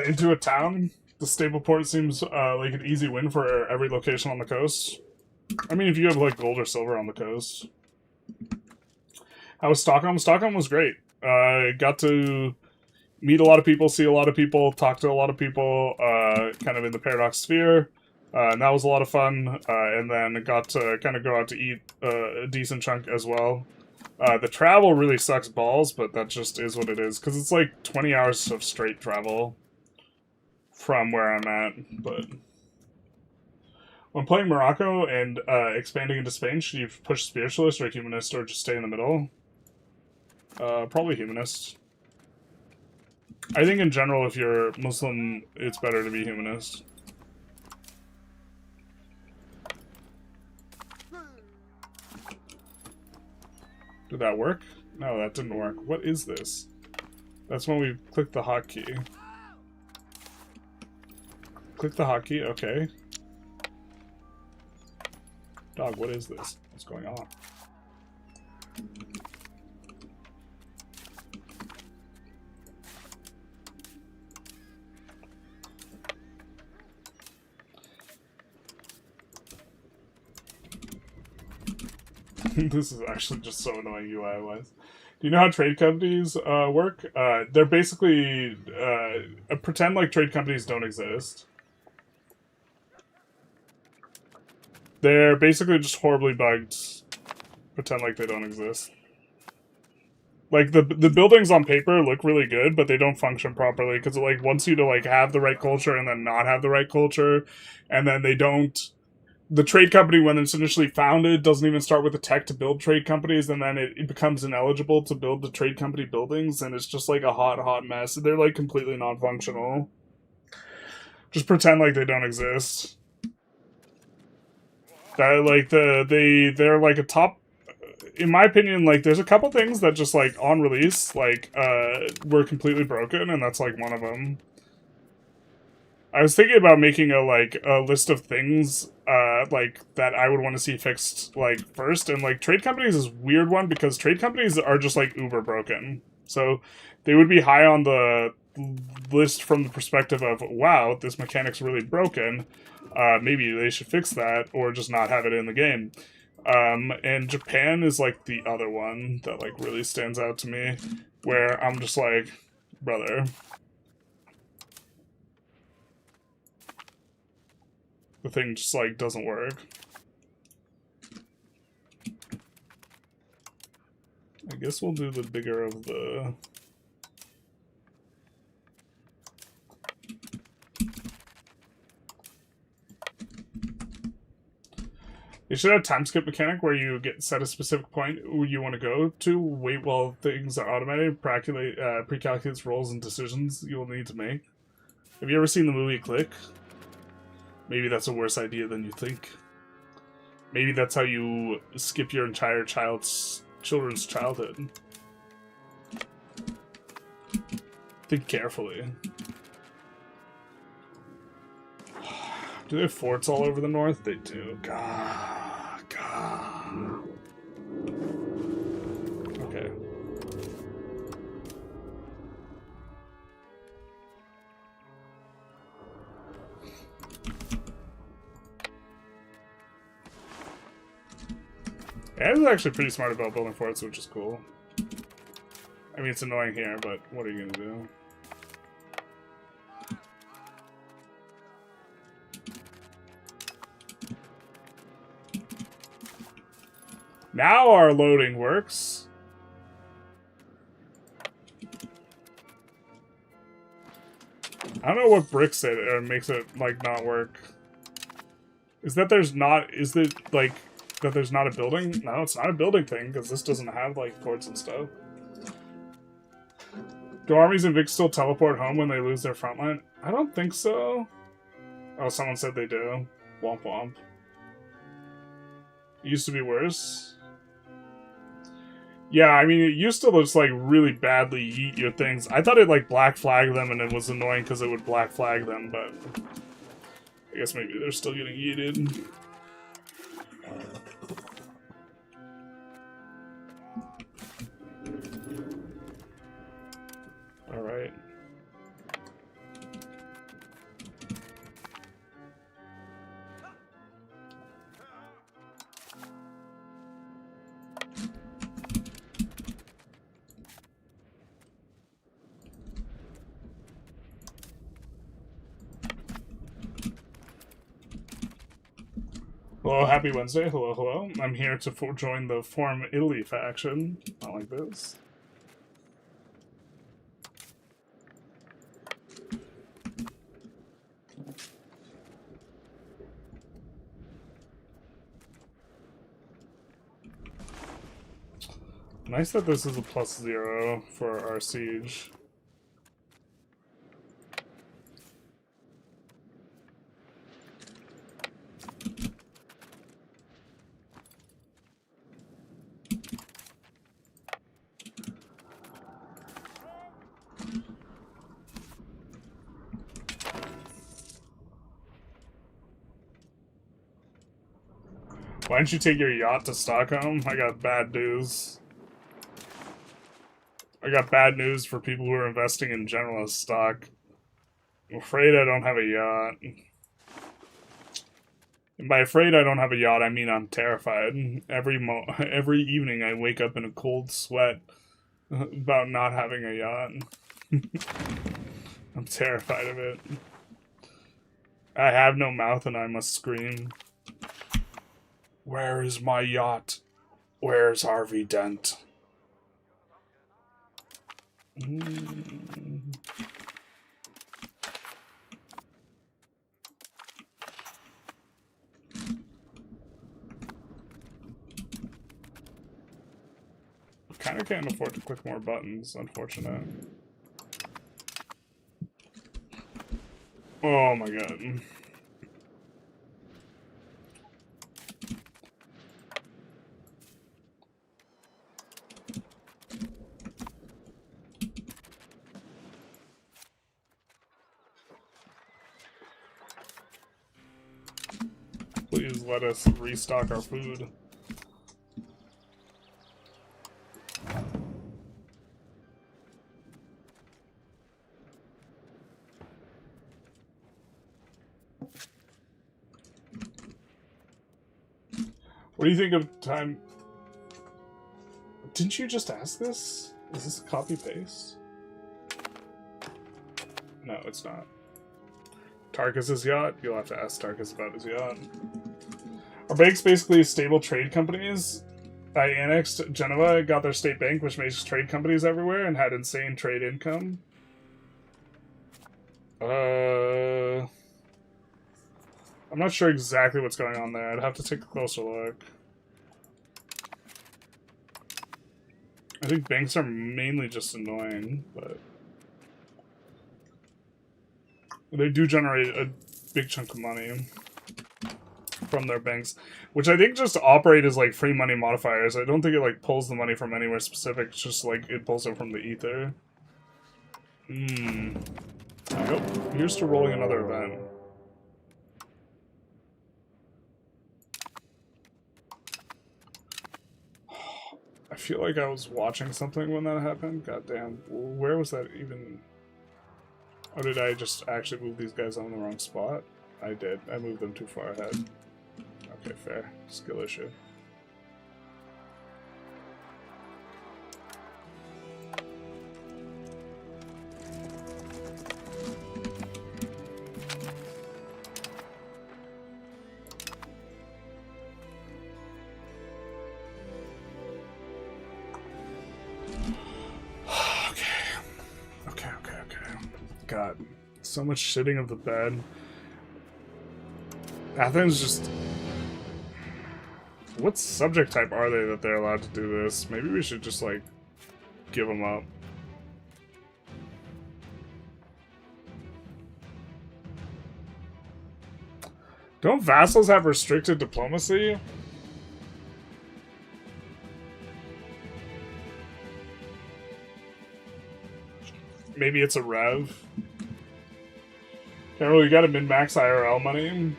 into a town? The stable port seems like an easy win for every location on the coast. I mean, if you have like gold or silver on the coast. How was Stockholm? Stockholm was great. Got to meet a lot of people, see a lot of people, talk to a lot of people, kind of in the Paradox sphere. And that was a lot of fun, and then got to kind of go out to eat a decent chunk as well. The travel really sucks balls, but that just is what it is, because it's like 20 hours of straight travel from where I'm at, but... When playing Morocco and expanding into Spain, should you push Spiritualist or Humanist, or just stay in the middle? Probably Humanist. I think in general, if you're Muslim, it's better to be Humanist. Did that work? No, that didn't work. What is this? That's when we click the hotkey. Click the hotkey, okay. Dog, what is this? What's going on? This is actually just so annoying UI-wise. Do you know how trade companies work? They're basically pretend like trade companies don't exist. They're basically just horribly bugged. Pretend like they don't exist. Like, the buildings on paper look really good, but they don't function properly, because it, like, wants you to, like, have the right culture and then not have the right culture, and then they don't... The trade company, when it's initially founded, doesn't even start with the tech to build trade companies, and then it becomes ineligible to build the trade company buildings, and it's just, like, a hot mess. They're, like, completely non-functional. Just pretend like they don't exist. That, like, they're like a top, in my opinion, like, there's a couple things that just, like, on release, like, were completely broken, and that's, like, one of them. I was thinking about making a list of things, like, that I would want to see fixed, like, first, and, like, trade companies is a weird one, because trade companies are just, like, uber broken. So, they would be high on the list from the perspective of, wow, this mechanic's really broken, maybe they should fix that, or just not have it in the game. And Japan is, like, the other one that, like, really stands out to me, where I'm just like, brother. The thing just, like, doesn't work. I guess we'll do the bigger of the... You should have a time skip mechanic where you get set a specific point where you want to go to, wait while things are automated, pre-calculates roles and decisions you will need to make. Have you ever seen the movie Click? Maybe that's a worse idea than you think. Maybe that's how you skip your entire children's childhood. Think carefully. Do they have forts all over the north? They do. God. Okay. Yeah, this is actually pretty smart about building forts, which is cool. I mean, it's annoying here, but what are you gonna do? Now our loading works. I don't know what bricks it or makes it, like, not work. Is that there's not... Is it, like, that there's not a building? No, it's not a building thing, because this doesn't have, like, ports and stuff. Do armies in Vic still teleport home when they lose their front line? I don't think so. Oh, someone said they do. Womp womp. It used to be worse. Yeah, I mean, it used to just, like, really badly yeet your things. I thought it, like, black flagged them, and it was annoying because it would black flag them, but... I guess maybe they're still getting yeeted. Alright. Hello, happy Wednesday. Hello, hello. I'm here to join the Form Italy faction. Not like this. Nice that this is a +0 for our siege. Why don't you take your yacht to Stockholm? I got bad news. I got bad news for people who are investing in generalist stock. I'm afraid I don't have a yacht. And by afraid I don't have a yacht, I mean I'm terrified. Every evening I wake up in a cold sweat about not having a yacht. I'm terrified of it. I have no mouth and I must scream. Where is my yacht? Where's Harvey Dent? Kinda can't afford to click more buttons, unfortunate. Oh my god. Please let us restock our food. What do you think of time? Didn't you just ask this? Is this a copy-paste? No, it's not. Tarkus's yacht? You'll have to ask Tarkus about his yacht. Are banks basically stable trade companies? I annexed Genova, got their state bank, which makes trade companies everywhere, and had insane trade income. I'm not sure exactly what's going on there. I'd have to take a closer look. I think banks are mainly just annoying, but they do generate a big chunk of money from their banks, which I think just operate as like free money modifiers. I don't think it like pulls the money from anywhere specific. It's just like it pulls it from the ether. Yep. Here's to rolling another event. I feel like I was watching something when that happened. Goddamn, where was that even? Or did I just actually move these guys on the wrong spot? I did. I moved them too far ahead. Okay, fair. Skill issue. God, so much shitting of the bed. Athens just... What subject type are they that they're allowed to do this? Maybe we should just, like, give them up. Don't vassals have restricted diplomacy? Maybe it's a rev. Can't really get a min-max IRL money.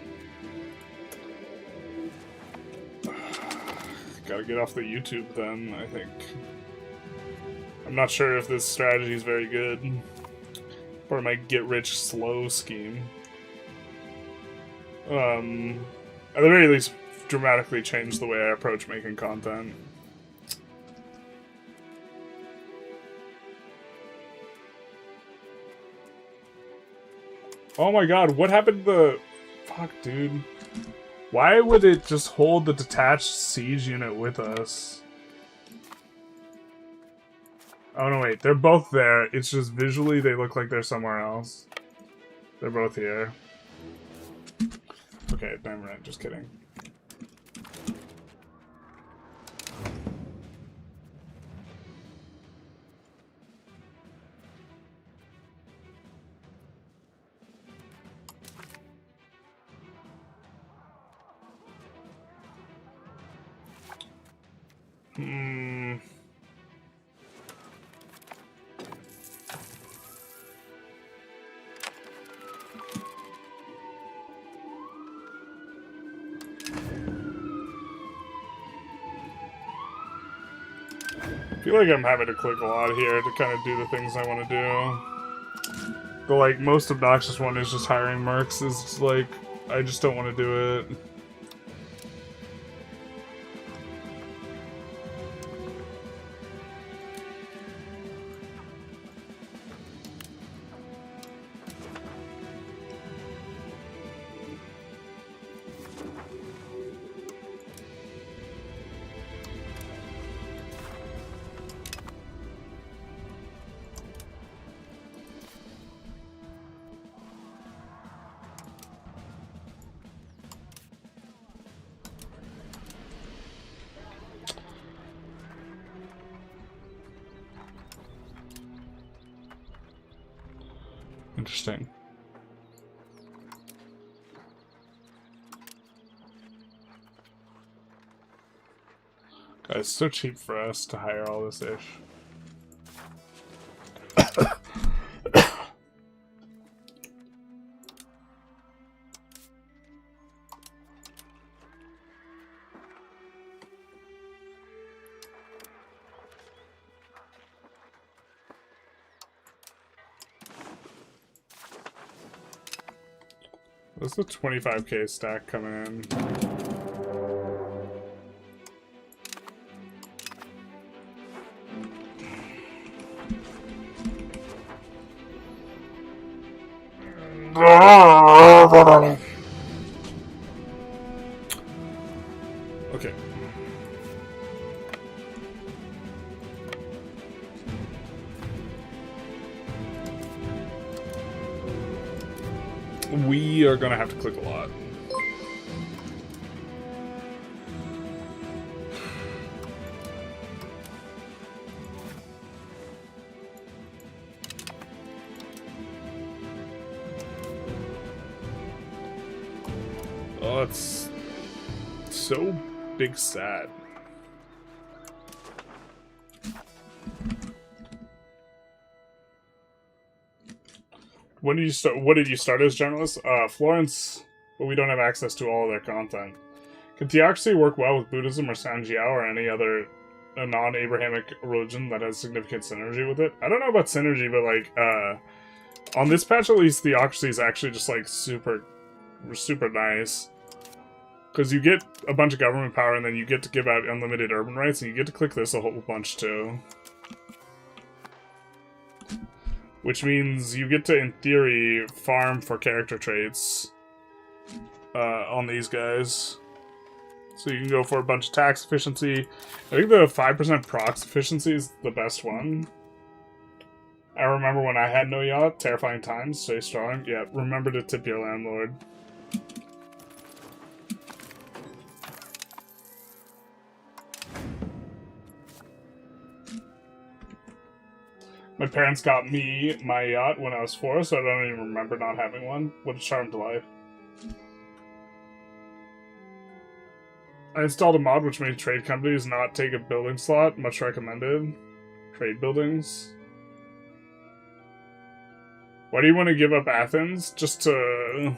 Gotta get off the YouTube then, I think. I'm not sure if this strategy is very good. Or my get-rich-slow scheme. At the very least, dramatically change the way I approach making content. Oh my god, what happened to the... Fuck, dude. Why would it just hold the detached siege unit with us? Oh no, wait. They're both there. It's just visually they look like they're somewhere else. They're both here. Okay, never mind. Just kidding. I feel like I'm having to click a lot here to kind of do the things I want to do. The, like, most obnoxious one is just hiring mercs. Is like, I just don't want to do it. Interesting. God, it's so cheap for us to hire all this ish. What's the 25k stack coming in? Okay. We are gonna have to click a lot. Oh, it's so big sad. When did you start? What did you start as journalists? Florence, but we don't have access to all of their content. Can theocracy work well with Buddhism or Sanjiao or any other non-Abrahamic religion that has significant synergy with it? I don't know about synergy, but like, on this patch at least, theocracy is actually just like super nice. Because you get a bunch of government power and then you get to give out unlimited urban rights and you get to click this a whole bunch too. Which means you get to, in theory, farm for character traits on these guys. So you can go for a bunch of tax efficiency. I think the 5% procs efficiency is the best one. I remember when I had no yacht. Terrifying times. Stay strong. Yeah, remember to tip your landlord. My parents got me my yacht when I was 4, so I don't even remember not having one. What a charm to life. I installed a mod which made trade companies not take a building slot. Much recommended. Trade buildings. Why do you want to give up Athens? Just to...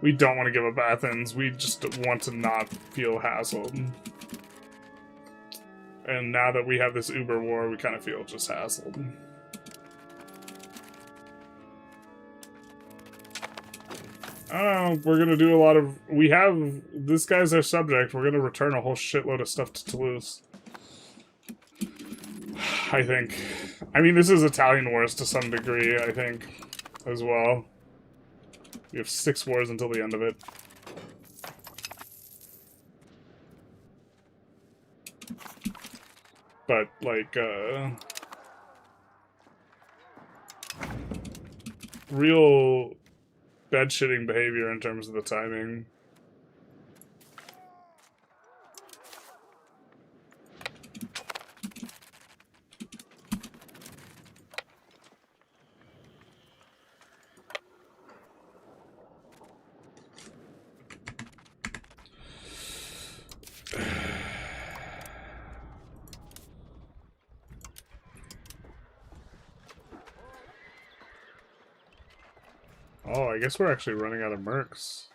We don't want to give up Athens. We just want to not feel hassled. And now that we have this Uber war, we kind of feel just hassled. I don't know, we're gonna do a lot of... We have... This guy's our subject. We're gonna return a whole shitload of stuff to Toulouse. I think. I mean, this is Italian wars to some degree, I think, as well. We have 6 wars until the end of it. But, like, real bed-shitting behavior in terms of the timing. Oh, I guess we're actually running out of mercs.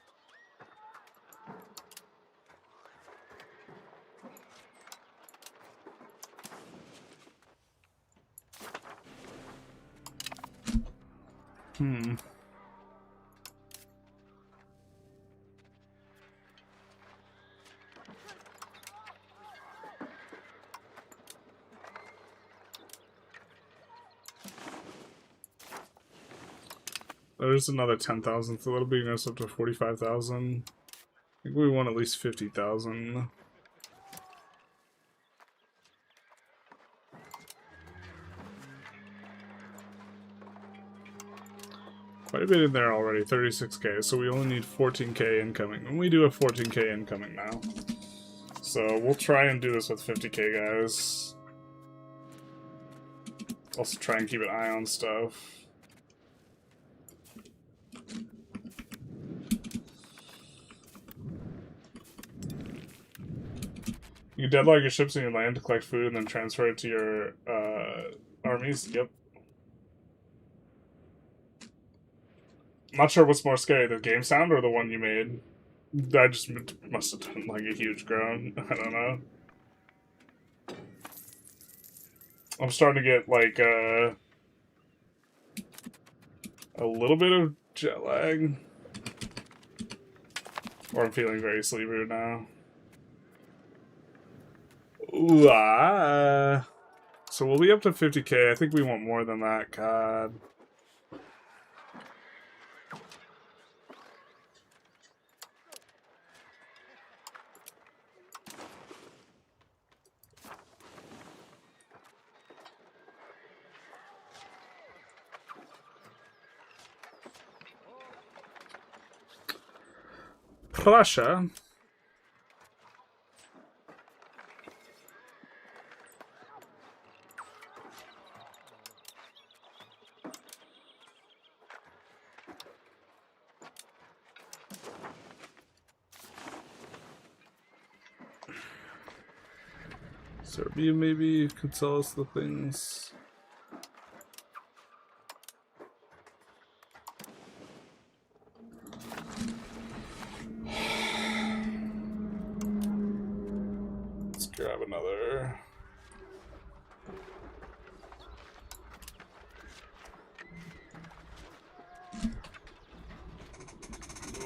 There's another 10,000, so that'll bring us up to 45,000. I think we want at least 50,000. Quite a bit in there already, 36k, so we only need 14k incoming. And we do have 14k incoming now. So we'll try and do this with 50k, guys. Also try and keep an eye on stuff. You deadlock your ships in your land to collect food and then transfer it to your armies. Yep. I'm not sure what's more scary, the game sound or the one you made. I just must have done like a huge groan. I don't know. I'm starting to get like a little bit of jet lag. Or I'm feeling very sleepy now. Ooh, so we'll be up to 50k. I think we want more than that, God. Prussia. Serbia maybe could sell us the things. Let's grab another.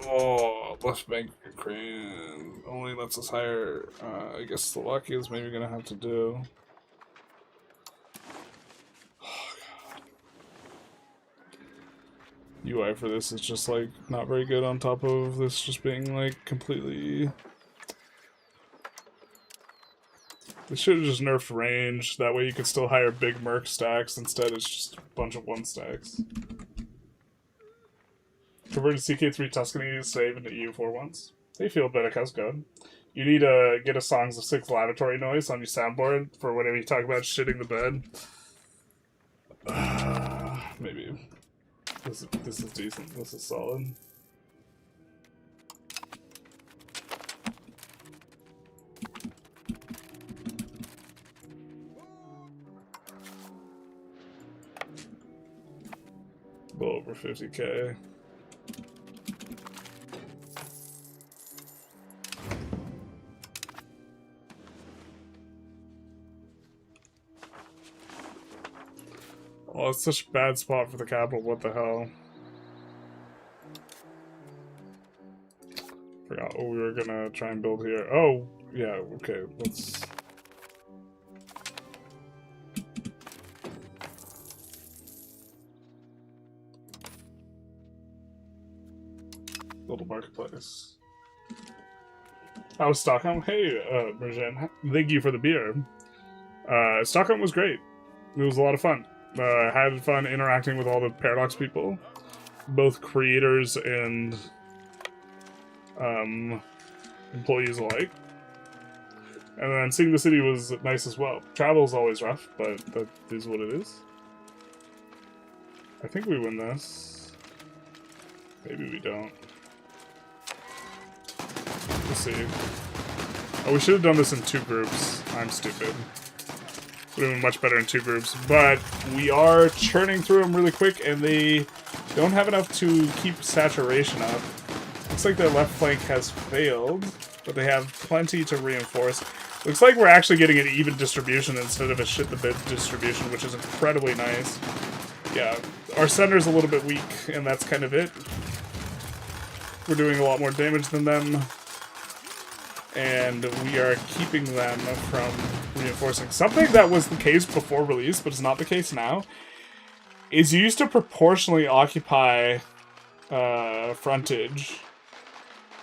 Oh, left bank Ukraine only lets us hire. I guess Slovakia is maybe gonna have to do. Oh, God. UI for this is just like not very good. On top of this, just being like completely. They should have just nerfed range. That way you could still hire big merc stacks. Instead, it's just a bunch of one stacks. Converted CK3 Tuscany save into EU4 once. They feel better cuz code. You need to get a Songs of Six lavatory noise on your soundboard for whenever you talk about shitting the bed. Maybe. This is decent. This is solid. A little over 50k. Oh, it's such a bad spot for the capital. What the hell? Forgot what we were gonna try and build here. Oh, yeah, okay, let's... Little marketplace. How was Stockholm? Hey, Merjan, thank you for the beer. Stockholm was great. It was a lot of fun. Had fun interacting with all the Paradox people, both creators and employees alike. And then seeing the city was nice as well. Travel is always rough, but that is what it is. I think we win this. Maybe we don't. We'll see. Oh, we should have done this in 2 groups. I'm stupid. Would have been much better in 2 groups. But we are churning through them really quick, and they don't have enough to keep saturation up. Looks like their left flank has failed, but they have plenty to reinforce. Looks like we're actually getting an even distribution instead of a shit-the-bed distribution, which is incredibly nice. Yeah, our center's a little bit weak, and that's kind of it. We're doing a lot more damage than them, and we are keeping them from reinforcing. Something that was the case before release, but is not the case now, is you used to proportionally occupy frontage.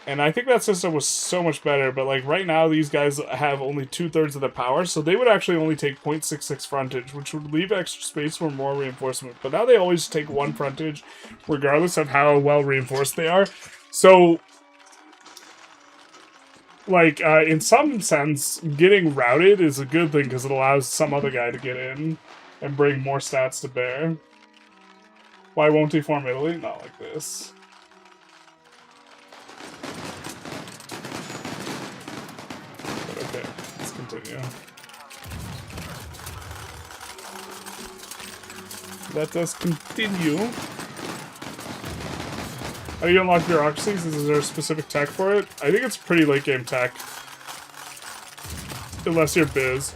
And I think that system was so much better, but like right now these guys have only 2/3 of the power, so they would actually only take 0.66 frontage, which would leave extra space for more reinforcement. But now they always take 1 frontage, regardless of how well reinforced they are. So, like, in some sense, getting routed is a good thing, because it allows some other guy to get in and bring more stats to bear. Why won't he form Italy? Not like this. Continue. Let us continue. How do you unlock bureaucracies? Is there a specific tech for it? I think it's pretty late game tech. Unless you're biz.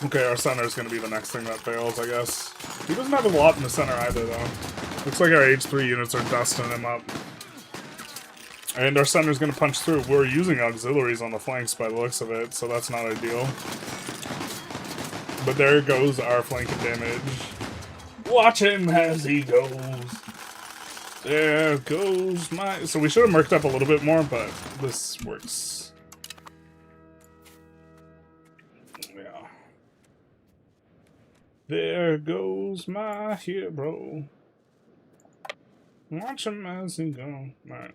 Okay, our center is going to be the next thing that fails, I guess. He doesn't have a lot in the center either, though. Looks like our H3 units are dusting him up. And our center's gonna punch through. We're using auxiliaries on the flanks by the looks of it, so that's not ideal. But there goes our flanking damage. Watch him as he goes. There goes my... So we should have merked up a little bit more, but this works. Yeah. There goes my hero. Watch him as he goes. Alright.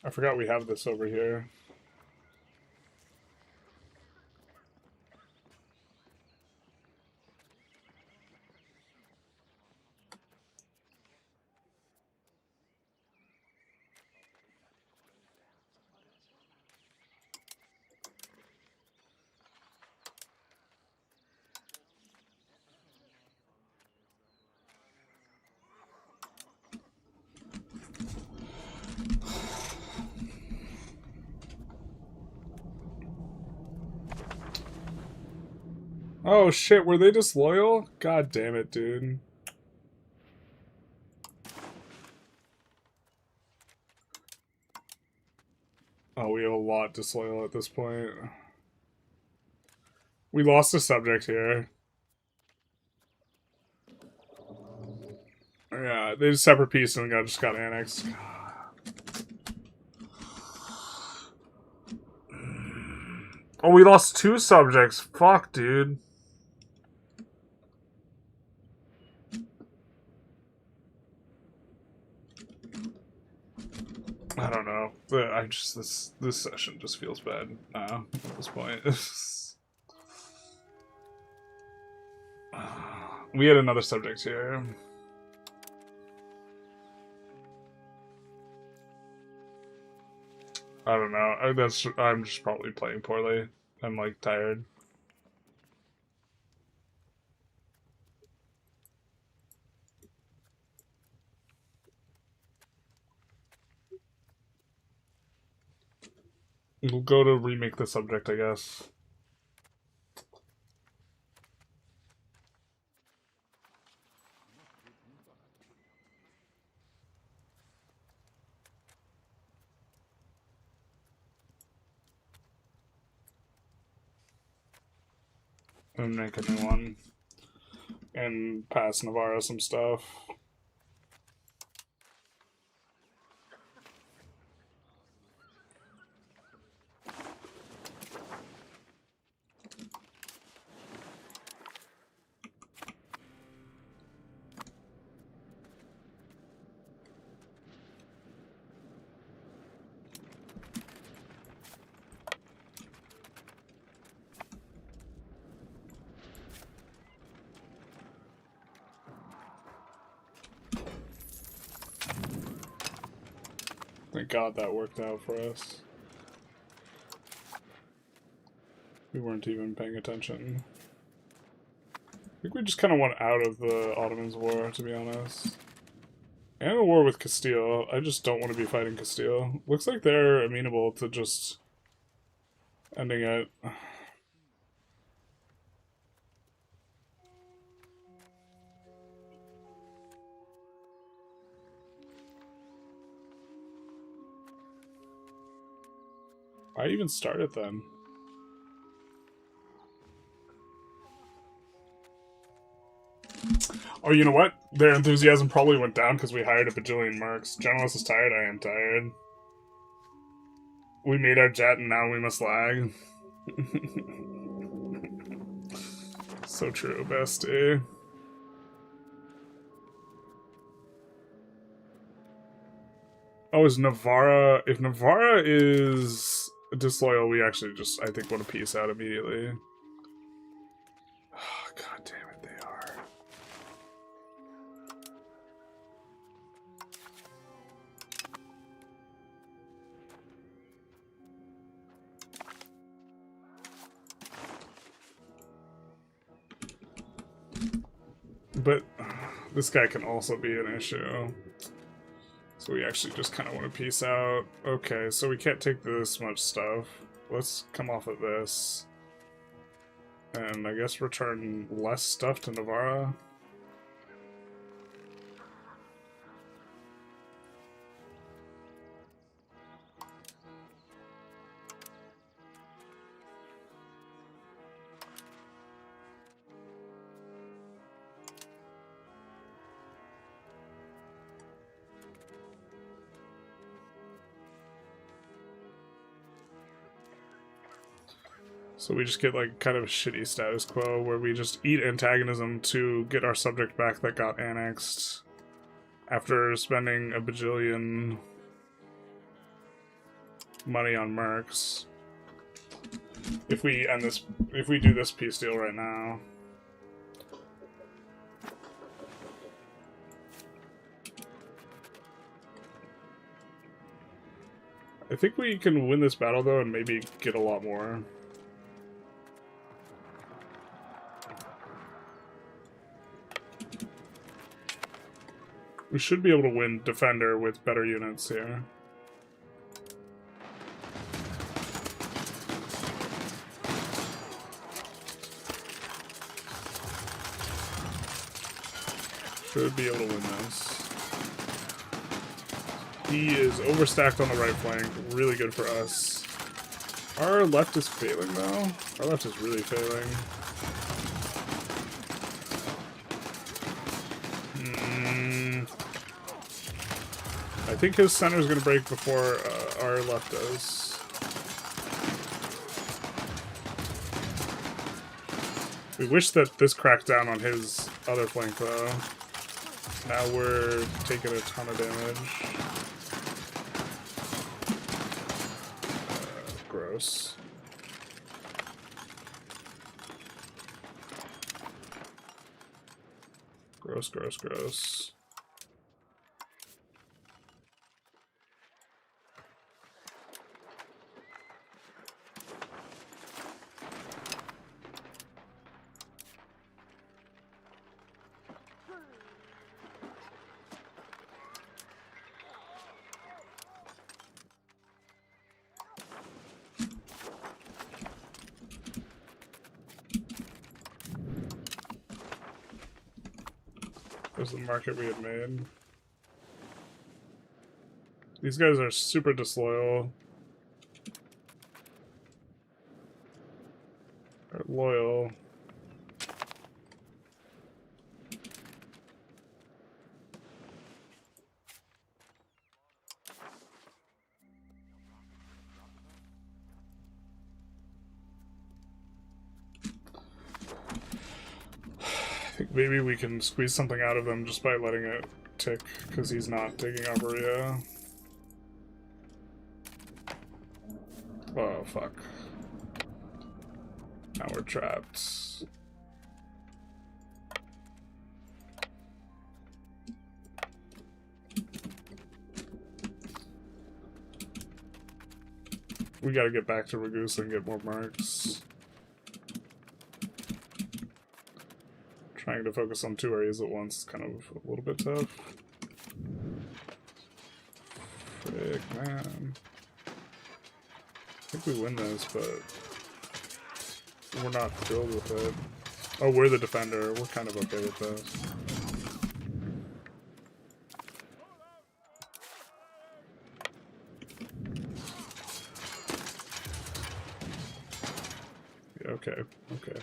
I forgot we have this over here. Oh shit, were they disloyal? God damn it, dude. Oh, we have a lot disloyal at this point. We lost a subject here. Yeah, they just separate peace and just got annexed. Oh, we lost 2 subjects. Fuck, dude. I don't know. This session just feels bad now at this point. We had another subject here. I don't know. I'm just probably playing poorly. I'm like tired. We'll go to remake the subject, I guess. and make a new one. And pass Navarro some stuff. Thank God that worked out for us. We weren't even paying attention. I think we just kind of went out of the Ottomans' war, to be honest. And a war with Castile. I just don't want to be fighting Castile. Looks like they're amenable to just ending it. I even started then. Oh, you know what? Their enthusiasm probably went down because we hired a bajillion mercs. Journalist is tired, I am tired. We made our jet and now we must lag. So true, bestie. Oh, is Navarra... If Navarra is disloyal, we actually just, I think, want to peace out immediately. Oh, God damn it, they are. But this guy can also be an issue. So we actually just kind of want to peace out. Okay, so we can't take this much stuff. Let's come off of this. And I guess return less stuff to Navarra. So we just get like kind of a shitty status quo where we just eat antagonism to get our subject back that got annexed after spending a bajillion money on mercs. If we end this, if we do this peace deal right now. I think we can win this battle though and maybe get a lot more. We should be able to win Defender with better units here. Should be able to win this. He is overstacked on the right flank. Really good for us. Our left is failing though. Our left is really failing. I think his center is going to break before our left does. We wish that this cracked down on his other flank, though. Now we're taking a ton of damage. Gross. Gross, gross, gross. Was the market we had made. These guys are super disloyal. Or loyal. think maybe we can squeeze something out of him just by letting it tick, because he's not taking Arborea. Oh, fuck. Now we're trapped. We gotta get back to Ragusa and get more marks. Trying to focus on 2 areas at once is kind of a little bit tough. Frick, man. I think we win this, but we're not thrilled with it. Oh, we're the defender. We're kind of okay with this. Yeah, okay, okay.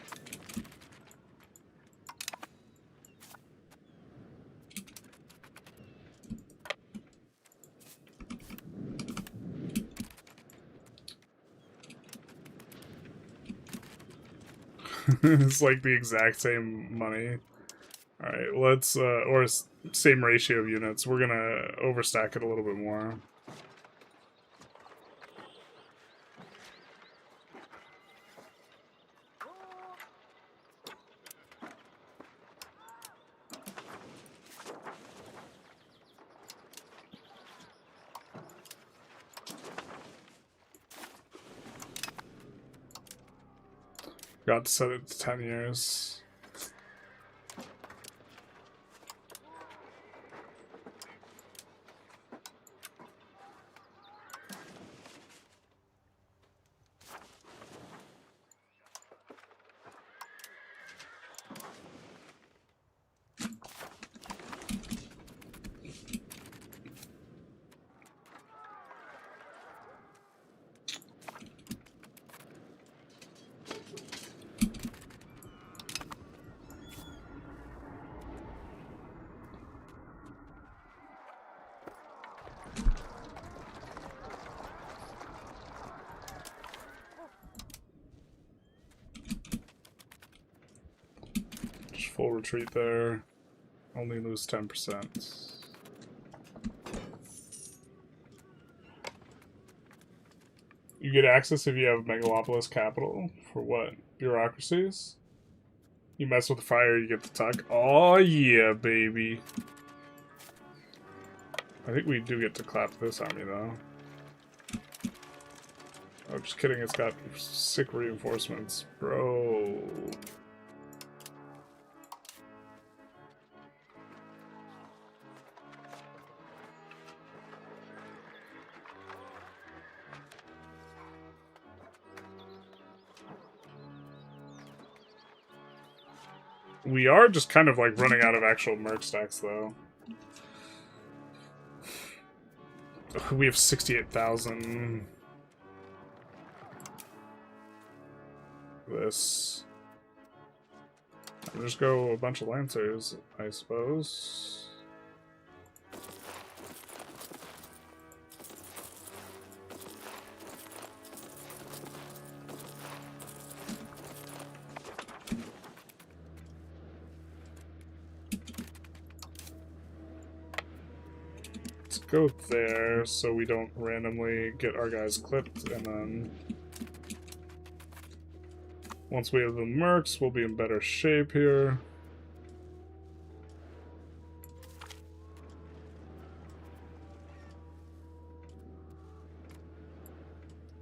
It's like the exact same money. Alright, let's, or same ratio of units. We're gonna overstack it a little bit more. Got to set it to 10 years. Full retreat there. Only lose 10%. You get access if you have megalopolis capital. For what? Bureaucracies? You mess with the fire, you get the tuck. Oh yeah, baby. I think we do get to clap this army though. Oh, just kidding, it's got sick reinforcements. Bro. We are just kind of like running out of actual merc stacks though. We have 68,000. This. I'll just go a bunch of lancers, I suppose. Go there so we don't randomly get our guys clipped, and then once we have the mercs, we'll be in better shape here.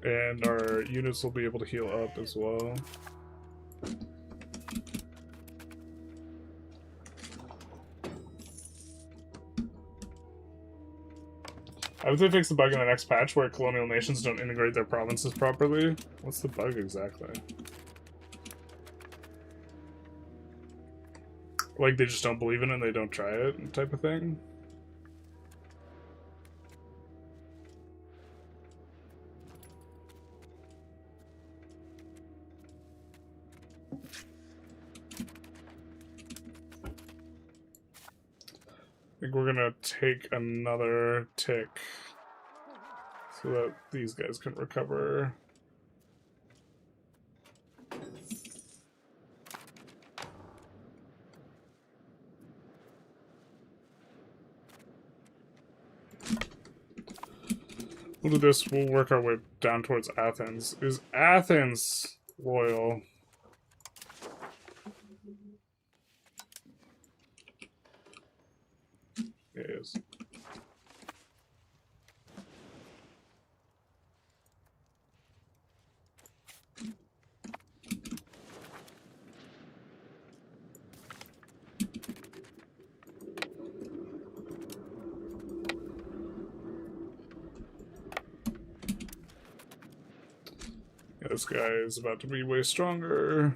And our units will be able to heal up as well. I would say fix the bug in the next patch where colonial nations don't integrate their provinces properly. What's the bug exactly? Like they just don't believe in it and they don't try it type of thing? I think we're gonna take another tick so that these guys can recover. We'll do this. We'll work our way down towards Athens. Is Athens loyal? It is. Yeah, this guy is about to be way stronger.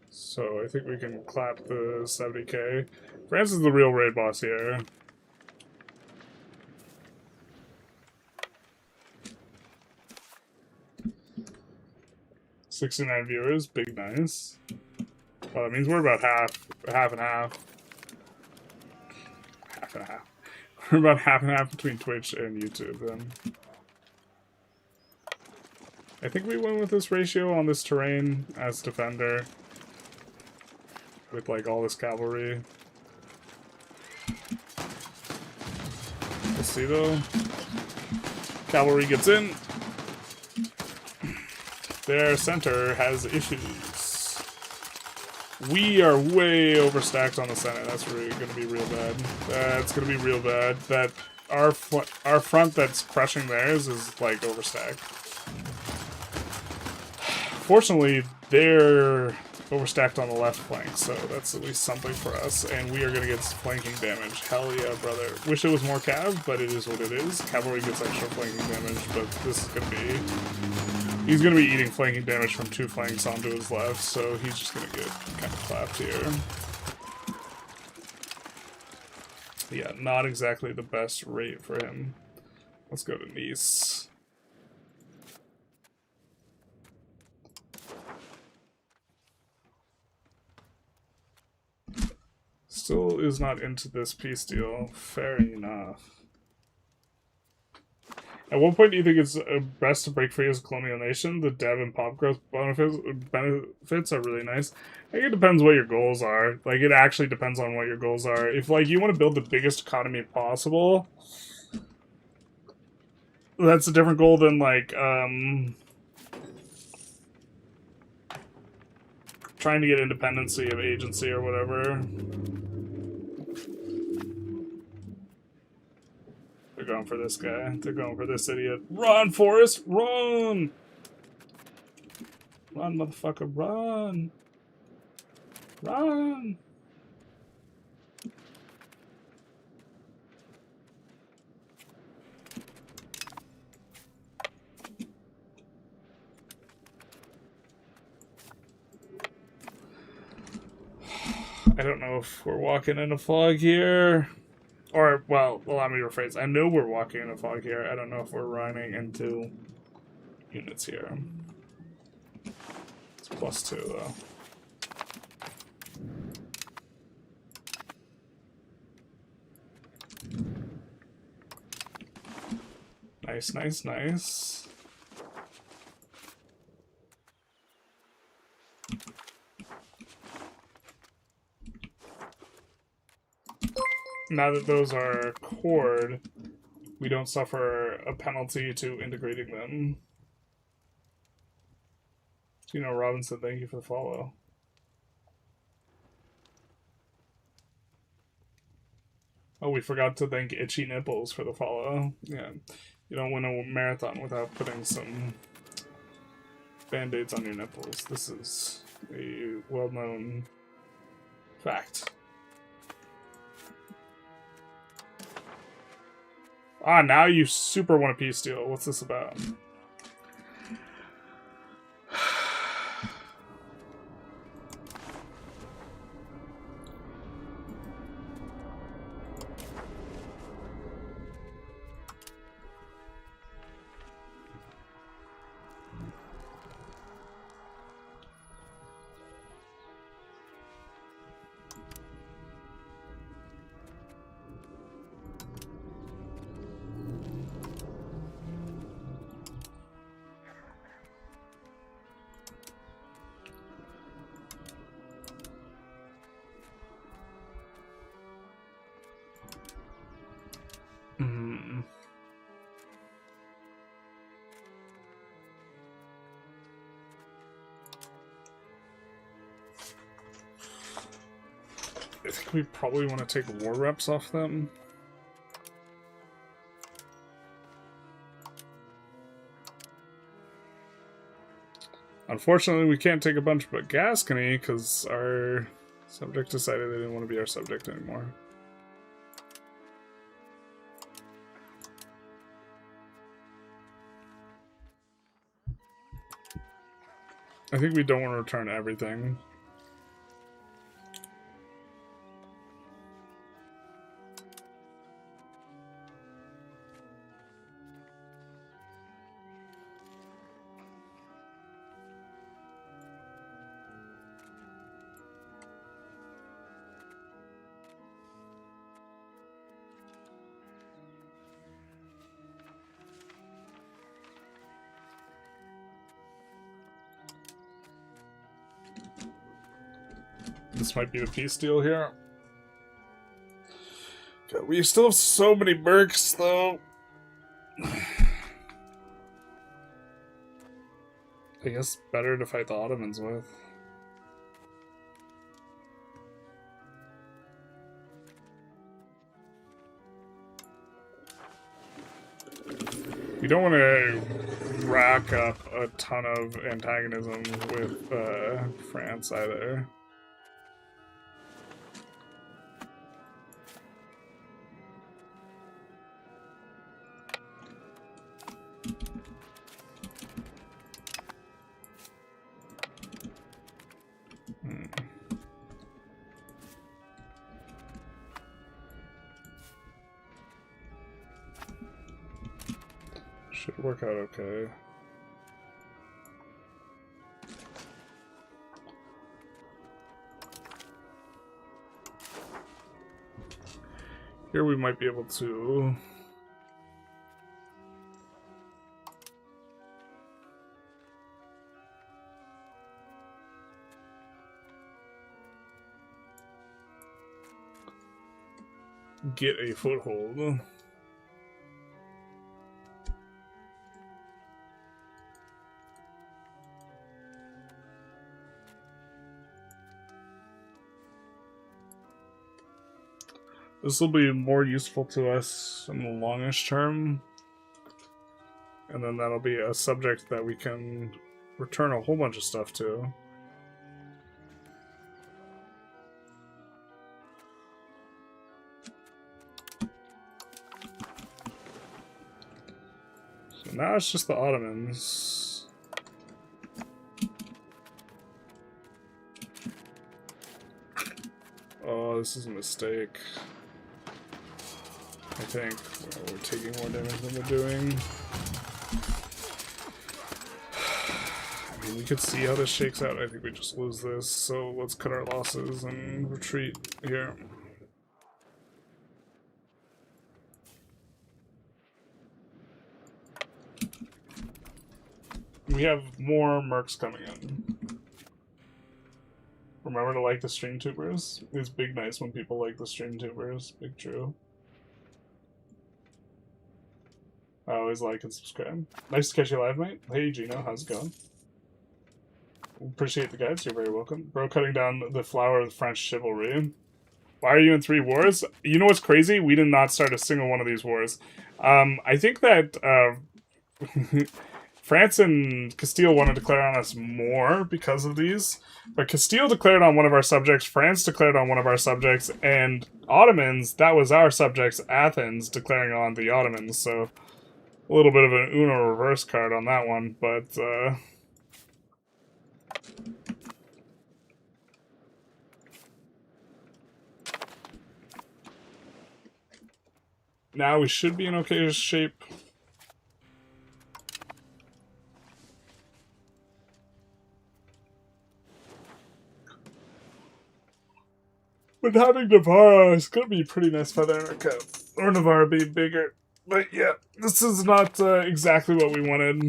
So I think we can clap the 70k. France is the real raid boss here. $69 viewers, big nice. Well, that means we're about half and half. Half and half. We're about half and half between Twitch and YouTube then. I think we went with this ratio on this terrain as defender. With like all this cavalry. We'll see though. Cavalry gets in. Their center has issues. We are way overstacked on the Senate. That's really going to be real bad. That's going to be real bad. That our front that's crushing theirs is like overstacked. Fortunately, they're overstacked on the left flank, so that's at least something for us. And we are going to get flanking damage. Hell yeah, brother. Wish it was more cav, but it is what it is. Cavalry gets extra flanking damage, but this is going to be... He's going to be eating flanking damage from 2 flanks onto his left, so he's just going to get kind of clapped here. Yeah, not exactly the best rate for him. Let's go to Nice. Still is not into this peace deal. Fair enough. At what point do you think it's best to break free as a colonial nation? The dev and pop growth benefits are really nice. I think it depends what your goals are. Like, it actually depends on what your goals are. If, like, you want to build the biggest economy possible, that's a different goal than, like, trying to get independency of agency or whatever. They're going for this guy. They're going for this idiot. Run, Forrest! Run! Run, motherfucker, run! Run! I don't know if we're walking in a fog here. Or, well, allow me to rephrase. I know we're walking in a fog here. I don't know if we're running into units here. It's +2, though. Nice, nice, nice. Now that those are cored, we don't suffer a penalty to integrating them. Gino Robinson, thank you for the follow. Oh, we forgot to thank Itchy Nipples for the follow. Yeah, you don't win a marathon without putting some band-aids on your nipples. This is a well-known fact. Ah, now you super want a peace deal. What's this about? I think we probably want to take war reps off them. Unfortunately, we can't take a bunch but Gascony because our subject decided they didn't want to be our subject anymore. I think we don't want to return everything. This might be the peace deal here. God, we still have so many mercs, though. I guess better to fight the Ottomans with. We don't want to rack up a ton of antagonism with France either. Should work out okay. Here we might be able to get a foothold. This will be more useful to us in the longish term. And then that'll be a subject that we can return a whole bunch of stuff to. So now it's just the Ottomans. Oh, this is a mistake. I think we're taking more damage than we're doing. I mean, we could see how this shakes out. I think we just lose this, so let's cut our losses and retreat here. We have more mercs coming in. Remember to like the stream tubers? It's big nice when people like the stream tubers. Big true. I always like and subscribe. Nice to catch you live, mate. Hey, Gino, how's it going? Appreciate the guides. You're very welcome. Bro, cutting down the flower of the French chivalry. Why are you in 3 wars? You know what's crazy? We did not start a single one of these wars. I think that France and Castile want to declare on us more because of these. But Castile declared on one of our subjects, France declared on one of our subjects, and Ottomans, that was our subjects, Athens, declaring on the Ottomans, so a little bit of an Uno reverse card on that one, but now we should be in okay shape. But having Navarre is going to be pretty nice feather in our cap. Or Navarre being bigger. But yeah, this is not exactly what we wanted.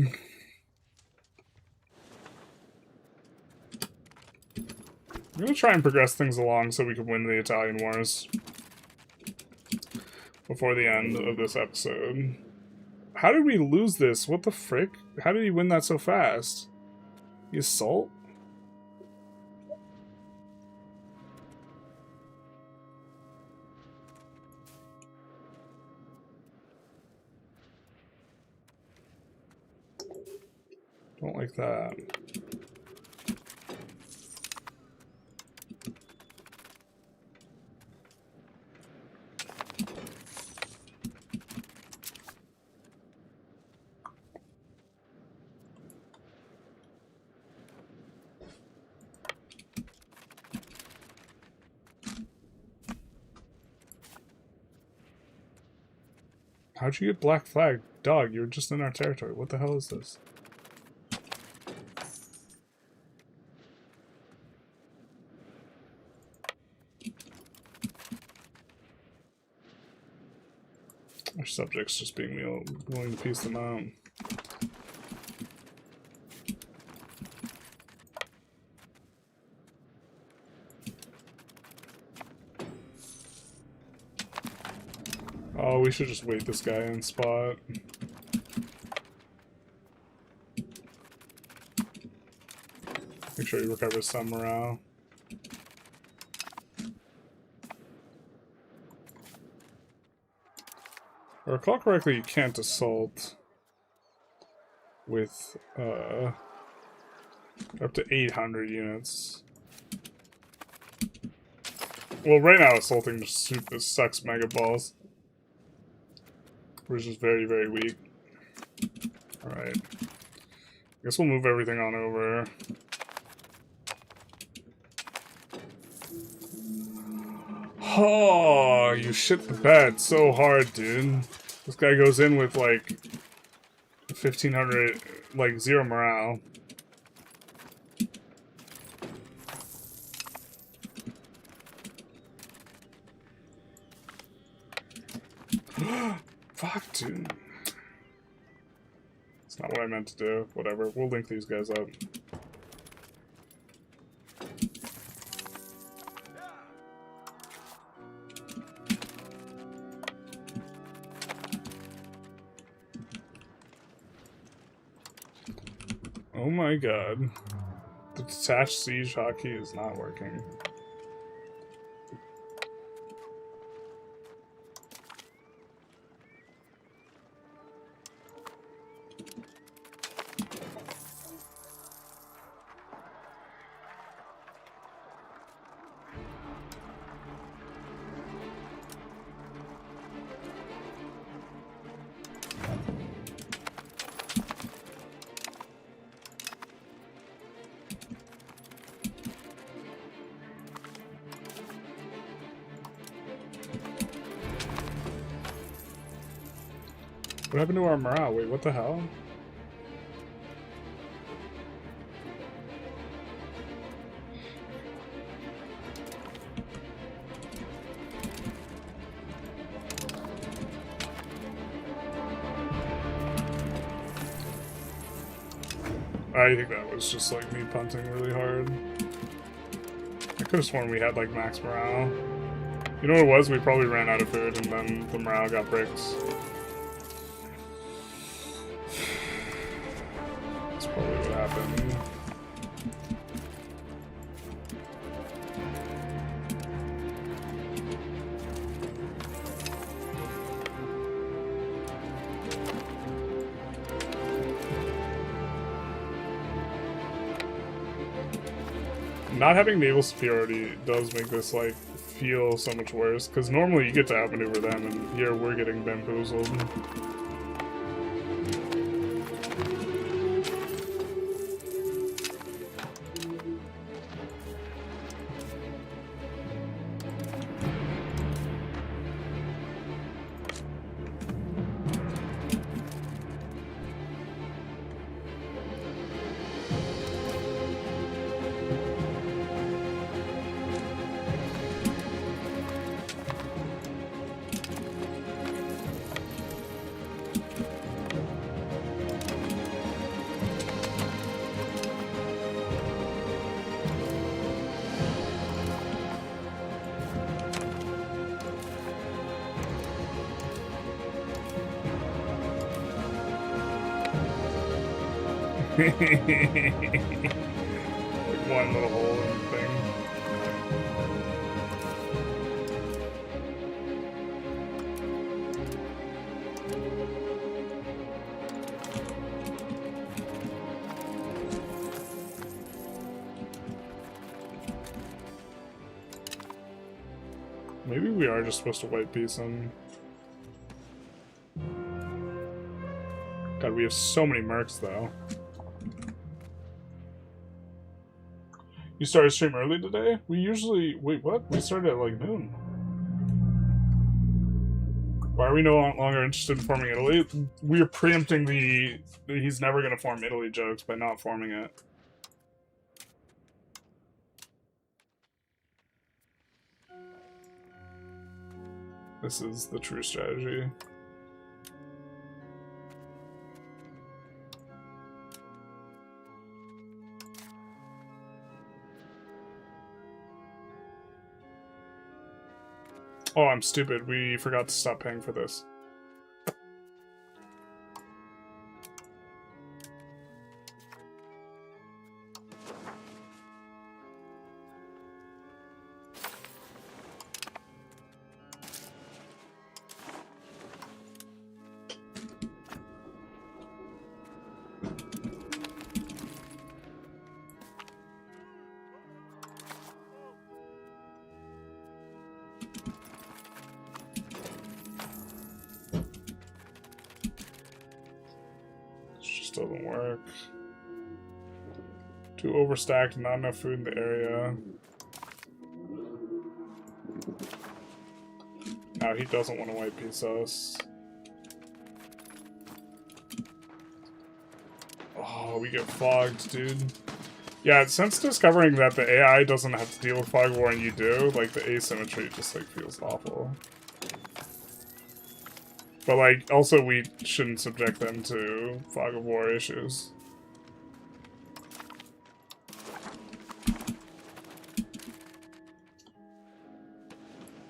I'm going to try and progress things along so we can win the Italian wars before the end of this episode. How did we lose this? What the frick? How did he win that so fast? The assault? Don't like that. How'd you get black flag? Dog, you were just in our territory. What the hell is this? Our subjects just being willing to piece them out. Oh, we should just wait this guy in spot. Make sure he recovers some morale. If I recall correctly, you can't assault with up to 800 units. Well, right now assaulting just sucks mega balls. We're just very, very weak. Alright. I guess we'll move everything on over. Oh, you shit the bed so hard, dude. This guy goes in with like 1500, like 0 morale. Fuck, dude. It's not what I meant to do. Whatever. We'll link these guys up. Oh my god. The detached siege hockey is not working. What happened to our morale? Wait, what the hell? I think that was just like me punting really hard. I could have sworn we had like max morale. You know what it was? We probably ran out of food and then the morale got bricks. That's probably what happened. Not having naval superiority does make this, like, feel so much worse, because normally you get to outmaneuver them, and here we're getting bamboozled. Like one little hole in the thing. Maybe we are just supposed to white piece him. God, we have so many mercs, though. You started stream early today? We usually... Wait, what? We started at, like, noon. Why are we no longer interested in forming Italy? We are preempting the he's never going to form Italy jokes by not forming it. This is the true strategy. Oh, I'm stupid. We forgot to stop paying for this. Doesn't work. Too overstacked, not enough food in the area. Now he doesn't want to white piece us. Oh, we get fogged, dude. Yeah, since discovering that the AI doesn't have to deal with fog war and you do, like the asymmetry just like feels awful. But, like, also we shouldn't subject them to fog of war issues.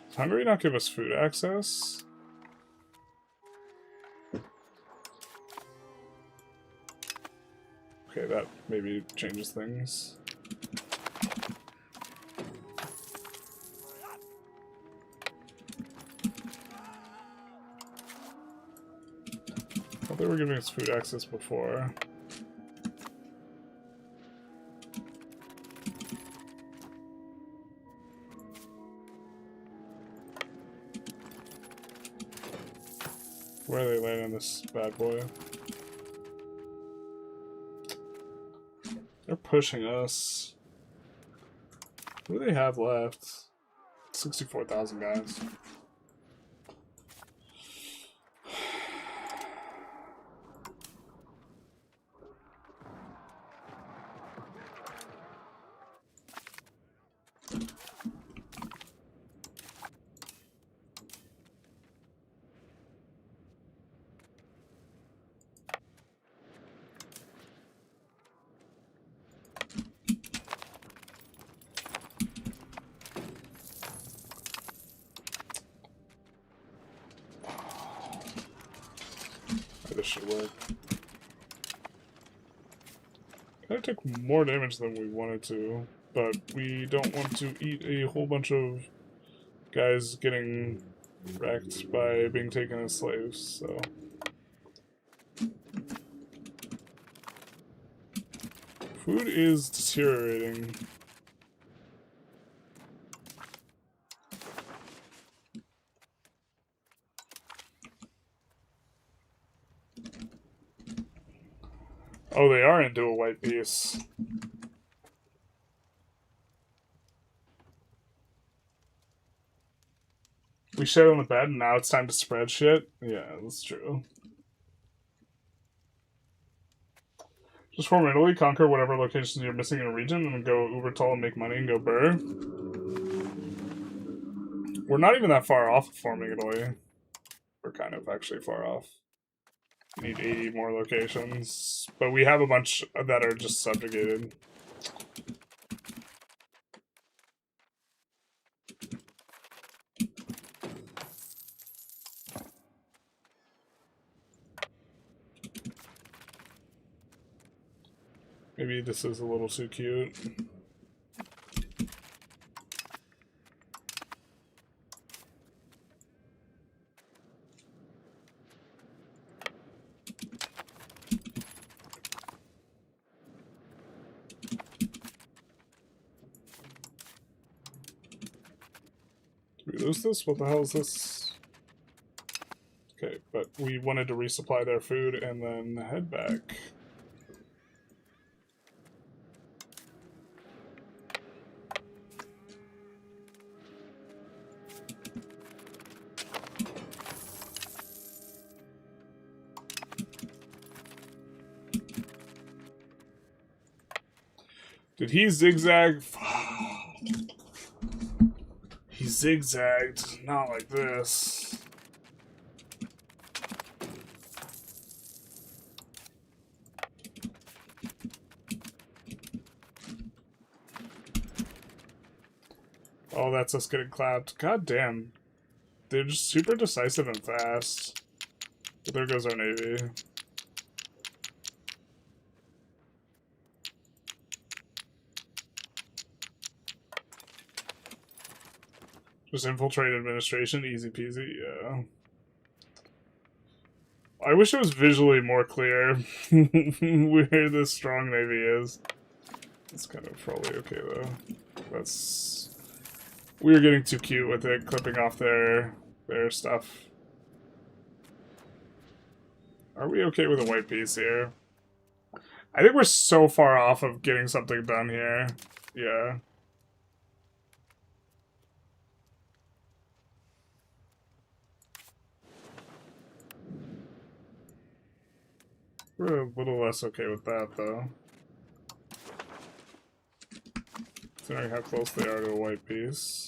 Does Hungary not give us food access? Okay, that maybe changes things. They were giving us food access before. Where are they landing this bad boy? They're pushing us. What do they have left? 64,000 guys. This should work. I took more damage than we wanted to, but we don't want to eat a whole bunch of guys getting wrecked by being taken as slaves, so... Food is deteriorating. Oh, they are into a white piece. We shit on the bed and now it's time to spread shit? Yeah, that's true. Just form Italy, conquer whatever locations you're missing in a region, and then go uber tall and make money and go burr. We're not even that far off of forming Italy. We're kind of actually far off. We need 80 more locations, but we have a bunch that are just subjugated. Maybe this is a little too cute. lose this? What the hell is this? Okay, but we wanted to resupply their food and then head back. Did he zigzag? He zigzagged, not like this. Oh, that's us getting clapped. God damn. They're just super decisive and fast. But there goes our navy. Just infiltrate administration, easy peasy, yeah. I wish it was visually more clear where this strong navy is. It's kind of probably okay though. That's... We were getting too cute with it, clipping off their stuff. Are we okay with a white piece here? I think we're so far off of getting something done here. Yeah. We're a little less okay with that, though. Considering how close they are to a white piece.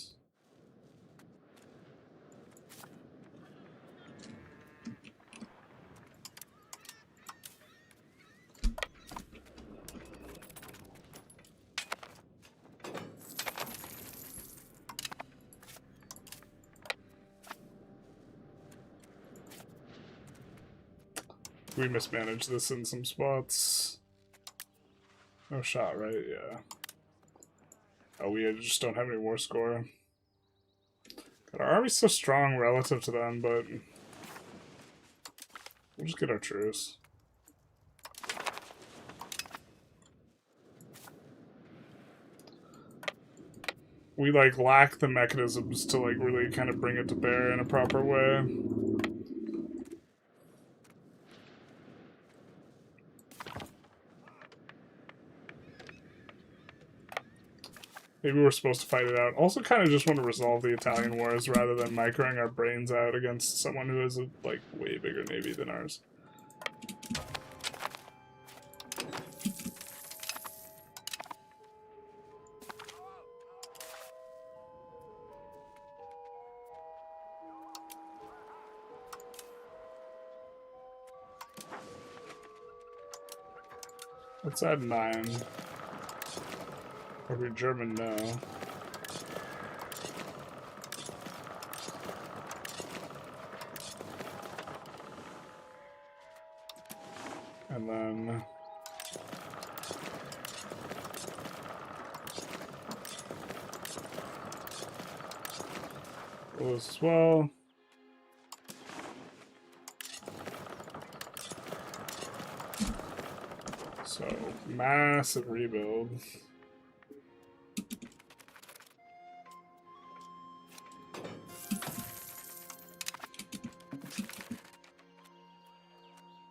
We mismanaged this in some spots. No shot, right? Yeah. Oh, we just don't have any war score. God, our army's so strong relative to them, but we'll just get our truce. We, like, lack the mechanisms to, like, really kind of bring it to bear in a proper way. Maybe we're supposed to fight it out. Also kind of just want to resolve the Italian wars rather than microing our brains out against someone who has a, like, way bigger navy than ours. Let's add 9. Every German, no. And then... those as well. So, massive rebuild.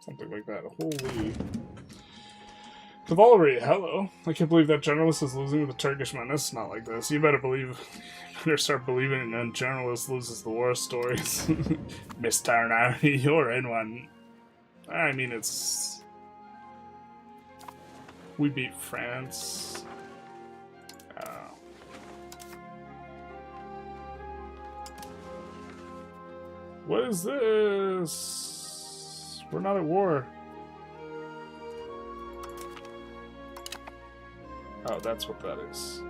Something like that. Holy. Cavalry, hello. I can't believe that generalist is losing to the Turkish menace. Not like this. You better believe. You better start believing in generalist loses the war stories. Mr. Tarnari, you're in one. I mean, it's. We beat France. What is this? We're not at war. Oh, that's what that is.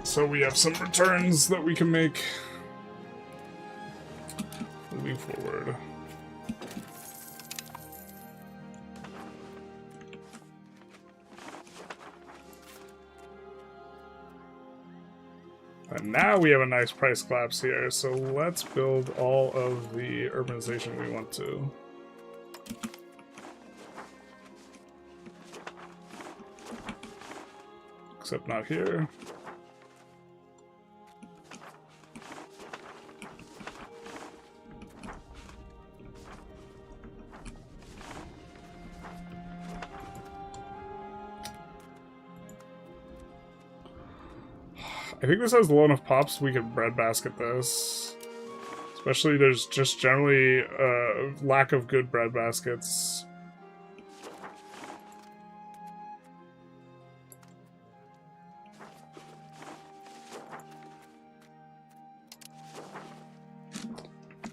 So we have some returns that we can make. forward. And now we have a nice price collapse here, so let's build all of the urbanization we want to. Except not here. I think this has low enough pops we could breadbasket this. Especially there's just generally a lack of good bread baskets.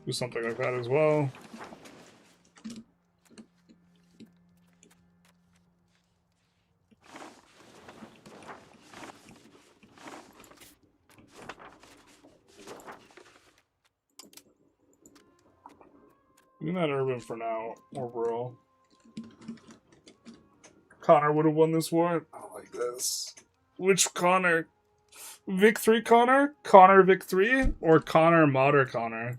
Do something like that as well. Doing that urban for now, or rural. Connor would have won this war. I like this. Which Connor? Vic 3 Connor? Connor Vic 3? Or Connor Modder Connor?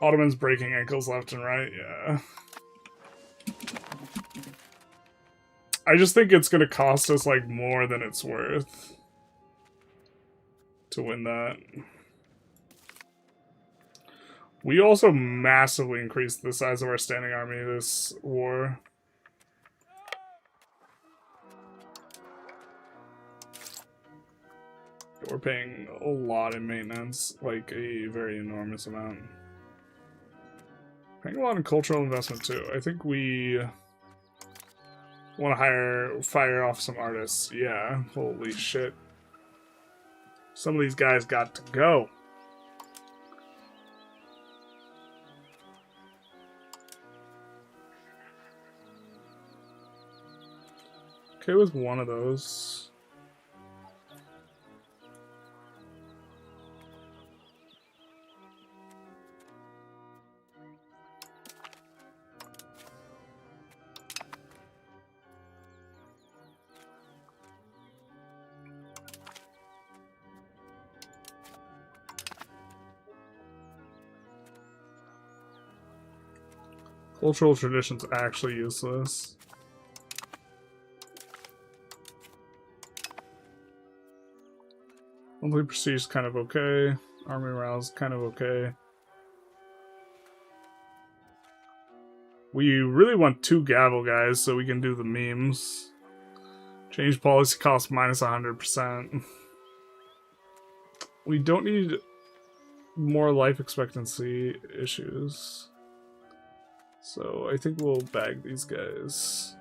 Ottoman's breaking ankles left and right, yeah. I just think it's gonna cost us, like, more than it's worth to win that. We also massively increased the size of our standing army this war. We're paying a lot in maintenance, like a very enormous amount. Paying a lot in cultural investment too. I think we want to fire off some artists. Yeah, holy shit. Some of these guys got to go. Okay with one of those. Cultural tradition's actually useless. Monthly prestige is kind of okay. Army morale is kind of okay. We really want 2 gavel guys so we can do the memes. Change policy cost minus 100%. We don't need more life expectancy issues. So I think we'll bag these guys.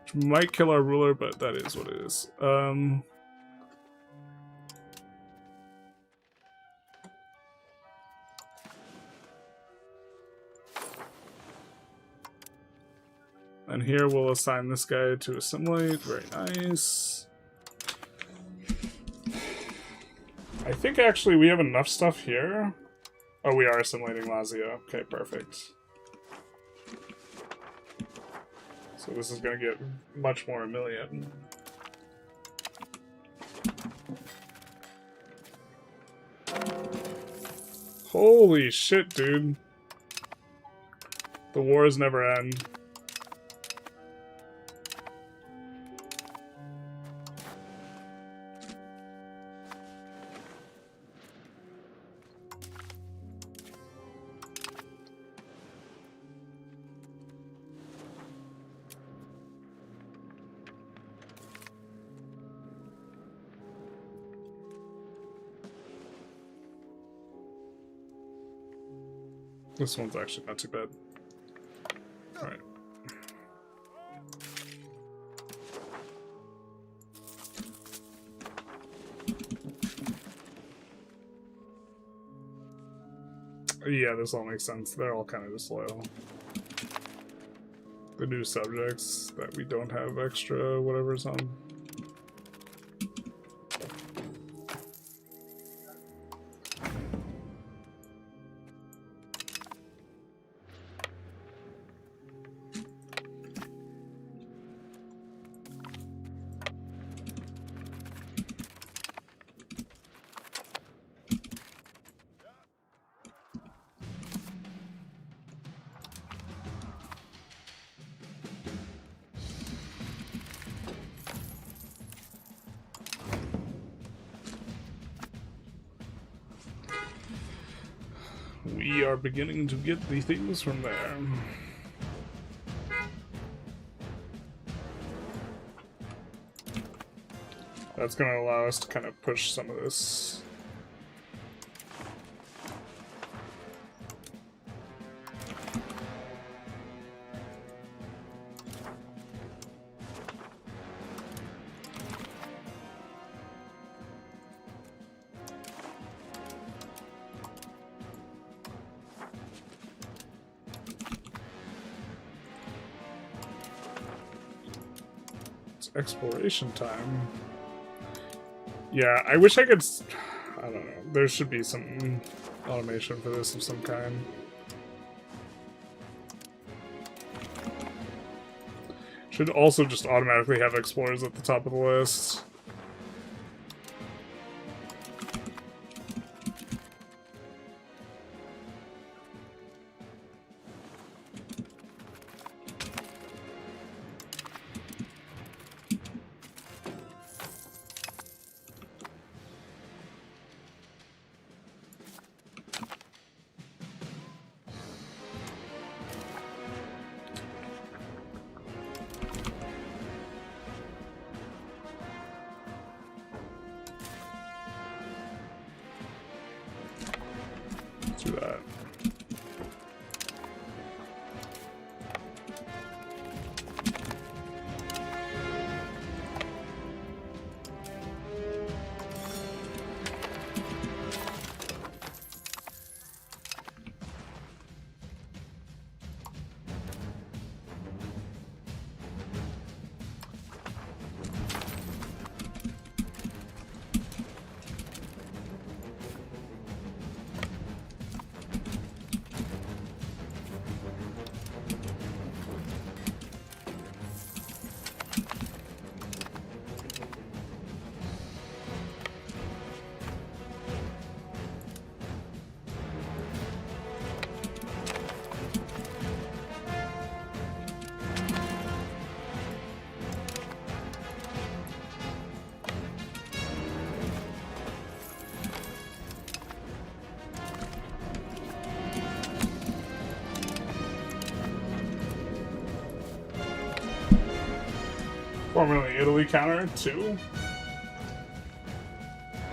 Which might kill our ruler, but that is what it is. And here we'll assign this guy to assimilate. Very nice. I think actually we have enough stuff here. Oh, we are assimilating Lazio. Okay, perfect. So this is going to get much more 1 million. Holy shit, dude. The wars never end. This one's actually not too bad. Alright. Yeah, this all makes sense. They're all kind of disloyal. the new subjects that we don't have extra whatever's on. We are beginning to get the things from there. That's going to allow us to kind of push some of this. Exploration time. Yeah, I wish I could. I don't know. There should be some automation for this of some kind. Should also just automatically have explorers at the top of the list. Do that. Formerly Italy counter 2.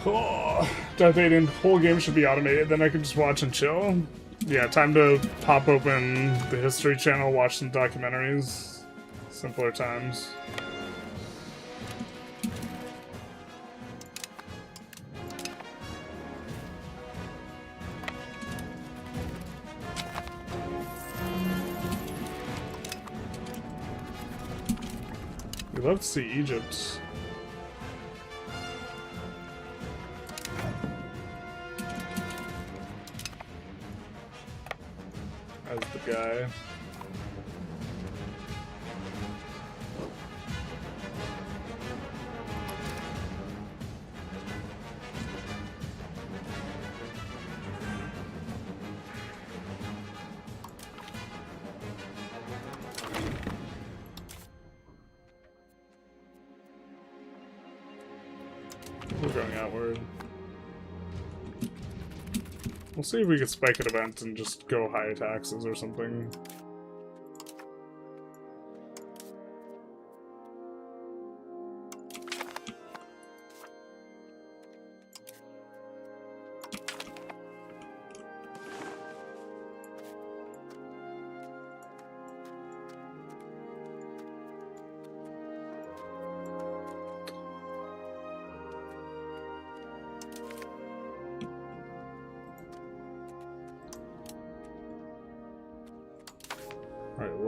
Oh, Death 8 and whole game should be automated, then I can just watch and chill. Yeah, time to pop open the History Channel, watch some documentaries. Simpler times. We'd love to see Egypt. As the guy. We're going outward. We'll see if we can spike an event and just go high taxes or something.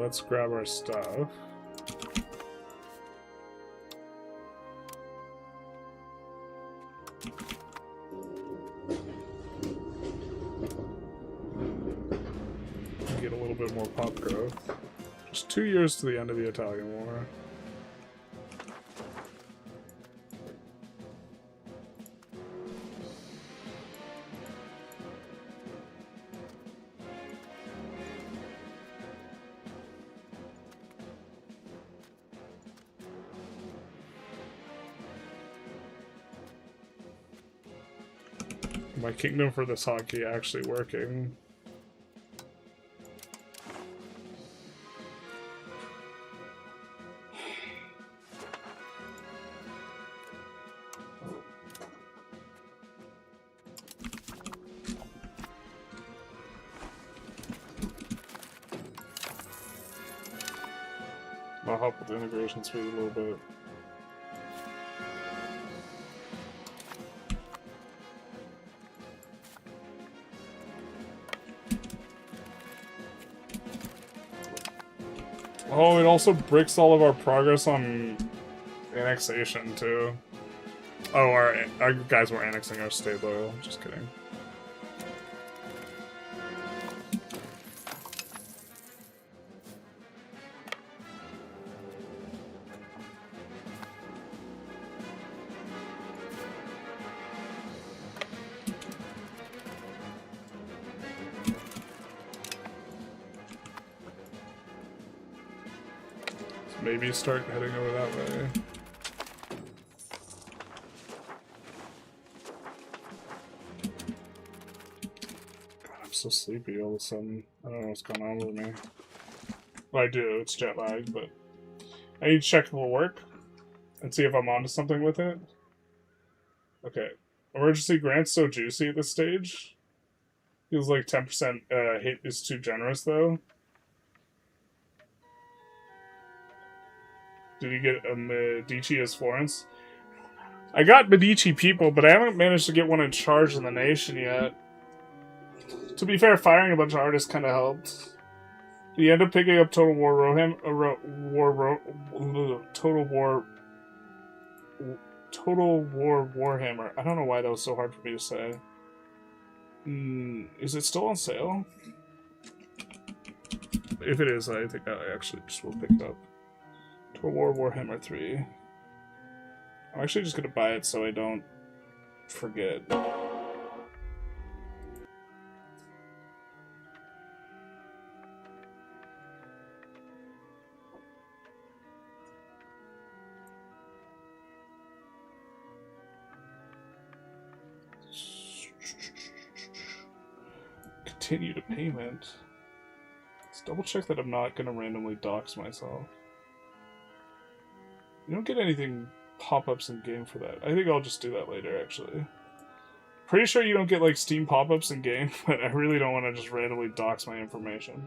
let's grab our stuff. Get a little bit more pop growth. Just 2 years to the end of the Italian War. My kingdom for this hockey actually working. I'll help with the integration speed a little bit. Oh, it also breaks all of our progress on annexation, too. Oh, our guys were annexing our state, though. Just kidding. Maybe start heading over that way. God, I'm so sleepy all of a sudden. I don't know what's going on with me. Well, I do, it's jet lag, but I need to check if it will work and see if I'm onto something with it. Okay. Emergency grant's so juicy at this stage. Feels like 10% hit is too generous, though. Did you get a Medici as Florence? I got Medici people, but I haven't managed to get one in charge in the nation yet. To be fair, firing a bunch of artists kind of helped. Did you end up picking up Total War Warhammer? I don't know why that was so hard for me to say. Is it still on sale? If it is, I think I actually just will pick it up. Total War Warhammer 3. I'm actually just gonna buy it so I don't forget. Continue to payment. Let's double check that I'm not gonna randomly dox myself. You don't get anything pop-ups in game for that. I think I'll just do that later, actually. Pretty sure you don't get, like, Steam pop-ups in game, but I really don't want to just randomly dox my information.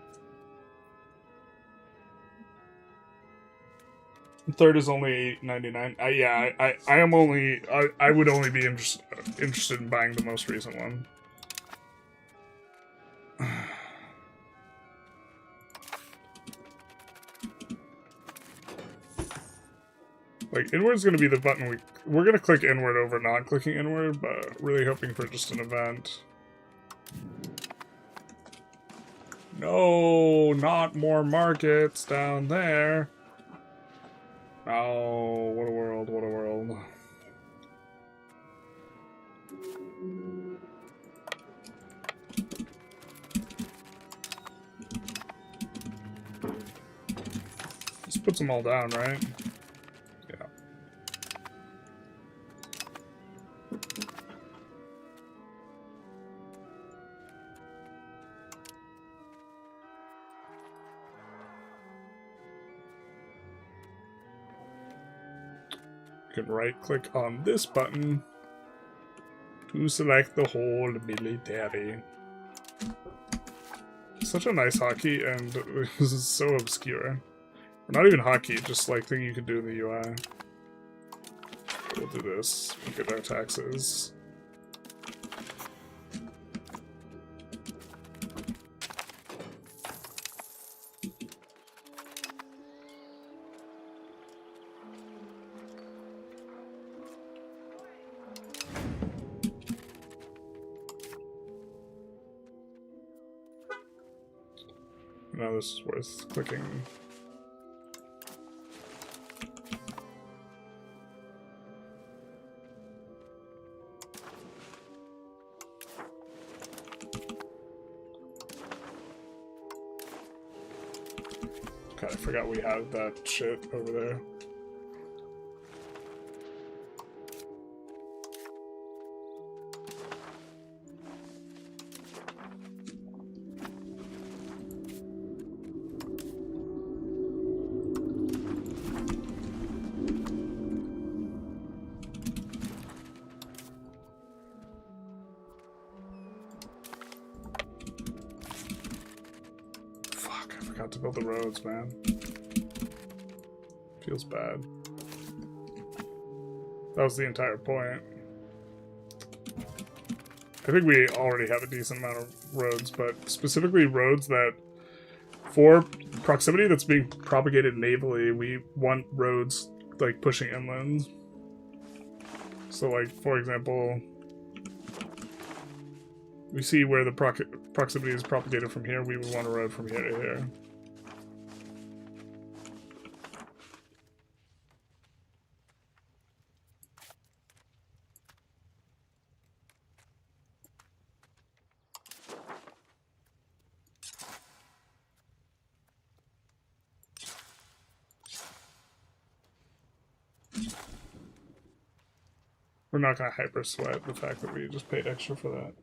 Third is only $8.99. Yeah, I am only... I would only be interested in buying the most recent one. Like, inward's gonna be the button we're gonna click inward over not clicking inward, but really hoping for just an event. No, not more markets down there. Oh, what a world, what a world. Just puts them all down, right? You can right-click on this button to select the whole military. Such a nice hockey, and this is so obscure. Not even hockey, just like thing you can do in the UI. We'll do this. We'll get our taxes. No, this is worth clicking. God, I forgot we have that shit over there. To build the roads, man. Feels bad. That was the entire point. I think we already have a decent amount of roads, but specifically roads that, for proximity that's being propagated navally, we want roads like pushing inland. So, like, for example, we see where the proximity is propagated from here, we would want a road from here to here. We're not going to hyper sweat the fact that we just paid extra for that.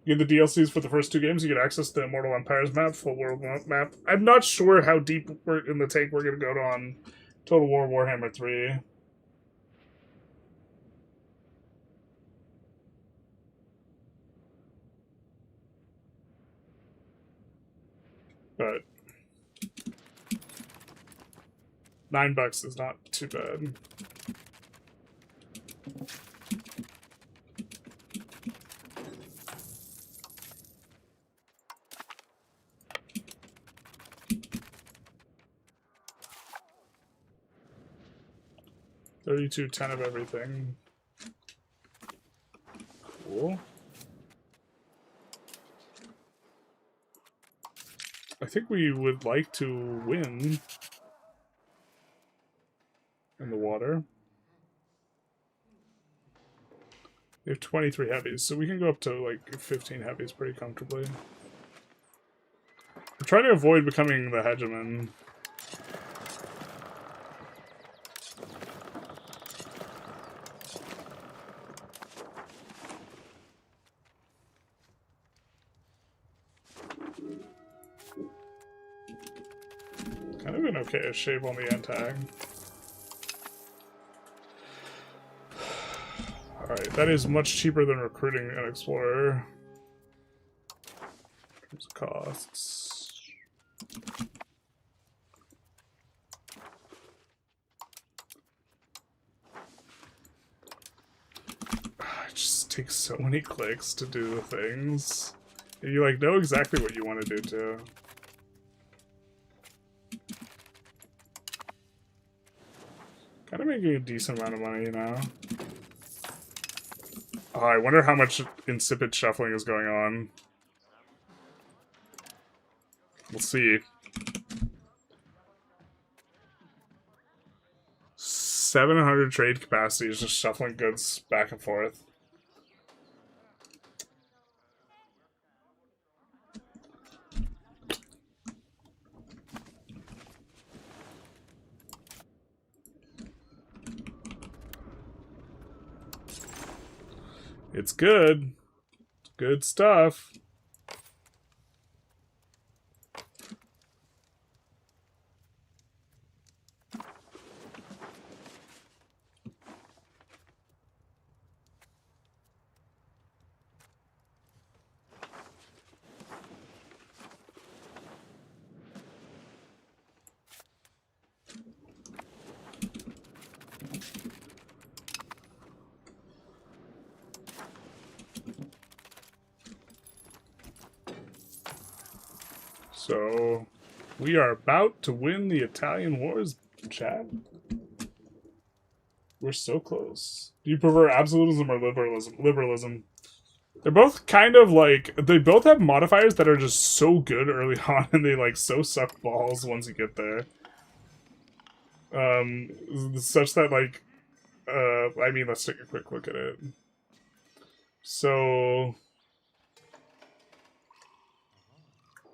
You get the DLCs for the first 2 games, you get access to Immortal Empires map, full world map. I'm not sure how deep we're in the tank we're going to go on Total War Warhammer 3. But $9 is not too bad. $32.10 of everything. Cool. I think we would like to win in the water. We have 23 heavies, so we can go up to like 15 heavies pretty comfortably. We're trying to avoid becoming the hegemon. Kind of an okay shape on the end tag. Alright, that is much cheaper than recruiting an explorer. In terms of costs. It just takes so many clicks to do the things. And you like know exactly what you want to do too. Kind of making a decent amount of money, you know. Oh, I wonder how much insipid shuffling is going on. We'll see. 700 trade capacity is just shuffling goods back and forth. It's good. Good stuff. So, we are about to win the Italian wars, chat. We're so close. Do you prefer absolutism or liberalism? Liberalism. They're both kind of like, they both have modifiers that are just so good early on, and they like so suck balls once you get there. Such that like, I mean, let's take a quick look at it. So,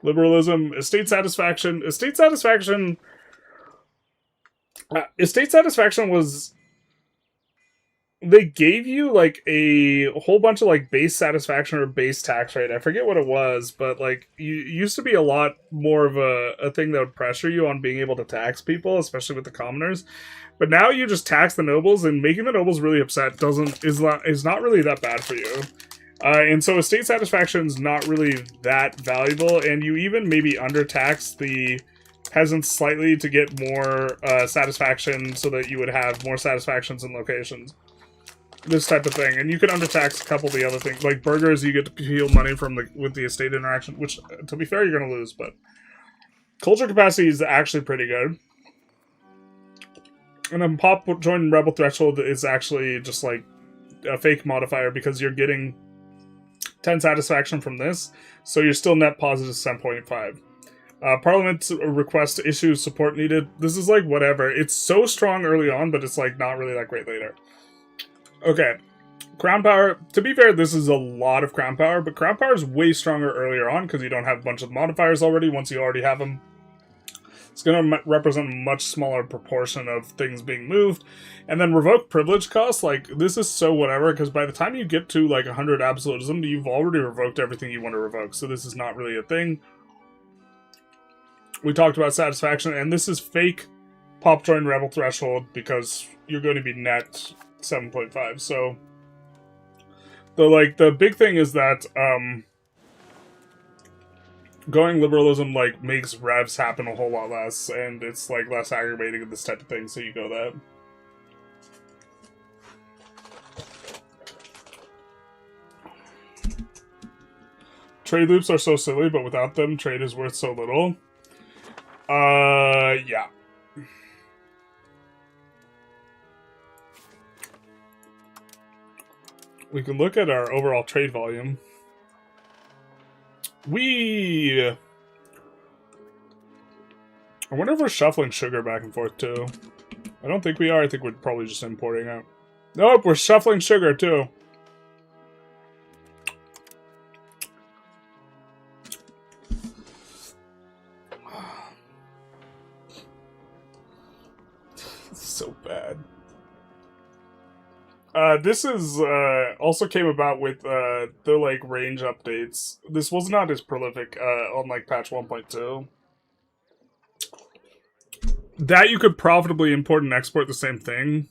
liberalism, estate satisfaction. Estate satisfaction was, they gave you like a whole bunch of like base satisfaction or base tax rate. I forget what it was, but like you used to be a lot more of a thing that would pressure you on being able to tax people, especially with the commoners. But now you just tax the nobles, and making the nobles really upset is not really that bad for you. And so estate satisfaction is not really that valuable, and you even maybe undertax the peasants slightly to get more satisfaction, so that you would have more satisfactions in locations. This type of thing. And you can undertax a couple of the other things. Like burgers, you get to peel money from with the estate interaction, which, to be fair, you're going to lose, but culture capacity is actually pretty good. And then pop join rebel threshold is actually just like a fake modifier, because you're getting 10 satisfaction from this, so you're still net positive 7.5. Parliament's request to issue support needed. This is like whatever. It's so strong early on, but it's like not really that great later. Okay, crown power. To be fair, this is a lot of crown power, but crown power is way stronger earlier on because you don't have a bunch of modifiers already. Once you already have them, it's going to represent a much smaller proportion of things being moved. And then revoke privilege costs. Like, this is so whatever, because by the time you get to like 100 absolutism, you've already revoked everything you want to revoke. So this is not really a thing. We talked about satisfaction, and this is fake pop join rebel threshold because you're going to be net 7.5. So the big thing is that going liberalism like makes revs happen a whole lot less, and it's like less aggravating in this type of thing, so you go that. Trade loops are so silly, but without them, trade is worth so little. Yeah. We can look at our overall trade volume. I wonder if we're shuffling sugar back and forth, too. I don't think we are. I think we're probably just importing it. Nope, we're shuffling sugar, too. So bad. This is, also came about with, the, like, range updates. This was not as prolific, on, like, patch 1.2. That you could profitably import and export the same thing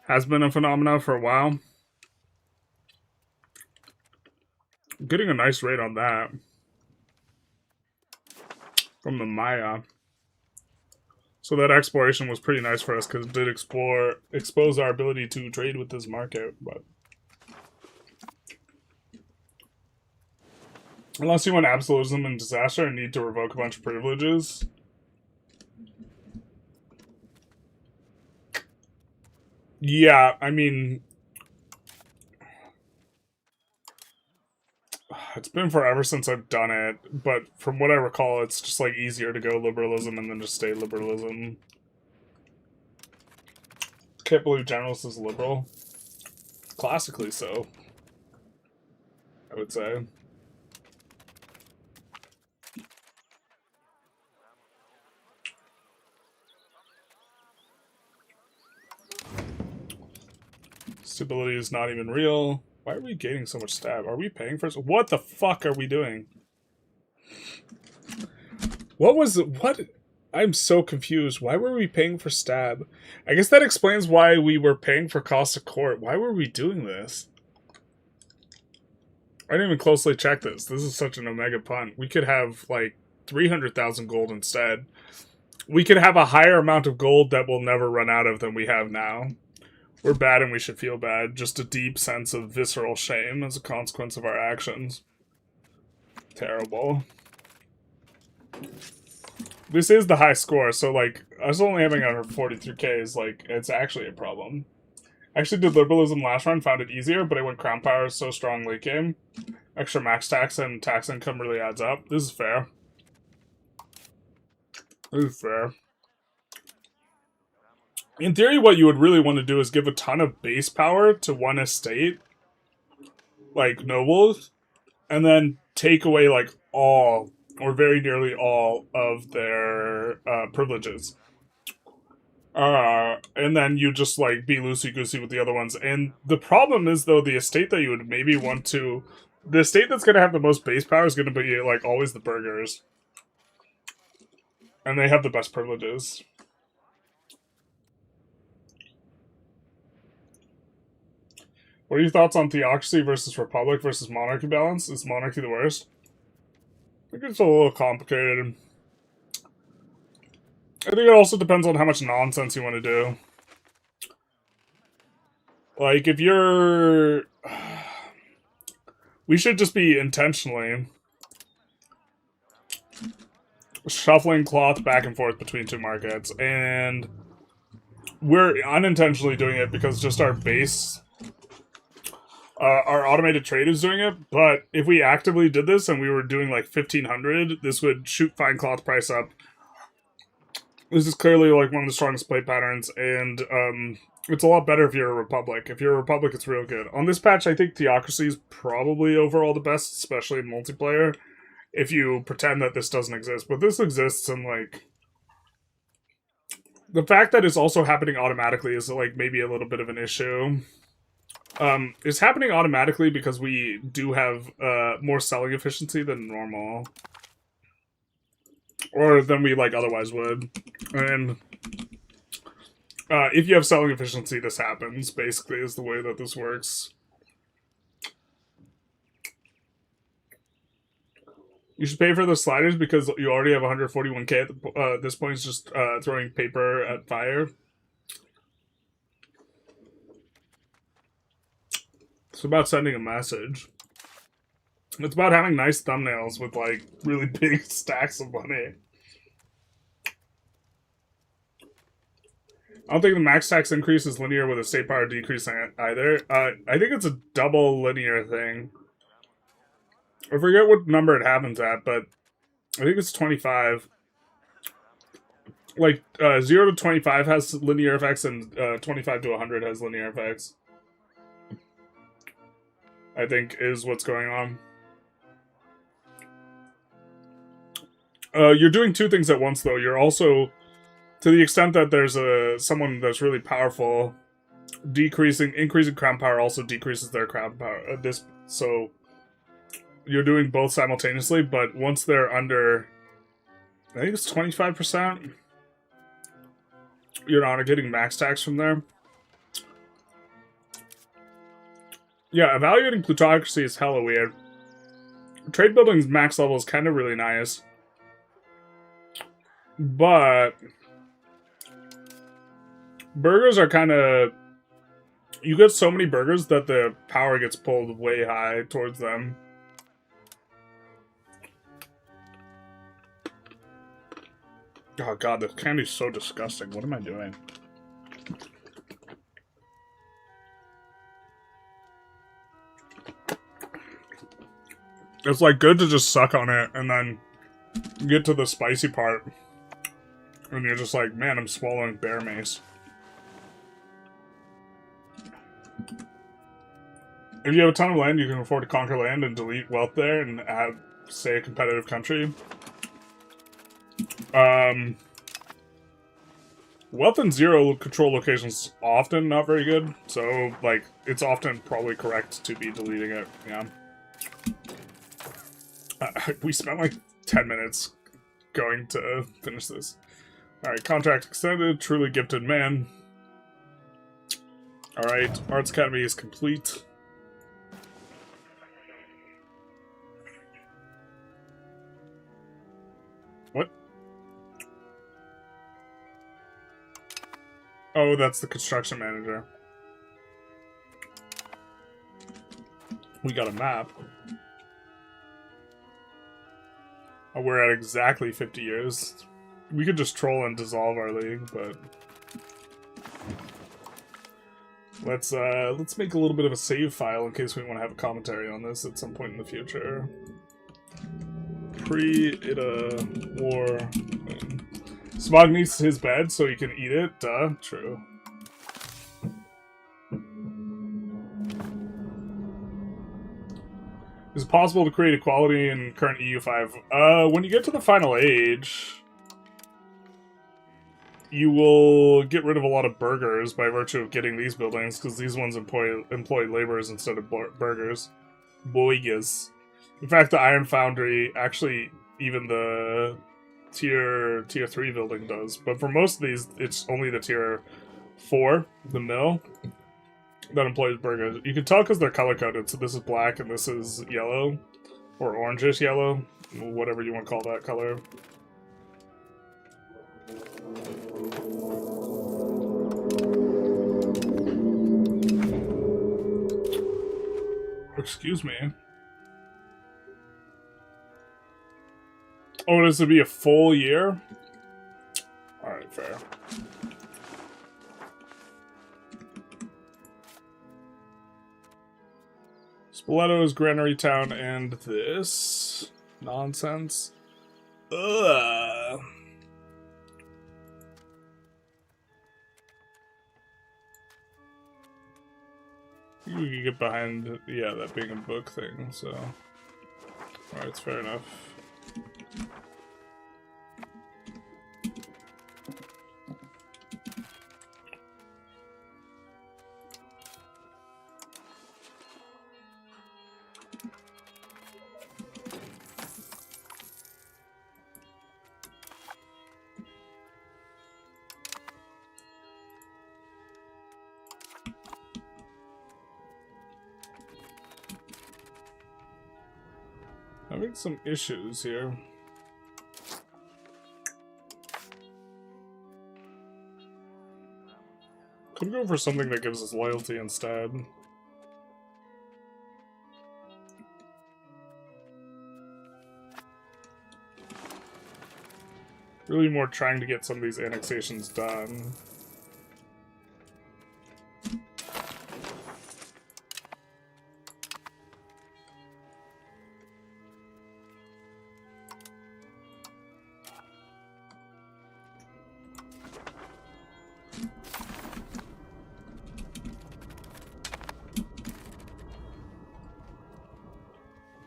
has been a phenomenon for a while. I'm getting a nice rate on that. From the Maya. So that exploration was pretty nice for us, because it did expose our ability to trade with this market, but... Unless you want absolutism and disaster and need to revoke a bunch of privileges. Yeah, I mean... It's been forever since I've done it, but from what I recall, it's just like easier to go liberalism and then just stay liberalism. Can't believe Generalist is liberal. Classically so, I would say. Stability is not even real. Why are we gaining so much stab? Are we paying for it? What the fuck are we doing? What? I'm so confused. Why were we paying for stab? I guess that explains why we were paying for cost of court. Why were we doing this? I didn't even closely check this. This is such an omega punt. We could have, like, 300,000 gold instead. We could have a higher amount of gold that we'll never run out of than we have now. We're bad and we should feel bad. Just a deep sense of visceral shame as a consequence of our actions. Terrible. This is the high score, so, like, us only having 143k is, like, it's actually a problem. I actually did liberalism last run, found it easier, but I went crown power so strong late game. extra max tax and tax income really adds up. This is fair. This is fair. In theory, what you would really want to do is give a ton of base power to one estate, like nobles, and then take away, like, all, or very nearly all, of their privileges. And then you just, like, be loosey-goosey with the other ones. And the problem is, though, the estate that you would maybe want to... The estate that's going to have the most base power is going to be, like, always the burghers. And they have the best privileges. What are your thoughts on theocracy versus republic versus monarchy balance? Is monarchy the worst? I think it's a little complicated. I think it also depends on how much nonsense you want to do. Like, if you're... We should just be intentionally shuffling cloth back and forth between two markets, and we're unintentionally doing it because just our base... our automated trade is doing it, but if we actively did this and we were doing like 1500, this would shoot fine cloth price up. This is clearly like one of the strongest play patterns, and it's a lot better if you're a republic. If you're a republic, it's real good. On this patch, I think theocracy is probably overall the best, especially in multiplayer, if you pretend that this doesn't exist. But this exists, and like... The fact that it's also happening automatically is like maybe a little bit of an issue. It's happening automatically because we do have more selling efficiency than normal. Or than we like otherwise would. And if you have selling efficiency, this happens, basically, is the way that this works. You should pay for the sliders because you already have 141k at this point. It's just throwing paper at fire. It's about sending a message. It's about having nice thumbnails with, like, really big stacks of money. I don't think the max tax increase is linear with a state power decrease either. I think it's a double linear thing. I forget what number it happens at, but I think it's 25. Like, 0 to 25 has linear effects, and 25 to 100 has linear effects. I think is what's going on. You're doing two things at once, though. You're also, to the extent that there's someone that's really powerful, increasing crown power also decreases their crown power. So you're doing both simultaneously, but once they're under, I think it's 25%, you're not getting max tax from there. Yeah, evaluating plutocracy is hella weird. Trade building's max level is kind of really nice. But burgers are kind of... You get so many burgers that the power gets pulled way high towards them. Oh god, this candy's so disgusting. What am I doing? It's like good to just suck on it and then get to the spicy part. And you're just like, man, I'm swallowing bear mace. If you have a ton of land, you can afford to conquer land and delete wealth there and add, say, a competitive country. Wealth in zero control locations often not very good. So, like, it's often probably correct to be deleting it, yeah. We spent like 10 minutes going to finish this. Alright, contract extended, truly gifted man. Alright, Arts Academy is complete. What? Oh, that's the construction manager. We got a map. Oh, we're at exactly 50 years. We could just troll and dissolve our league, but... let's make a little bit of a save file in case we want to have a commentary on this at some point in the future. Pre-Ida war. Smog needs his bed so he can eat it. Duh. True. Is it possible to create equality in current EU5? When you get to the final age, you will get rid of a lot of burghers by virtue of getting these buildings, because these ones employ laborers instead of burghers. Boigas. In fact, the Iron Foundry, actually, even the tier 3 building does. But for most of these, it's only the tier 4, the mill, that employs burghers. You can tell because they're color-coded, so this is black and this is yellow, or orangish yellow, whatever you want to call that color. Excuse me. Oh, does it be a full year? Alright, fair. Spoleto's Granary Town and this nonsense. Ugh. We can get behind, yeah, that being a book thing, so. Alright, it's fair enough. Having some issues here. Could go for something that gives us loyalty instead. Really more trying to get some of these annexations done.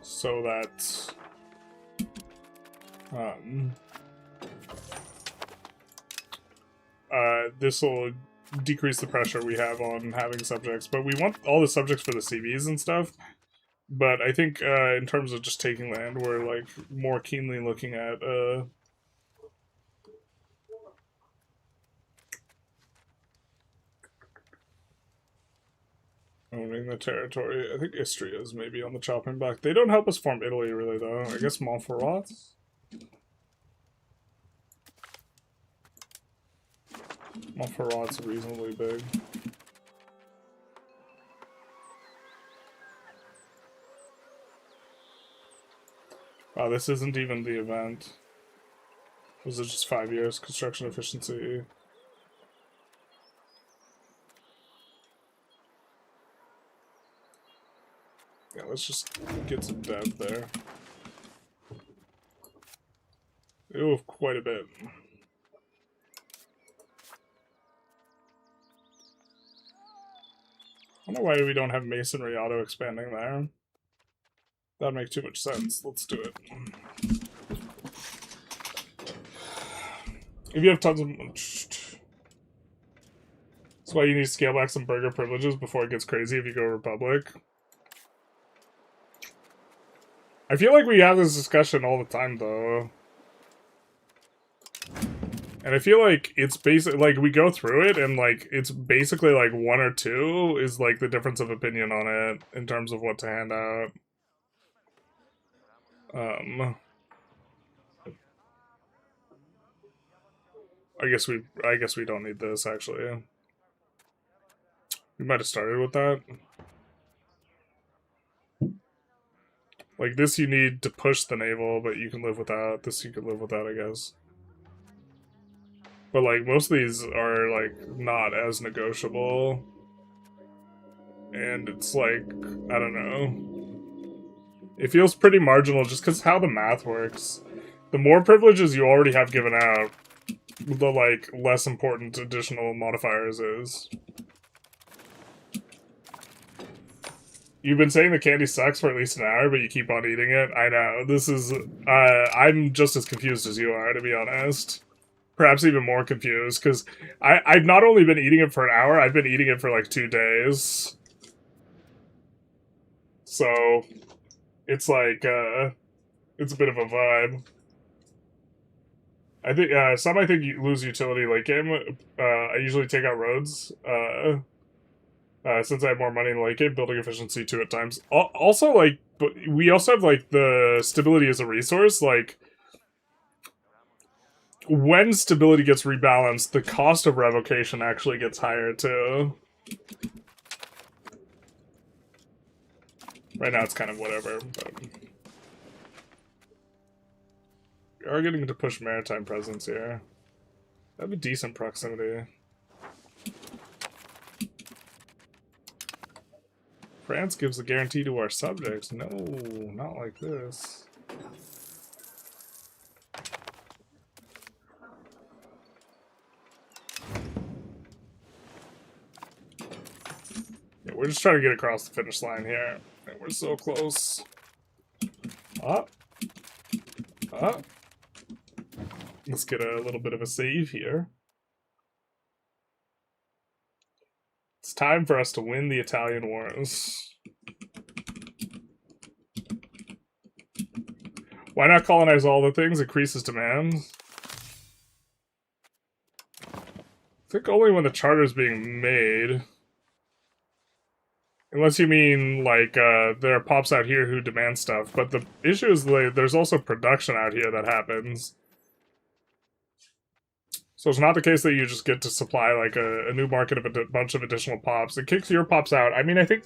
So that this will decrease the pressure we have on having subjects, but we want all the subjects for the CVs and stuff. But I think in terms of just taking land, we're like more keenly looking at owning the territory. I think Istria is maybe on the chopping block. They don't help us form Italy, really, though. I guess Montferrat's? Montferrat's reasonably big. Wow, this isn't even the event. Was it just 5 years? Construction efficiency. Yeah, let's just get some dev there. Ooh, quite a bit. I don't know why we don't have masonry auto-expanding there. That'd make too much sense. Let's do it. If you have tons of... That's why you need to scale back some burger privileges before it gets crazy if you go Republic. I feel like we have this discussion all the time, though. And I feel like it's basically, like, we go through it, and, like, it's basically, like, 1 or 2 is, like, the difference of opinion on it in terms of what to hand out. I guess we don't need this, actually. We might have started with that. Like, this you need to push the naval, but you can live without. This you can live without, I guess. But, like, most of these are, like, not as negotiable. And it's like, I don't know. It feels pretty marginal just because how the math works. The more privileges you already have given out, the, like, less important additional modifiers is. You've been saying the candy sucks for at least an hour, but you keep on eating it. I know. This is, I'm just as confused as you are, to be honest. Perhaps even more confused, because I've not only been eating it for an hour, I've been eating it for like 2 days. So, it's like, it's a bit of a vibe. I think, I think you lose utility late game. I usually take out roads, since I have more money in the late game, building efficiency 2 at times. Also, like, but we also have, like, the stability as a resource, like, when stability gets rebalanced, the cost of revocation actually gets higher, too. Right now it's kind of whatever, but... We are getting to push maritime presence here. That'd be decent proximity. France gives a guarantee to our subjects. No, not like this. Yeah, we're just trying to get across the finish line here. And we're so close. Up. Up. Let's get a little bit of a save here. It's time for us to win the Italian wars. Why not colonize all the things? Increases demand. I think only when the charter is being made. Unless you mean, like, there are pops out here who demand stuff. But the issue is, like, there's also production out here that happens. So it's not the case that you just get to supply, like, a new market of a bunch of additional pops. It kicks your pops out. I mean, I think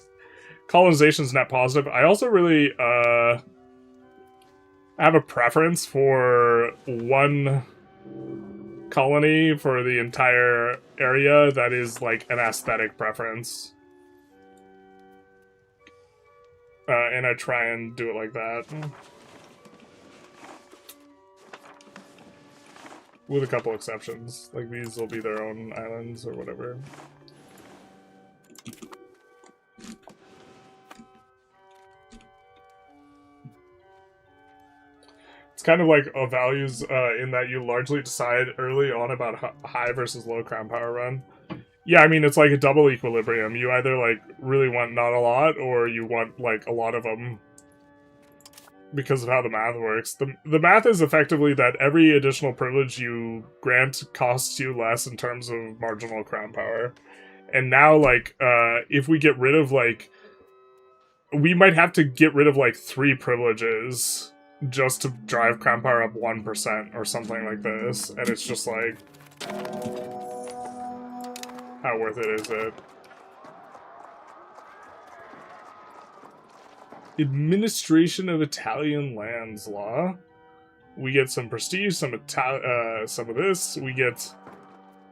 colonization's net positive. I also really, have a preference for one colony for the entire area that is, like, an aesthetic preference. And I try and do it like that. With a couple exceptions. Like, these will be their own islands or whatever. It's kind of like a values in that you largely decide early on about high versus low crown power run. Yeah, I mean, it's like a double equilibrium. You either, like, really want not a lot, or you want, like, a lot of them because of how the math works. The math is effectively that every additional privilege you grant costs you less in terms of marginal crown power. And now, like, if we get rid of, like... We might have to get rid of, like, 3 privileges just to drive crown power up 1% or something like this. And it's just like... How worth it is it? Administration of Italian lands law. We get some prestige, some of this. We get,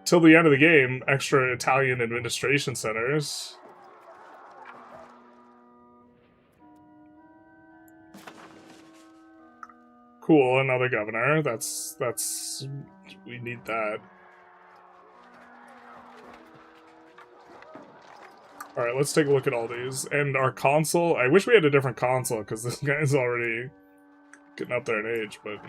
till the end of the game, extra Italian administration centers. Cool, another governor. That's we need that. Alright, let's take a look at all these. And our consul, I wish we had a different consul, because this guy's already getting up there in age, but...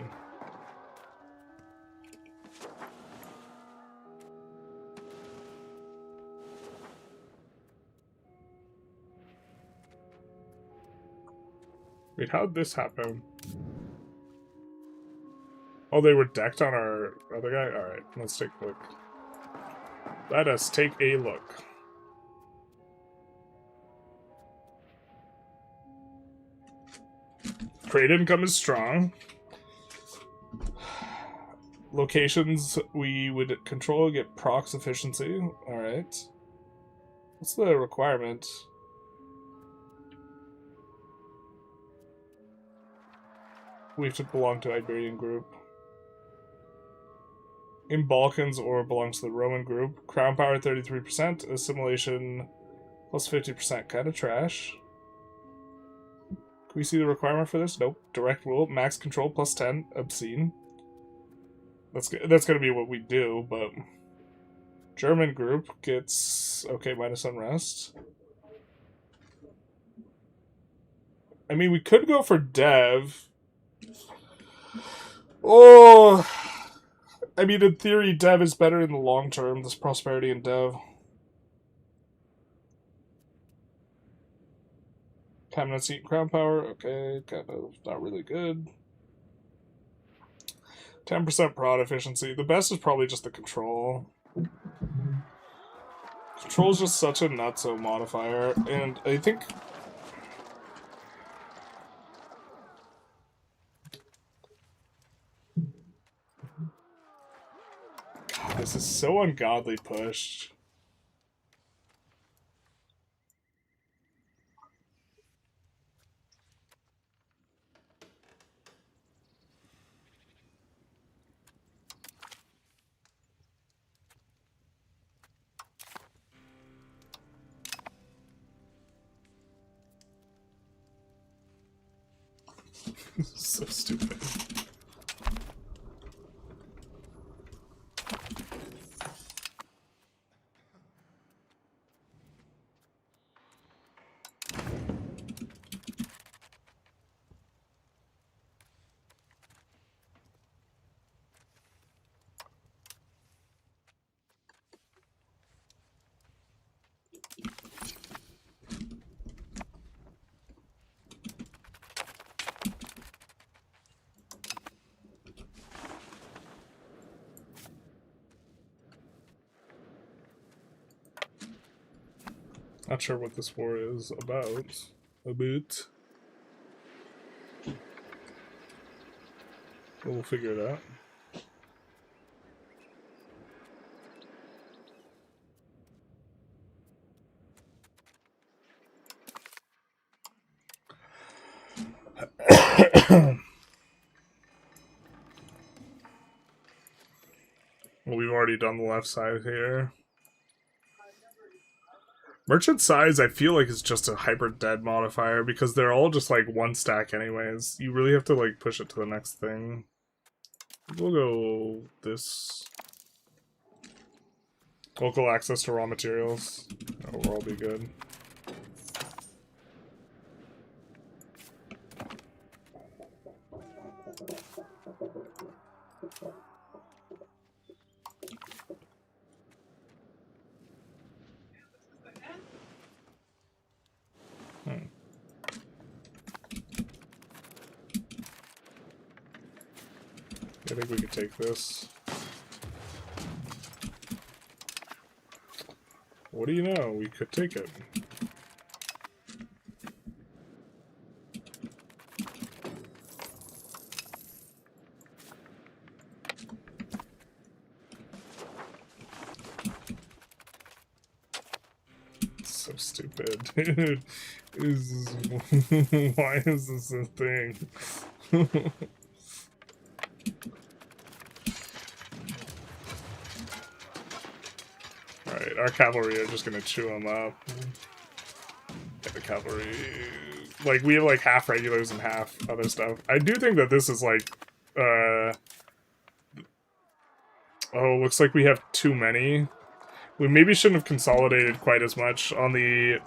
Wait, how'd this happen? Oh, they were decked on our other guy? Alright, let's take a look. Let us take a look. Trade income is strong. Locations we would control get prox efficiency. Alright. What's the requirement? We have to belong to Iberian group. In Balkans or belongs to the Roman group. Crown power 33%. Assimilation Plus 50%, kind of trash. Can we see the requirement for this? Nope. Direct rule, max control plus 10, obscene. That's gonna be what we do, but German group gets okay minus unrest. I mean, we could go for dev. Oh, I mean, in theory, dev is better in the long term. This prosperity in dev. Cabinet seat and crown power. Okay, kind of not really good. 10% prod efficiency. The best is probably just the control. Control is just such a nutso modifier, and I think. God, this is so ungodly pushed. So stupid. Not sure what this war is about. We'll figure it out. Well, we've already done the left side here. Merchant size, I feel like, is just a hyper dead modifier because they're all just like one stack anyways. You really have to like push it to the next thing. We'll go this. Local access to raw materials. Oh, we'll all be good. I think we could take this. What do you know? We could take it. So stupid, dude. Why is this a thing? Alright, our cavalry are just gonna chew them up. Yeah, the cavalry... Like, we have like half regulars and half other stuff. I do think that this is like... Oh, looks like we have too many. We maybe shouldn't have consolidated quite as much on the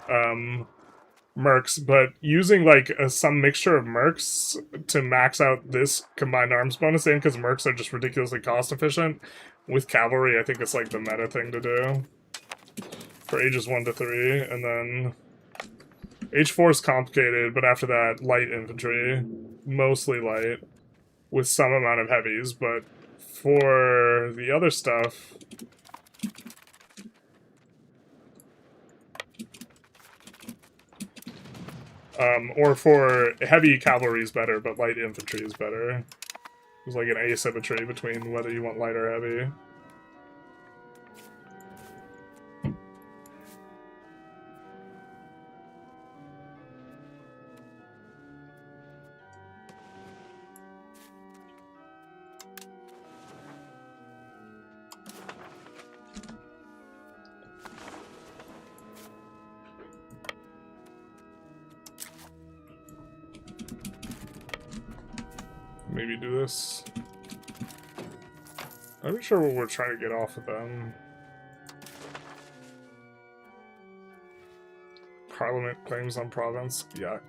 mercs, but using like some mixture of mercs to max out this combined arms bonus in, because mercs are just ridiculously cost efficient. With cavalry, I think it's like the meta thing to do. For ages 1 to 3, and then age 4 is complicated, but after that, light infantry. Mostly light, with some amount of heavies, but for the other stuff... or for heavy cavalry is better, but light infantry is better. There's like an asymmetry between whether you want light or heavy. maybe do this. I'm not sure what we're trying to get off of them. Parliament claims on province. Yuck.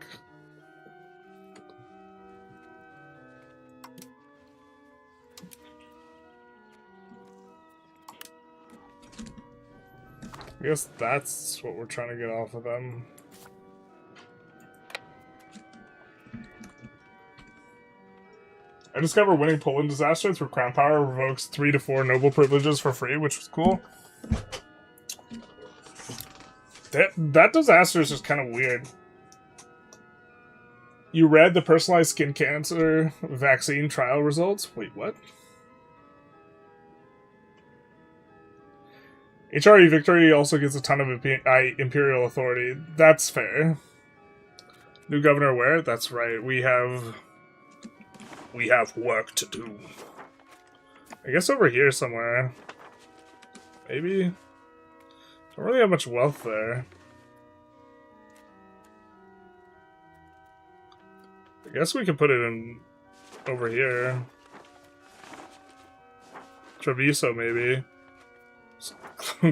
I guess that's what we're trying to get off of them. I discovered winning Poland disaster through crown power revokes 3 to 4 noble privileges for free, which was cool. That disaster is just kind of weird. You read the personalized skin cancer vaccine trial results? Wait, what? HRE victory also gets a ton of imperial authority. That's fair. New governor where? That's right. We have work to do. I guess over here somewhere. Maybe? Don't really have much wealth there. I guess we could put it in over here. Treviso, maybe.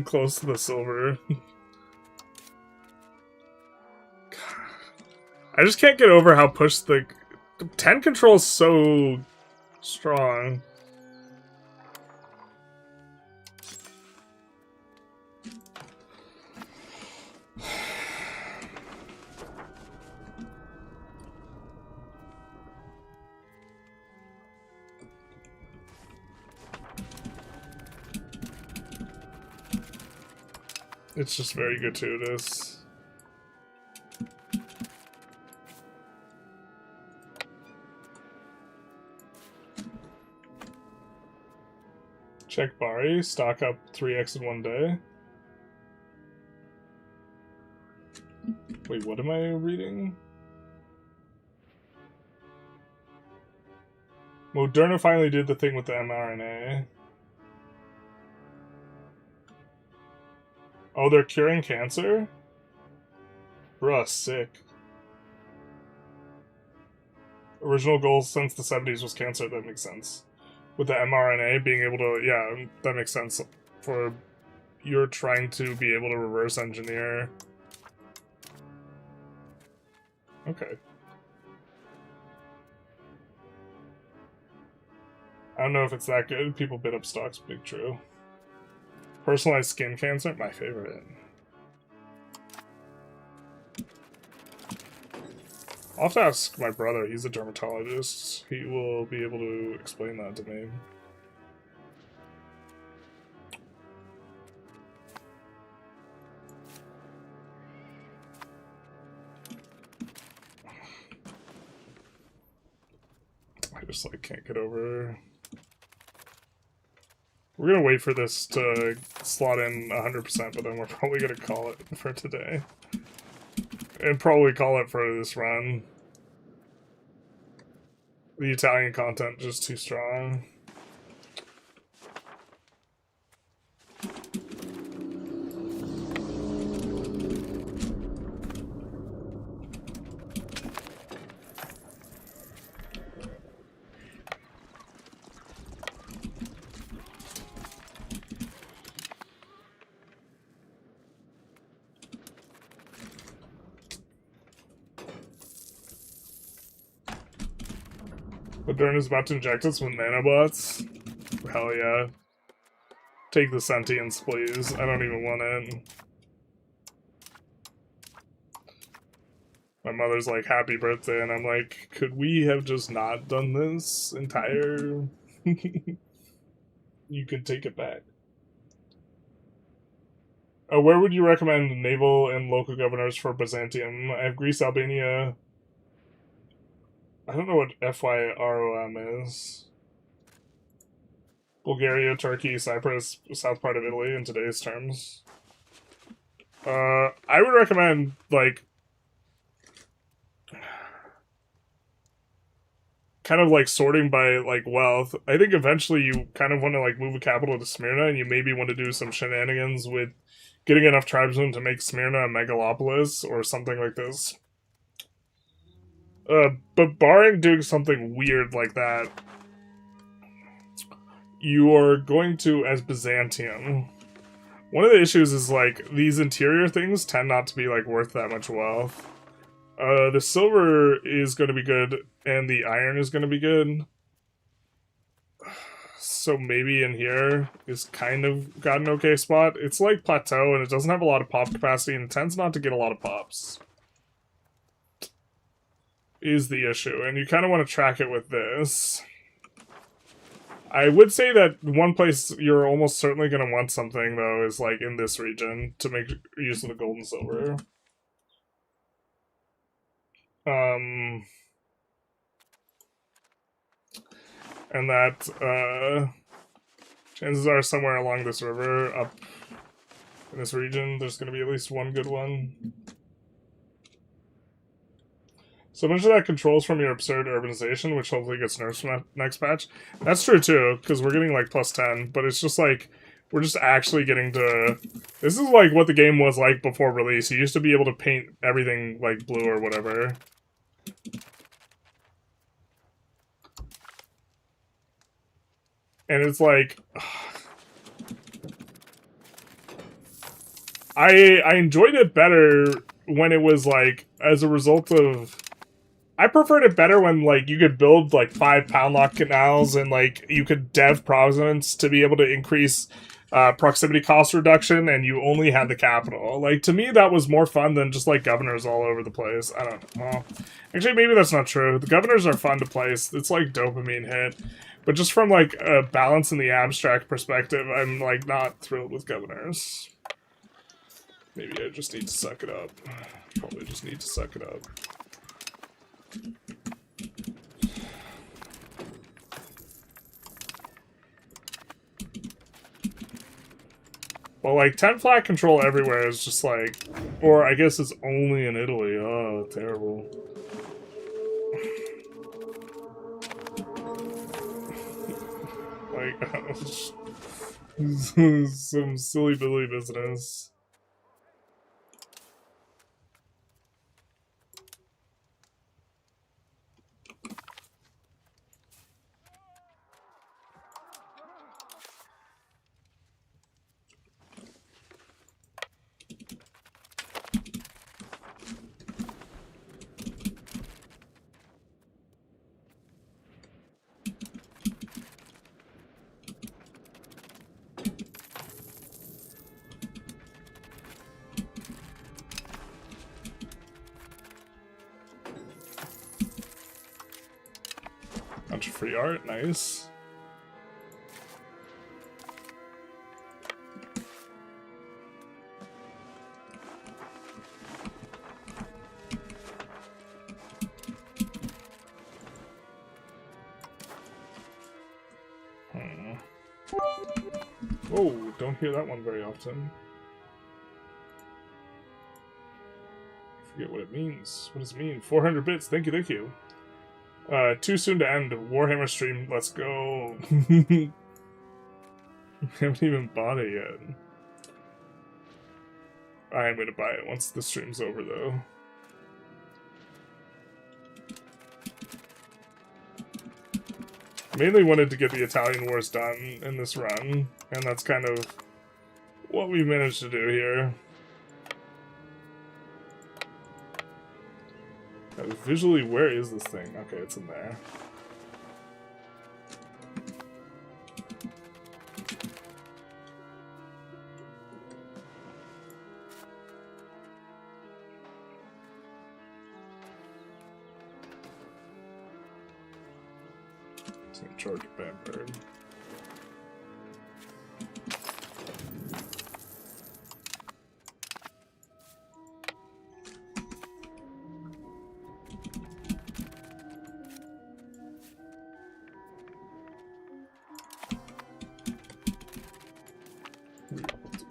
Close to the silver. I just can't get over how pushed the 10 control is so strong. It's just very gratuitous. Check Bari, stock up 3x in one day. Wait, what am I reading? Moderna finally did the thing with the mRNA. Oh, they're curing cancer? Bruh, sick. Original goal since the 70s was cancer, that makes sense. With the mRNA being able to, yeah, that makes sense. For you're trying to be able to reverse engineer. Okay. I don't know if it's that good. People bid up stocks, big true. Personalized skin cancer, my favorite. I'll have to ask my brother, he's a dermatologist. He will be able to explain that to me. I just like can't get over. We're gonna wait for this to slot in 100%, but then we're probably gonna call it for today. And probably call it for this run. The Italian content just too strong. Moderna's about to inject us with nanobots. Hell yeah. Take the sentience, please. I don't even want it. My mother's like, happy birthday, and I'm like, could we have just not done this entire... You can take it back. Where would you recommend naval and local governors for Byzantium? I have Greece, Albania... I don't know what FYROM is. Bulgaria, Turkey, Cyprus, south part of Italy in today's terms. I would recommend, like, kind of like sorting by, like, wealth. I think eventually you kind of want to, like, move a capital to Smyrna, and you maybe want to do some shenanigans with getting enough tribesmen to make Smyrna a megalopolis or something like this. But barring doing something weird like that, you are going to, as Byzantium, one of the issues is, like, these interior things tend not to be, like, worth that much wealth. The silver is going to be good, and the iron is going to be good. So maybe in here is kind of got an okay spot. It's like plateau, and it doesn't have a lot of pop capacity, and it tends not to get a lot of pops. Is the issue, and you kind of want to track it with this. I would say that one place you're almost certainly going to want something, though, is like in this region to make use of the gold and silver. And that, chances are somewhere along this river, up in this region, there's going to be at least one good one. So much of that controls from your absurd urbanization, which hopefully gets nerfed from next patch. That's true too, because we're getting like +10, but it's just like, we're just actually getting to... This is like what the game was like before release. You used to be able to paint everything like blue or whatever. And it's like... I enjoyed it better when it was like, as a result of... I preferred it better when, like, you could build, like, 5 pound-lock canals and, like, you could dev province to be able to increase proximity cost reduction, and you only had the capital. Like, to me, that was more fun than just, like, governors all over the place. I don't know. Well, actually, maybe that's not true. The governors are fun to place. It's, like, dopamine hit. But just from, like, a balance in the abstract perspective, I'm, like, not thrilled with governors. Maybe I just need to suck it up. Probably just need to suck it up. Well, like, 10 flat control everywhere is just like... Or, I guess it's only in Italy. Oh, terrible. Like, some silly Billy business. Bunch of free art, nice. Oh, don't hear that one very often. I forget what it means. What does it mean? 400 bits, thank you, thank you. Too soon to end. Warhammer stream, let's go. We haven't even bought it yet. I am gonna buy it once the stream's over, though. Mainly wanted to get the Italian Wars done in this run, and that's kind of what we managed to do here. Visually, where is this thing? Okay, it's in there. It's in charge of Bamford.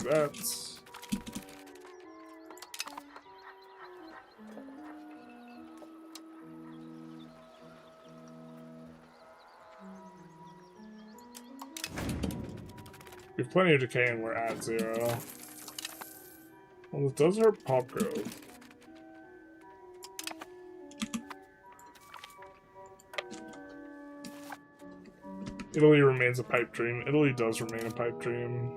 That. We have plenty of decay and we're at 0. Well, it does hurt pop growth. Italy remains a pipe dream. Italy does remain a pipe dream.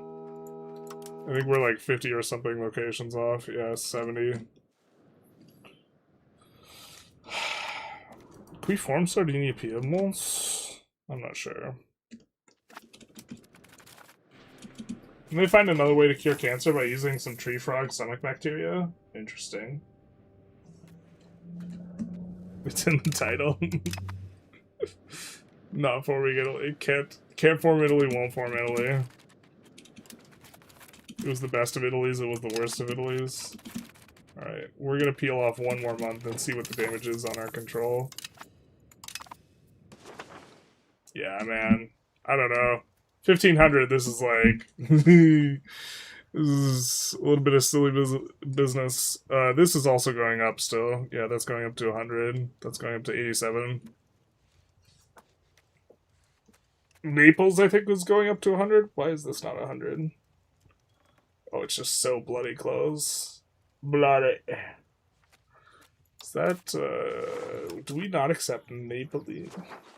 I think we're like 50 or something locations off. Yeah, 70. Can we form Sardinia Piedmont? I'm not sure. Can they find another way to cure cancer by using some tree frog stomach bacteria? Interesting. It's in the title. Not forming Italy. Can't form Italy, won't form Italy. It was the best of Italy's, it was the worst of Italy's. Alright, we're gonna peel off one more month and see what the damage is on our control. Yeah, man. I don't know. 1500, this is like... this is a little bit of silly business. This is also going up still. Yeah, that's going up to 100. That's going up to 87. Naples, I think, was going up to 100. Why is this not 100? Oh, it's just so bloody close. Bloody. Is that, do we not accept Naples?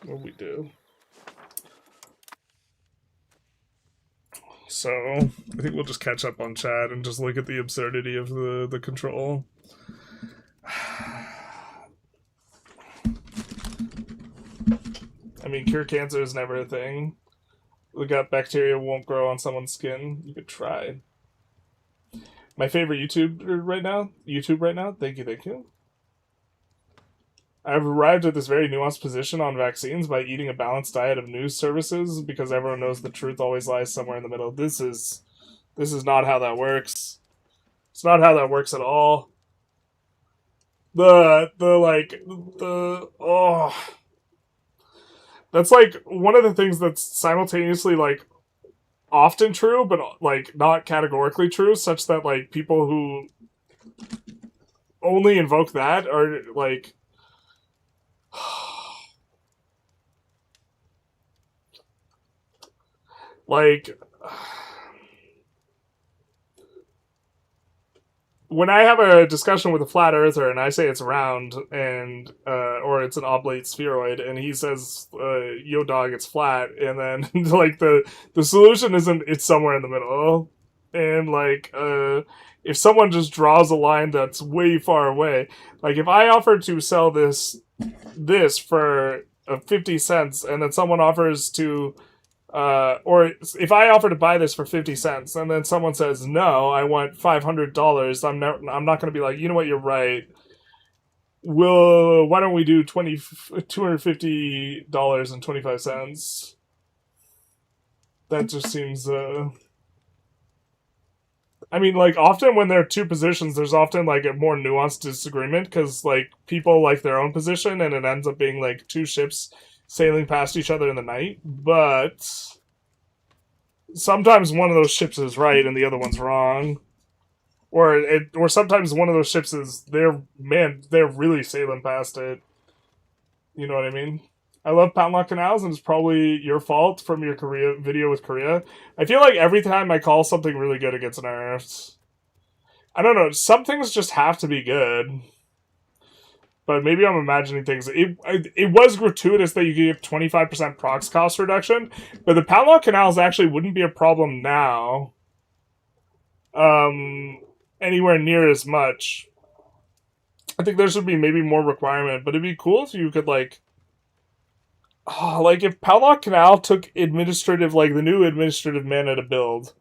Well, we do. So, I think we'll just catch up on chat and just look at the absurdity of the control. I mean, cure cancer is never a thing. The gut bacteria won't grow on someone's skin. You could try. My favorite YouTube right now. Thank you. I've arrived at this very nuanced position on vaccines by eating a balanced diet of news services because everyone knows the truth always lies somewhere in the middle. This is not how that works. It's not how that works at all. That's like one of the things that's simultaneously like often true, but like not categorically true, such that like people who only invoke that are like like when I have a discussion with a flat earther and I say it's round and or it's an oblate spheroid and he says yo dog it's flat, and then like the solution isn't it's somewhere in the middle, and like if someone just draws a line that's way far away, like if I offer to sell this for 50 cents and then someone offers to or if I offer to buy this for 50 cents and then someone says no, I want $500, I'm not going to be like, you know what, you're right, why don't we do $250.25? That just seems I mean, like, often when there are two positions, there's often, like, a more nuanced disagreement, because, like, people like their own position, and it ends up being, like, two ships sailing past each other in the night, but sometimes one of those ships is right and the other one's wrong. Or sometimes one of those ships is, they're really sailing past it. You know what I mean? I love Panama Canals, and it's probably your fault from your Korea video with Korea. I feel like every time I call something really good, it gets nerfed. I don't know. Some things just have to be good. But maybe I'm imagining things. It was gratuitous that you could get 25% prox cost reduction, but the Panama Canals actually wouldn't be a problem now. Anywhere near as much. I think there should be maybe more requirement, but it'd be cool if you could, like... Oh, like, if Panama Canal took administrative, like, the new administrative mana to build,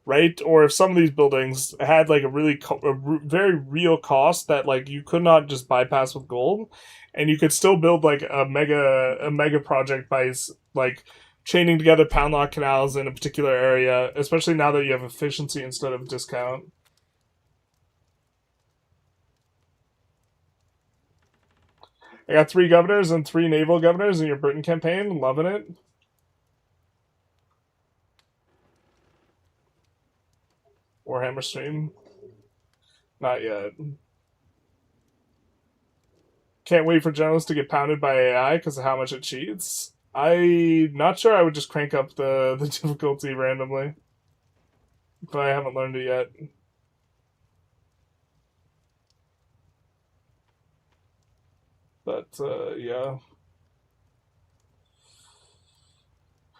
right? Or if some of these buildings had, like, a very real cost that, like, you could not just bypass with gold, and you could still build, like, a mega project by, like, chaining together Panama Canals in a particular area, especially now that you have efficiency instead of discount. I got 3 governors and 3 naval governors in your Britain campaign. Loving it. Warhammer stream. Not yet. Can't wait for generals to get pounded by AI because of how much it cheats. I'm not sure I would just crank up the difficulty randomly. But I haven't learned it yet. But, yeah.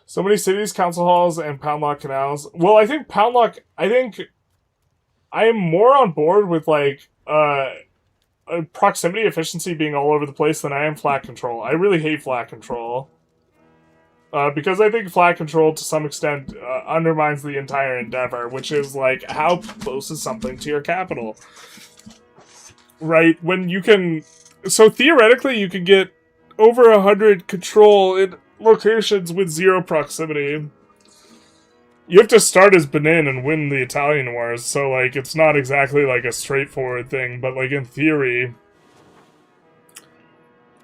So many cities, council halls, and pound lock canals. Well, I think pound lock. I think I am more on board with like proximity efficiency being all over the place than I am flat control. I really hate flat control. Because I think flat control to some extent undermines the entire endeavor, which is like, how close is something to your capital? Right? When you can... So theoretically, you can get over 100 control in locations with 0 proximity. You have to start as Benin and win the Italian wars, so like, it's not exactly like a straightforward thing, but like in theory...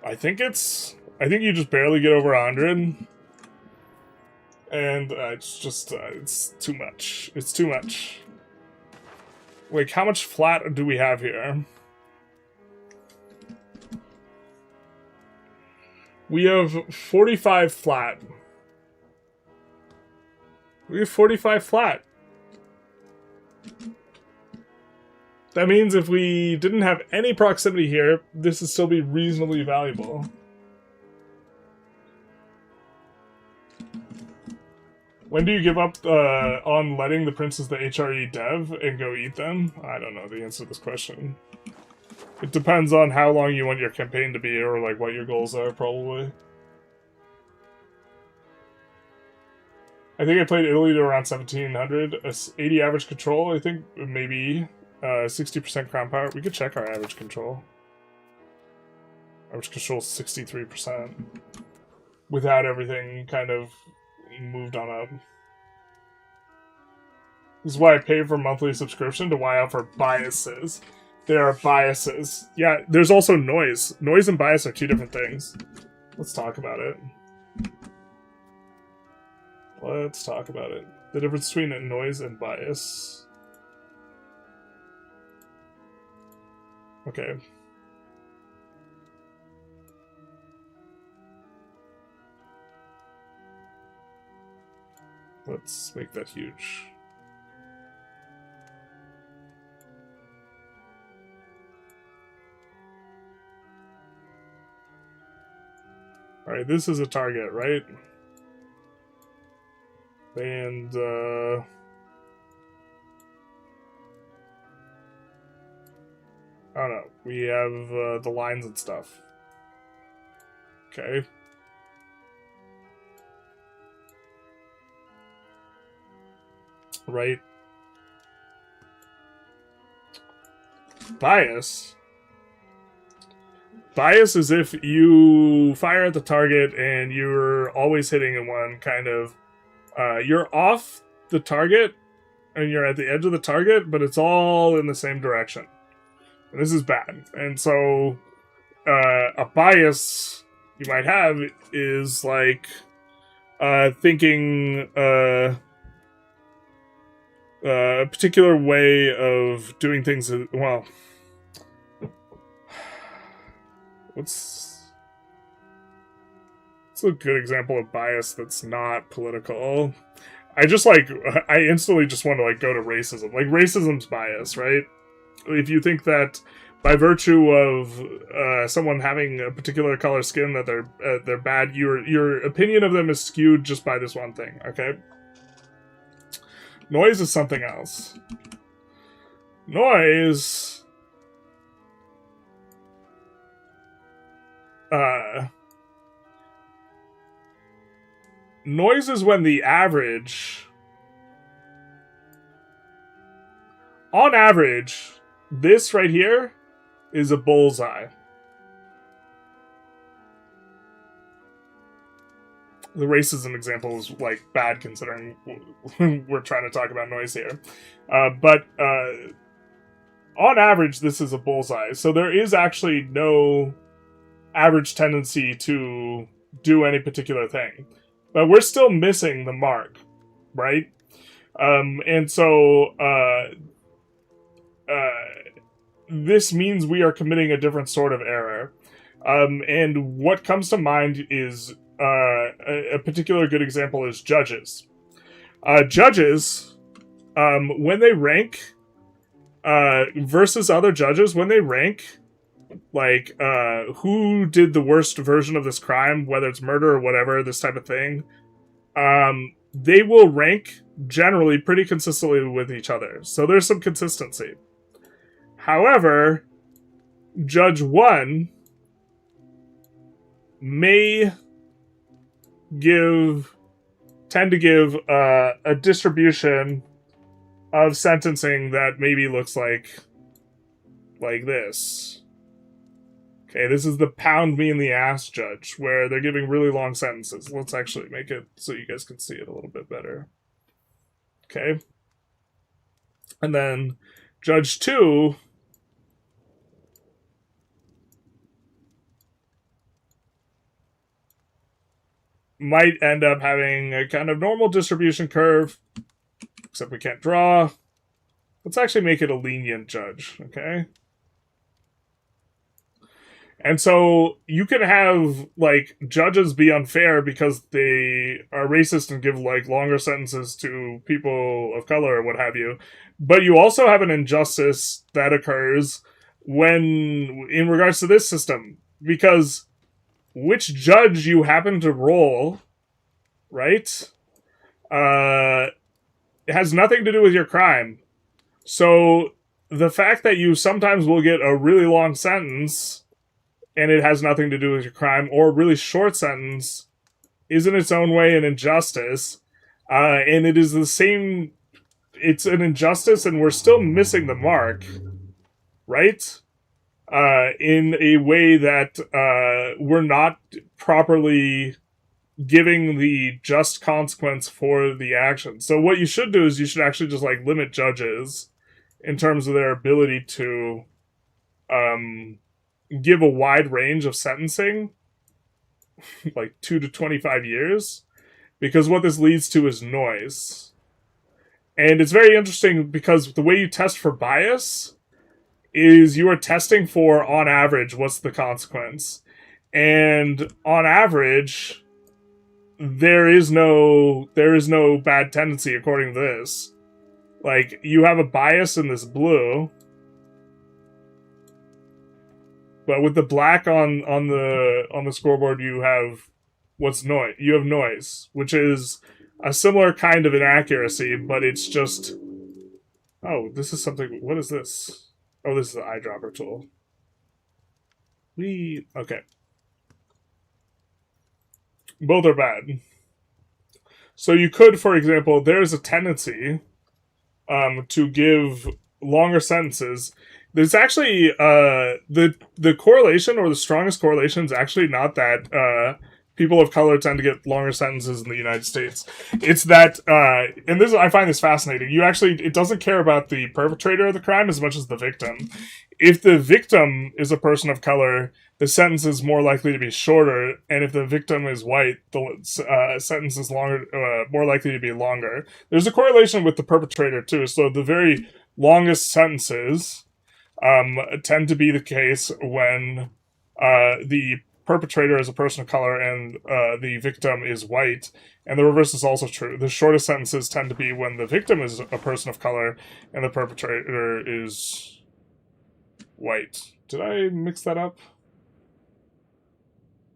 I think you just barely get over 100. And it's just, it's too much. It's too much. Like, how much flat do we have here? We have 45 flat. We have 45 flat. That means if we didn't have any proximity here, this would still be reasonably valuable. When do you give up on letting the princes the HRE dev and go eat them? I don't know the answer to this question. It depends on how long you want your campaign to be, or like what your goals are, probably. I think I played Italy to around 1700. 80 average control, I think maybe 60% crown power. We could check our average control. Average control is 63%. Without everything kind of moved on up. This is why I pay for monthly subscription to Y out for biases. There are biases. Yeah, there's also noise. Noise and bias are 2 different things. Let's talk about it. Let's talk about it. The difference between noise and bias. Okay. Let's make that huge. Alright, this is a target, right? And, I don't know. We have the lines and stuff. Okay. Right. Bias. Bias is if you fire at the target and you're always hitting in one kind of... you're off the target and you're at the edge of the target, but it's all in the same direction. And this is bad. And so a bias you might have is like thinking... a particular way of doing things, well, what's a good example of bias that's not political? I instantly just want to, like, go to racism. Like, racism's bias, right? If you think that by virtue of someone having a particular color skin that they're bad, your opinion of them is skewed just by this one thing, okay? Noise is something else. Noise... Noise is when the average... On average, this right here is a bullseye. The racism example is, like, bad considering we're trying to talk about noise here. But on average, this is a bullseye. So there is actually no average tendency to do any particular thing. But we're still missing the mark, right? And so this means we are committing a different sort of error. And what comes to mind is... a particular good example is judges. Judges, when they rank, versus other judges, when they rank, like, who did the worst version of this crime, whether it's murder or whatever, this type of thing, they will rank generally pretty consistently with each other. So there's some consistency. However, Judge 1 may tend to give a distribution of sentencing that maybe looks like this. Okay, this is the pound me in the ass judge, where they're giving really long sentences. Let's actually make it so you guys can see it a little bit better. Okay. And then Judge 2 might end up having a kind of normal distribution curve, except we can't draw. Let's actually make it a lenient judge, okay? And so you can have, like, judges be unfair because they are racist and give, like, longer sentences to people of color or what have you. But you also have an injustice that occurs when, in regards to this system, because which judge you happen to roll, right, it has nothing to do with your crime. So the fact that you sometimes will get a really long sentence and it has nothing to do with your crime, or a really short sentence, is in its own way an injustice. And it is the same, it's an injustice and we're still missing the mark, right? In a way that we're not properly giving the just consequence for the action. So what you should do is you should actually just, like, limit judges in terms of their ability to give a wide range of sentencing, like 2 to 25 years, because what this leads to is noise. And it's very interesting because the way you test for bias is you are testing for, on average, what's the consequence. And on average, there is no bad tendency according to this. Like, you have a bias in this blue, but with the black on the scoreboard, you have noise. You have noise, which is a similar kind of inaccuracy, but it's just, oh, this is something. What is this? Oh, this is the eyedropper tool. Okay. Both are bad. So you could, for example, there's a tendency to give longer sentences. There's actually the correlation, or the strongest correlation, is actually not that people of color tend to get longer sentences in the United States. It's that, and this, I find this fascinating. It doesn't care about the perpetrator of the crime as much as the victim. If the victim is a person of color, the sentence is more likely to be shorter, and if the victim is white, the sentence is more likely to be longer. There's a correlation with the perpetrator too. So the very longest sentences tend to be the case when the perpetrator is a person of color and the victim is white, and the reverse is also true. The shortest sentences tend to be when the victim is a person of color and the perpetrator is white. Did I mix that up?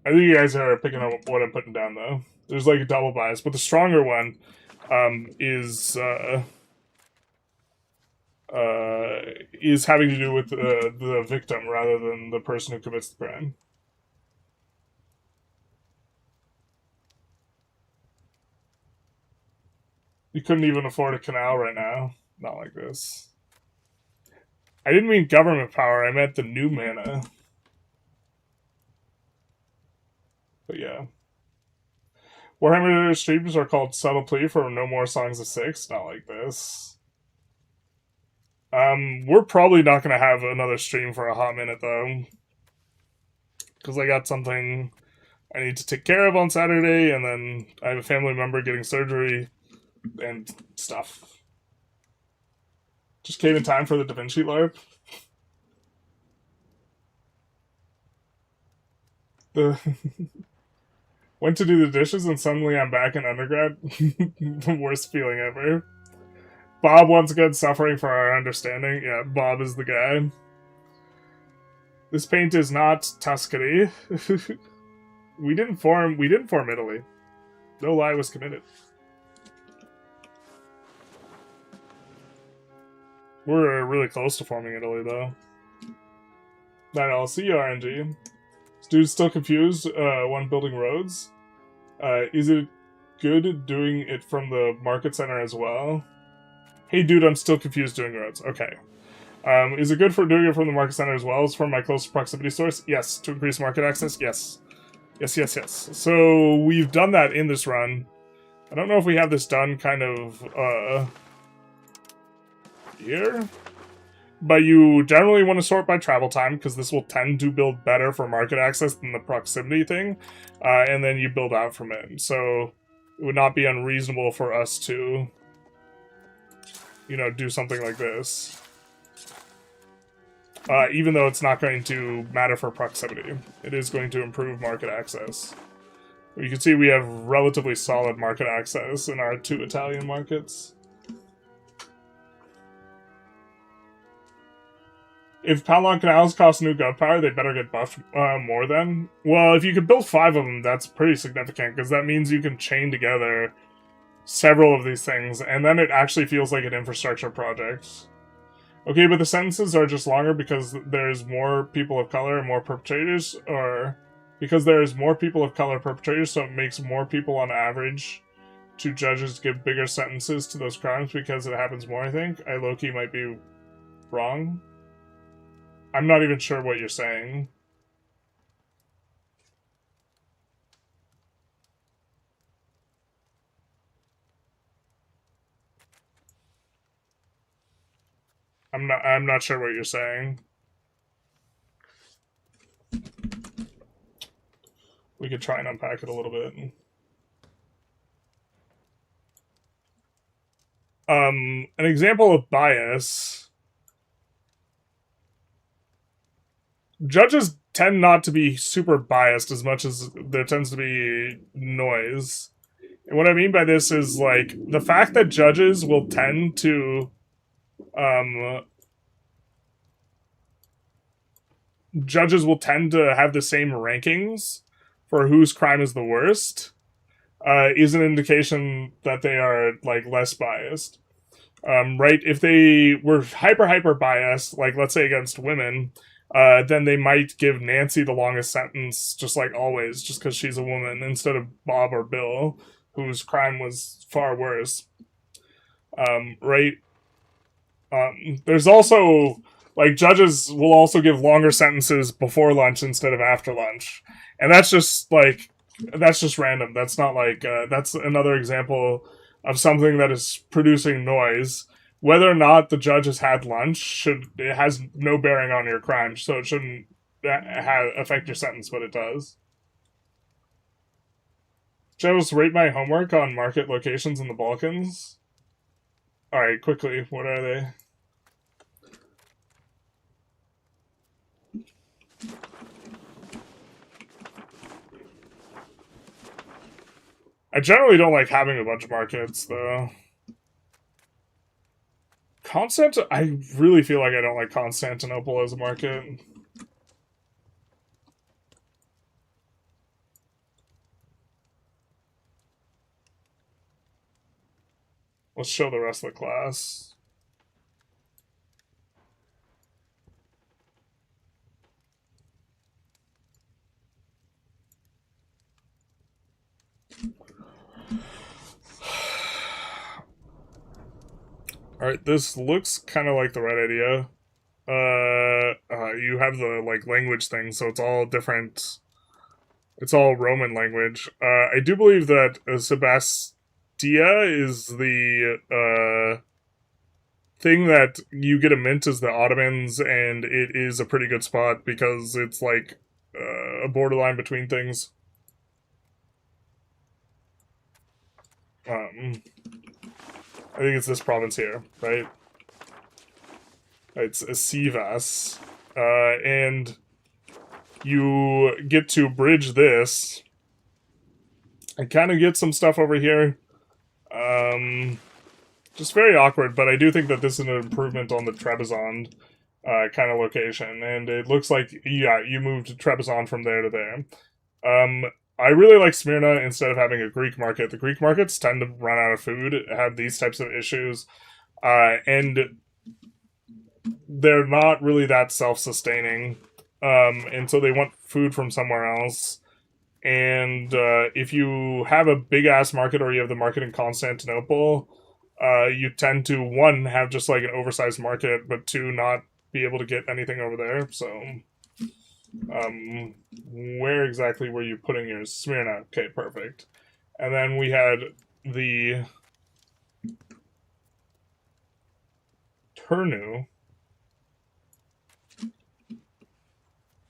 I think you guys are picking up what I'm putting down, though. There's like a double bias, but the stronger one is having to do with the victim rather than the person who commits the crime. You couldn't even afford a canal right now. Not like this. I didn't mean government power, I meant the new mana. But yeah. Warhammer streams are called Subtle Plea for No More Songs of Six. Not like this. We're probably not going to have another stream for a hot minute, though. Because I got something I need to take care of on Saturday, and then I have a family member getting surgery and stuff. Just came in time for the Da Vinci LARP. Went to do the dishes and suddenly I'm back in undergrad. The worst feeling ever. Bob, once again, suffering for our understanding. Yeah, Bob is the guy. This paint is not Tuscany. We didn't form Italy. No lie was committed. We're really close to forming Italy, though. Not all. See RNG. This dude's still confused when building roads. Is it good doing it from the market center as well? Hey, dude, I'm still confused doing roads. Okay. Is it good for doing it from the market center as well as from my close proximity source? Yes. To increase market access? Yes. Yes. So we've done that in this run. I don't know if we have this done kind of, here? But you generally want to sort by travel time, because this will tend to build better for market access than the proximity thing, and then you build out from it. So it would not be unreasonable for us to, you know, do something like this. Even though it's not going to matter for proximity. It is going to improve market access. You can see we have relatively solid market access in our 2 Italian markets. If Panlong Canals cost new gov power, they better get buffed more then. Well, if you could build 5 of them, that's pretty significant, because that means you can chain together several of these things, and then it actually feels like an infrastructure project. Okay, but the sentences are just longer because there's more people of color and more perpetrators, or because there's more people of color perpetrators, so it makes more people on average to judges give bigger sentences to those crimes because it happens more, I think. I low-key might be wrong. I'm not even sure what you're saying. I'm not sure what you're saying. We could try and unpack it a little bit. An example of bias. Judges tend not to be super biased as much as there tends to be noise. And what I mean by this is, like, the fact that judges will tend to have the same rankings for whose crime is the worst is an indication that they are, like, less biased. Right? If they were hyper biased, like, let's say against women, then they might give Nancy the longest sentence, just like always, just because she's a woman, instead of Bob or Bill, whose crime was far worse. Right? There's also, like, judges will also give longer sentences before lunch instead of after lunch. And that's just, like, that's just random. That's not, like, that's another example of something that is producing noise. Whether or not the judge has had lunch, it has no bearing on your crime, so it shouldn't affect your sentence, but it does. Should I just rate my homework on market locations in the Balkans? Alright, quickly, what are they? I generally don't like having a bunch of markets, though. I really feel like I don't like Constantinople as a market. Let's show the rest of the class. Alright, this looks kind of like the right idea. You have the, like, language thing, so it's all different. It's all Roman language. I do believe that Sebastia is the, thing that you get a mint as the Ottomans, and it is a pretty good spot because it's, like, a borderline between things. I think it's this province here, right? It's Sivas. And you get to bridge this and kind of get some stuff over here. Just very awkward, but I do think that this is an improvement on the Trebizond kind of location. And it looks like, yeah, you moved Trebizond from there to there. I really like Smyrna instead of having a Greek market. The Greek markets tend to run out of food, have these types of issues, and they're not really that self-sustaining, and so they want food from somewhere else. And if you have a big-ass market or you have the market in Constantinople, you tend to, one, have just like an oversized market, but two, not be able to get anything over there, so... where exactly were you putting yours? Smyrna. Okay, perfect. And then we had the Turnu.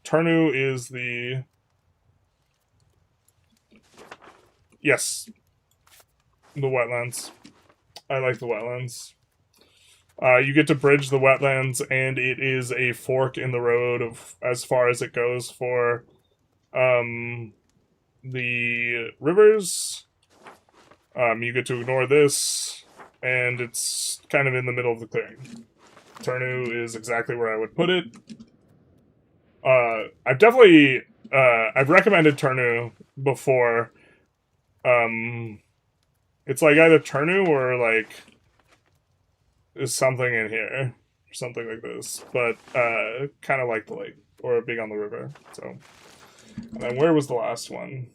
Turnu is the... Yes. The wetlands. I like the wetlands. You get to bridge the wetlands, and it is a fork in the road of as far as it goes for the rivers. You get to ignore this, and it's kind of in the middle of the clearing. Turnu is exactly where I would put it. I've definitely I've recommended Turnu before. It's like either Turnu or like is something in here or something like this, but kind of like the lake or big on the river. So, and then where was the last one?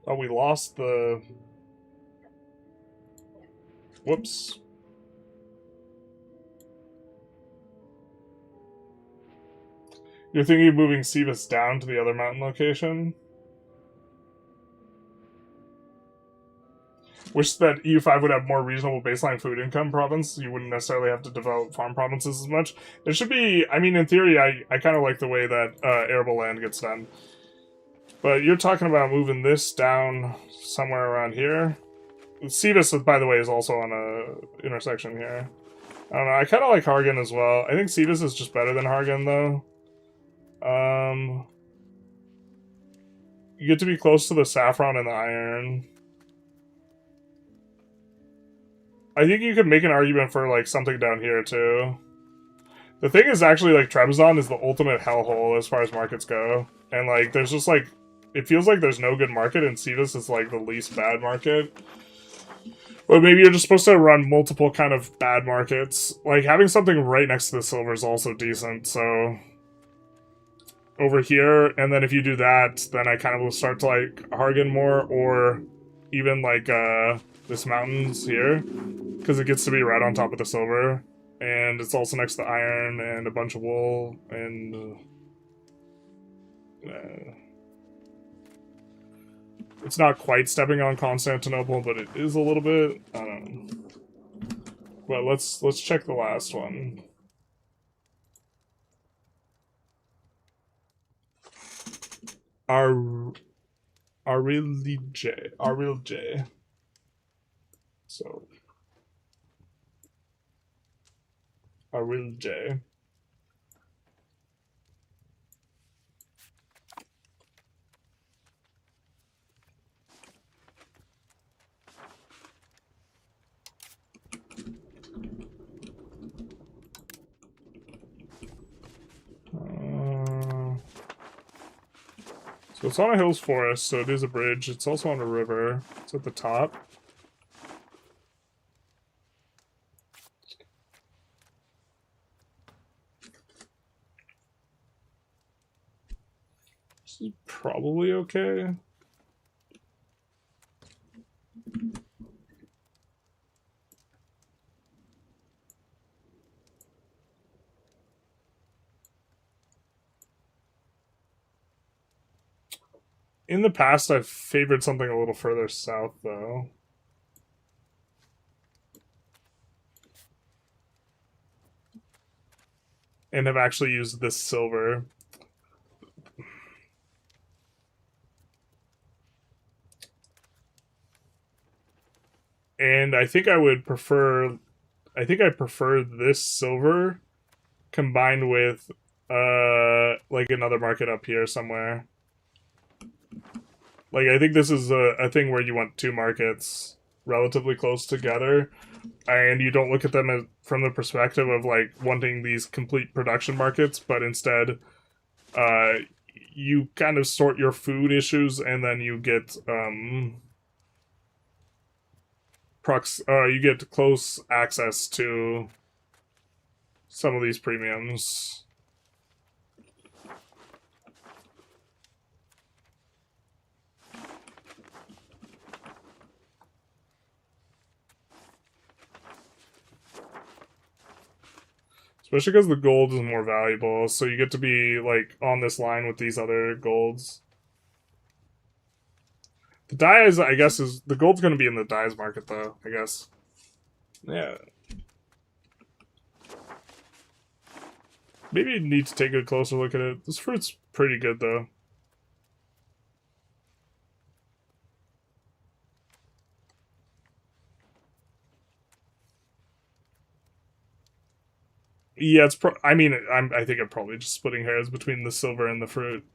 Oh, we lost the. Whoops. You're thinking of moving Sivas down to the other mountain location? Wish that EU5 would have more reasonable baseline food income province. You wouldn't necessarily have to develop farm provinces as much. There should be... I mean, in theory, I kind of like the way that arable land gets done. But you're talking about moving this down somewhere around here. Sivas, by the way, is also on a intersection here. I don't know, I kind of like Hargan as well. I think Sivas is just better than Hargan, though. You get to be close to the saffron and the iron. I think you could make an argument for, like, something down here, too. The thing is, actually, like, Trebizond is the ultimate hellhole as far as markets go. And, like, there's just, like... It feels like there's no good market, and Sivas is, like, the least bad market. But maybe you're just supposed to run multiple kind of bad markets. Like, having something right next to the silver is also decent, so... Over here, and then if you do that, then I kind of will start to like Hargan more, or even like this mountains here, because it gets to be right on top of the silver, and it's also next to iron and a bunch of wool, and it's not quite stepping on Constantinople, but it is a little bit. I don't know. But let's check the last one. Arilj. So Arilj. So it's on a hills forest, so it is a bridge. It's also on a river. It's at the top. This is probably okay. In the past, I've favored something a little further south, though. And have actually used this silver. And I think I would prefer... I think I prefer this silver combined with, like another market up here somewhere. Like, I think this is a thing where you want two markets relatively close together, and you don't look at them as, from the perspective of like wanting these complete production markets, but instead you kind of sort your food issues, and then you get you get close access to some of these premiums. Especially because the gold is more valuable, so you get to be, like, on this line with these other golds. The dyes, I guess, is... The gold's gonna be in the dyes market, though, I guess. Yeah. Maybe you need to take a closer look at it. This fruit's pretty good, though. Yeah, it's I mean, I think I'm probably just splitting hairs between the silver and the fruit.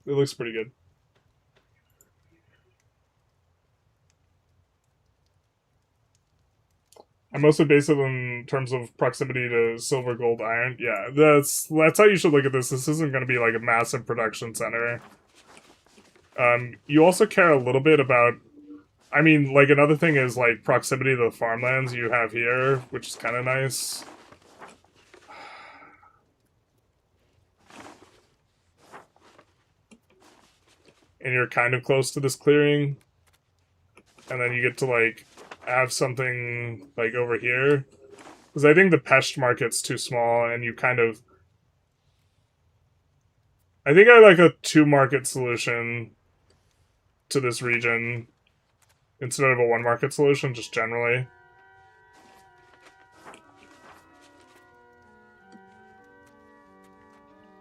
It looks pretty good. I mostly base it in terms of proximity to silver, gold, iron. Yeah, that's how you should look at this. This isn't going to be like a massive production center. You also care a little bit about... I mean, like, another thing is, like, proximity to the farmlands you have here, which is kind of nice. And you're kind of close to this clearing. And then you get to, like, have something, like, over here. Because I think the Pest market's too small, and you kind of... I think I like a 2-market solution to this region instead of a 1-market solution, just generally.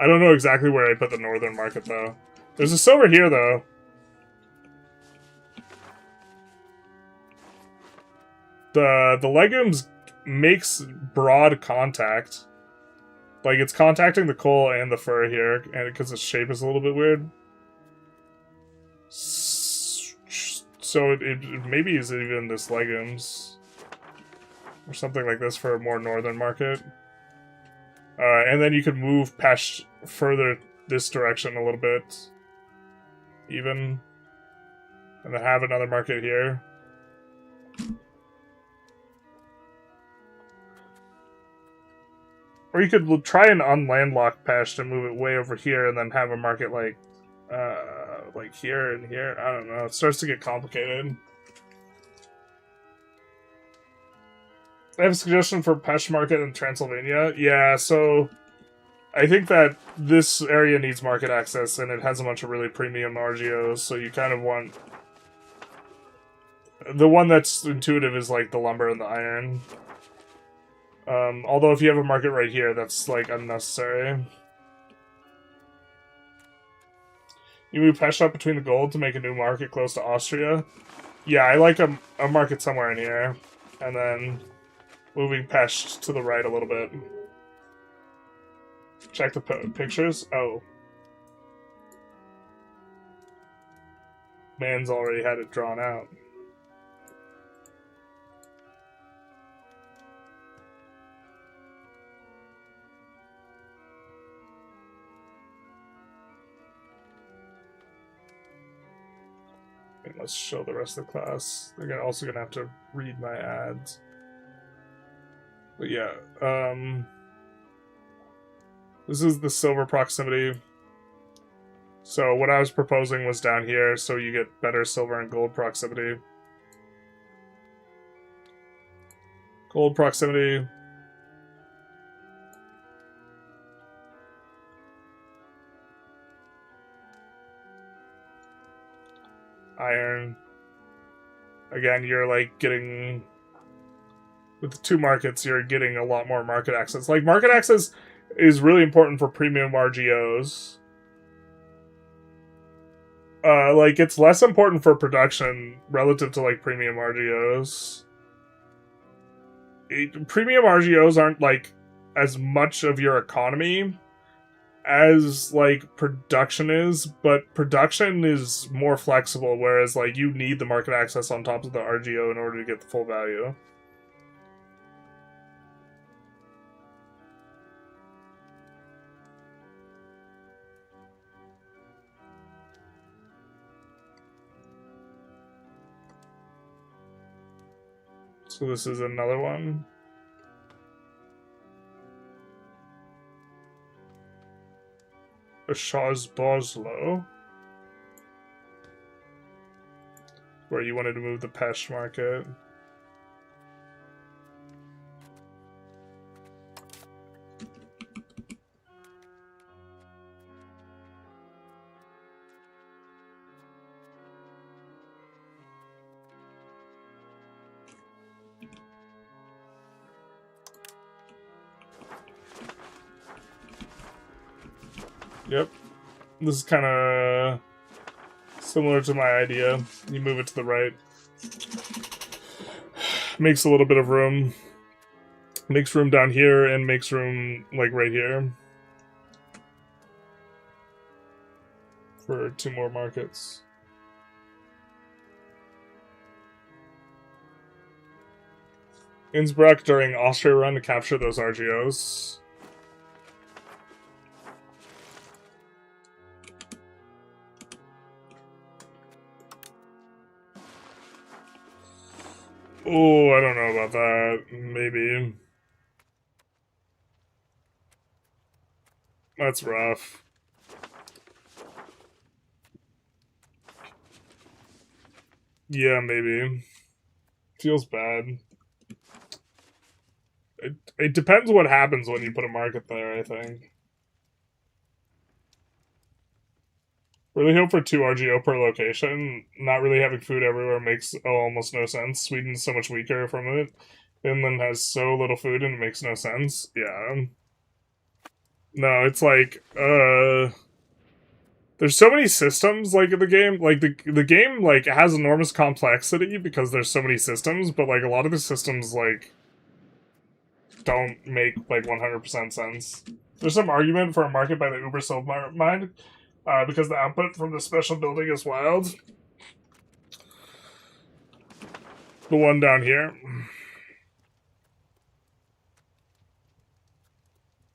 I don't know exactly where I put the northern market, though. There's a silver here, though. The legumes makes broad contact. Like, it's contacting the coal and the fur here, and because its shape is a little bit weird. So it maybe is even this legumes. Or something like this for a more northern market. And then you could move past further this direction a little bit. Even. And then have another market here. Or you could try an unlandlocked patch and move it way over here and then have a market like here and here. I don't know. It starts to get complicated. I have a suggestion for Pest Market in Transylvania. Yeah, so I think that this area needs market access, and it has a bunch of really premium RGOs, so you kind of want... The one that's intuitive is, like, the lumber and the iron. Although if you have a market right here, that's, like, unnecessary. You move Pest up between the gold to make a new market close to Austria. Yeah, I like a market somewhere in here. And then moving Pest to the right a little bit. Check the pictures. Oh. Man's already had it drawn out. And let's show the rest of the class. They're also gonna have to read my ads. But yeah, this is the silver proximity. So what I was proposing was down here, so you get better silver and gold proximity. Gold proximity. Iron. Again, you're like getting... With the 2 markets, you're getting a lot more market access. Like, market access is really important for premium RGOs. Like, it's less important for production relative to, like, premium RGOs. Premium RGOs aren't, like, as much of your economy as like production is, but production is more flexible, whereas like you need the market access on top of the RGO in order to get the full value. So this is another one. A Shaw's Boslow. Where you wanted to move the Pesh market. Yep. This is kind of similar to my idea. You move it to the right. Makes a little bit of room. Makes room down here and makes room, like, right here. For 2 more markets. Innsbruck during Austria run to capture those RGOs. Oh, I don't know about that. Maybe. That's rough. Yeah, maybe. Feels bad. It depends what happens when you put a market there, I think. Really hope for 2 RGO per location. Not really having food everywhere makes almost no sense. Sweden's so much weaker from it. Finland has so little food and it makes no sense. Yeah. No, it's like, there's so many systems, like, in the game. Like, the game, like, has enormous complexity because there's so many systems, but, like, a lot of the systems, like, don't make, like, 100% sense. There's some argument for a market by the Uber Silv mind, because the output from the special building is wild. The one down here.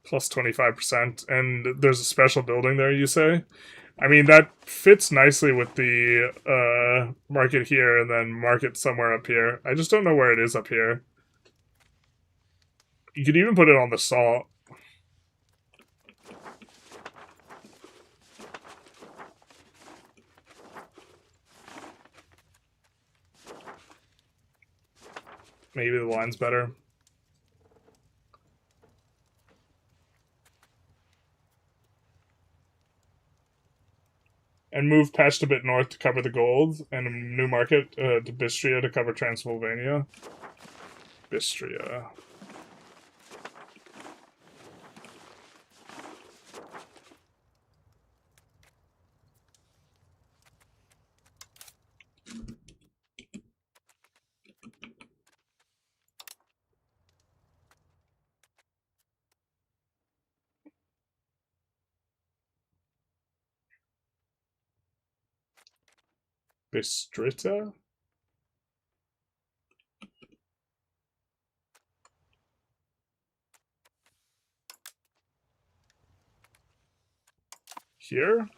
Plus 25%, and there's a special building there, you say? I mean, that fits nicely with the market here and then market somewhere up here. I just don't know where it is up here. You could even put it on the salt. Maybe the line's better. And move Pest a bit north to cover the gold, and a new market to Bistria to cover Transylvania. Bistria. Bistrita? Here?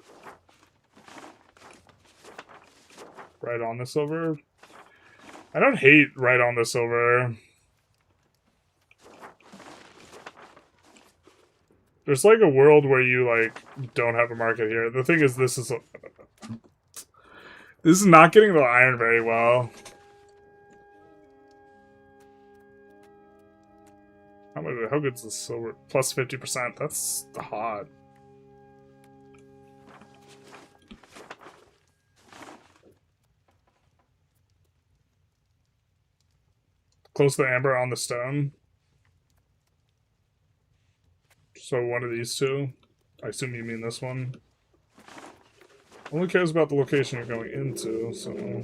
Right on the silver? I don't hate right on the silver. There's like a world where you like don't have a market here. The thing is, this is not getting the iron very well. How good's the silver? Plus 50%. That's hot. Close the amber on the stone. So one of these two. I assume you mean this one. Only cares about the location you're going into, so...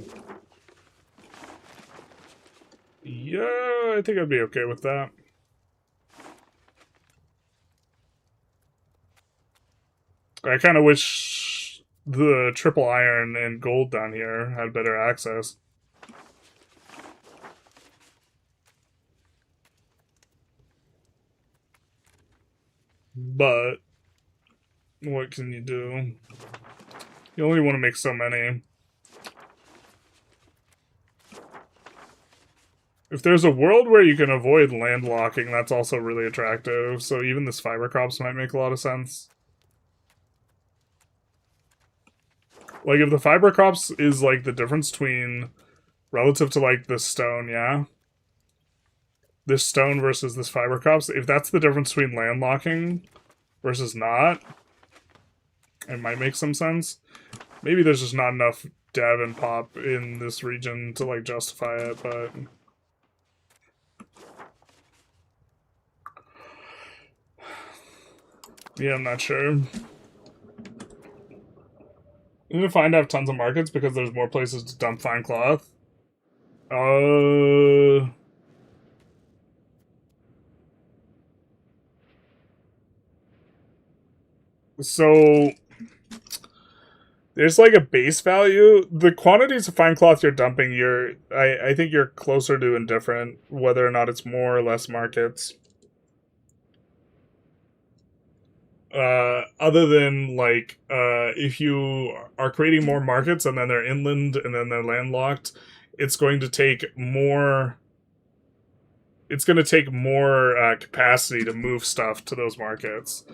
Yeah, I think I'd be okay with that. I kind of wish the triple iron and gold down here had better access. But what can you do? You only want to make so many. If there's a world where you can avoid landlocking, that's also really attractive. So even this fiber crops might make a lot of sense. Like, if the fiber crops is, like, the difference between... relative to, like, this stone, yeah? This stone versus this fiber crops, if that's the difference between landlocking versus not, it might make some sense. Maybe there's just not enough dev and pop in this region to, like, justify it, but... yeah, I'm not sure. You need to find out tons of markets because there's more places to dump fine cloth. So there's like a base value. The quantities of fine cloth you're dumping, I think you're closer to indifferent whether or not it's more or less markets. Other than like if you are creating more markets and then they're inland and then they're landlocked, it's going to take more. It's going to take more capacity to move stuff to those markets.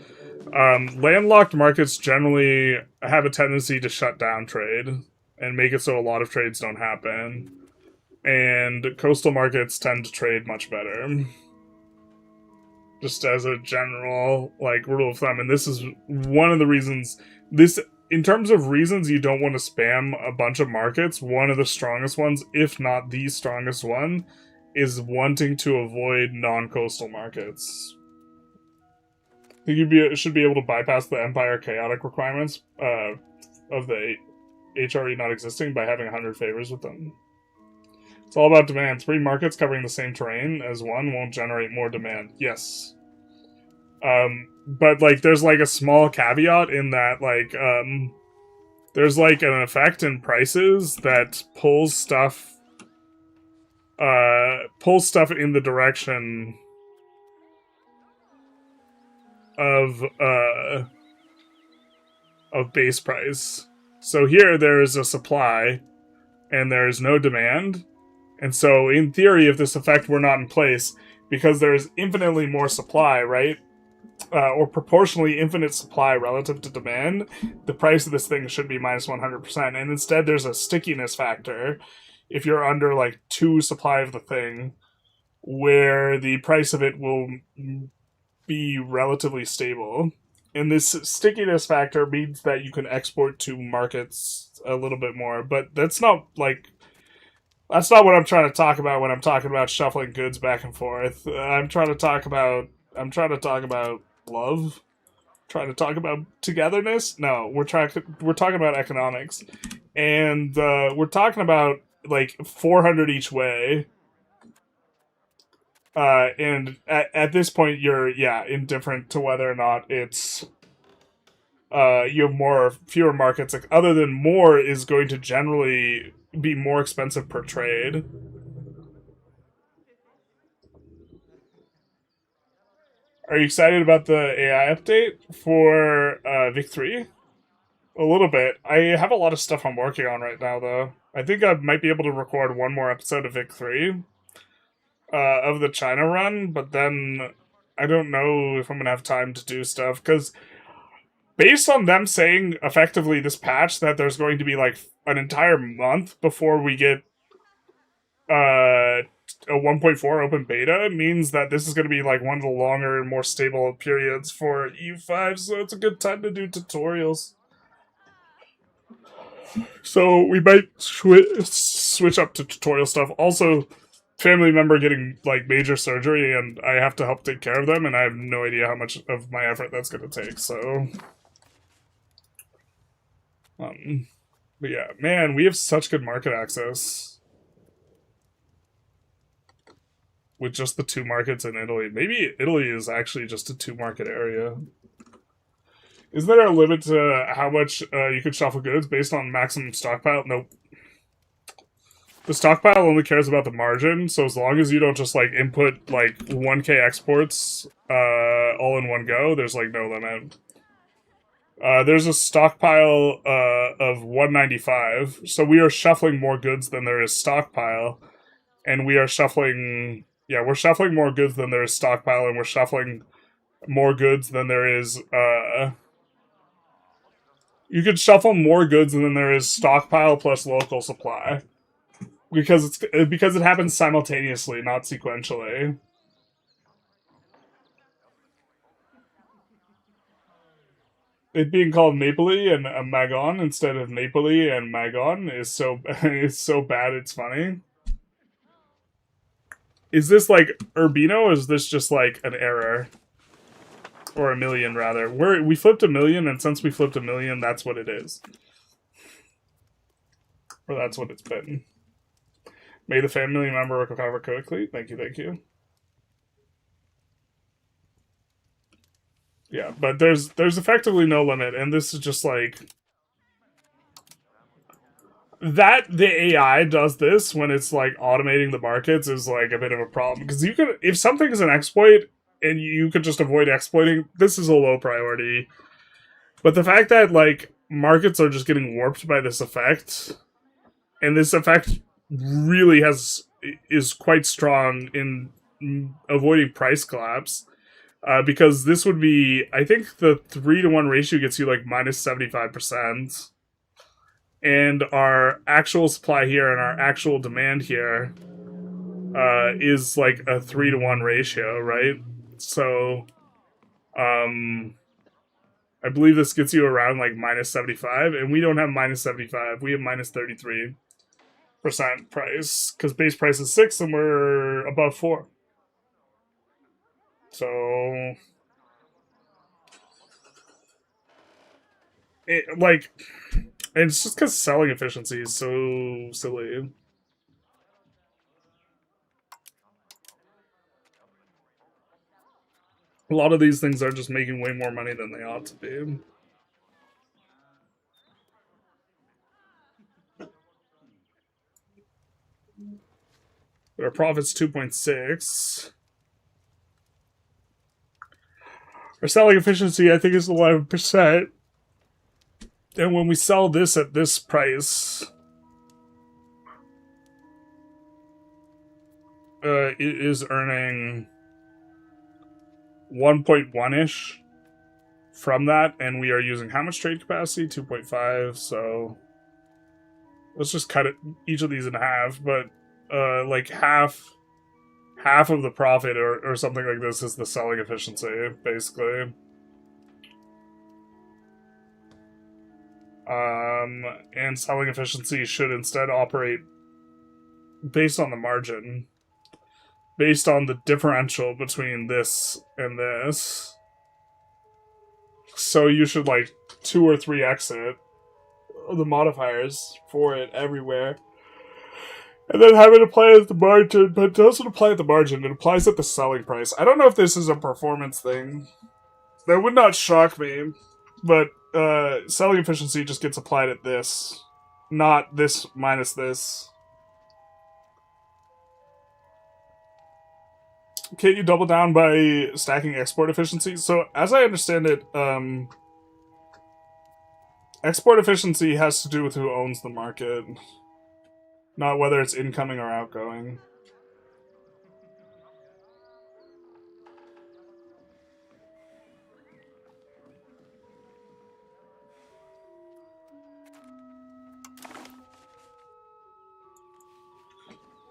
Landlocked markets generally have a tendency to shut down trade and make it so a lot of trades don't happen. And coastal markets tend to trade much better. Just as a general, like, rule of thumb. And this is one of the reasons... in terms of reasons you don't want to spam a bunch of markets, one of the strongest ones, if not the strongest one, is wanting to avoid non-coastal markets. I think you should be able to bypass the Empire chaotic requirements of the HRE not existing by having 100 favors with them. It's all about demand. 3 markets covering the same terrain as one won't generate more demand. Yes. But, like, there's, like, a small caveat in that, like, there's, like, an effect in prices that pulls stuff in the direction of base price. So here there is a supply and there is no demand. And so in theory, if this effect were not in place, because there is infinitely more supply, right? Or proportionally infinite supply relative to demand, the price of this thing should be minus 100%. And instead there's a stickiness factor if you're under like 2 supply of the thing, where the price of it will be relatively stable. And this stickiness factor means that you can export to markets a little bit more, but that's not what I'm trying to talk about when I'm talking about shuffling goods back and forth. I'm trying to talk about love. Trying to talk about togetherness. No, we're talking about economics, and we're talking about like 400 each way. And at this point, you're indifferent to whether or not it's you have fewer markets. Like, other than more is going to generally be more expensive per trade. Are you excited about the AI update for Vic 3? A little bit. I have a lot of stuff I'm working on right now, though. I think I might be able to record one more episode of Vic 3 of the China run, but then I don't know if I'm going to have time to do stuff, because based on them saying effectively this patch that there's going to be like an entire month before we get a 1.4 open beta, means that this is going to be like one of the longer and more stable periods for EU5, so it's a good time to do tutorials. So we might switch up to tutorial stuff. Also, family member getting like major surgery, and I have to help take care of them, and I have no idea how much of my effort that's going to take, so... but yeah, man, we have such good market access. With just the 2 markets in Italy. Maybe Italy is actually just a 2-market area. Is there a limit to how much you can shuffle goods based on maximum stockpile? Nope. The stockpile only cares about the margin, so as long as you don't just like input like 1k exports all in one go, there's like no limit. There's a stockpile of 195, so we are shuffling more goods than there is stockpile, and we are shuffling. Yeah, we're shuffling more goods than there is stockpile, and we're shuffling more goods than there is. You could shuffle more goods than there is stockpile plus local supply, because it happens simultaneously, not sequentially. It being called Napoli and Magon instead of Napoli and Magon is so is so bad it's funny. Is this like Urbino, or is this just like an error? Or a million, rather. We flipped a million, and since we flipped a million, that's what it is. Or that's what it's been. May the family member recover quickly. Thank you, thank you. Yeah, but there's effectively no limit, and this is just like... That the AI does this when it's like automating the markets is like a bit of a problem. Because you could, if something is an exploit, and you could just avoid exploiting, this is a low priority. But the fact that, like, markets are just getting warped by this effect, and this effect really is quite strong in avoiding price collapse, because this would be, I think the 3-to-1 ratio gets you, like, minus 75%, and our actual supply here and our actual demand here is, like, a 3-to-1 ratio, right? So, I believe this gets you around like minus 75, and we don't have minus 75. We have minus 33% price because base price is 6 and we're above 4. So, and it's just because selling efficiency is so silly. A lot of these things are just making way more money than they ought to be. But our profit's 2.6. Our selling efficiency, I think, is 11%. And when we sell this at this price, it is earning 1.1-ish from that, and we are using how much trade capacity? 2.5, so let's just cut it, each of these in half, but like half of the profit or something like this is the selling efficiency, basically. And selling efficiency should instead operate based on the margin, based on the differential between this and this. So you should like 2 or 3x it, the modifiers for it everywhere, and then have it apply at the margin. But it doesn't apply at the margin, it applies at the selling price. I don't know if this is a performance thing. That would not shock me, but selling efficiency just gets applied at this, not this minus this. Can't you double down by stacking export efficiency? So, as I understand it, export efficiency has to do with who owns the market, not whether it's incoming or outgoing.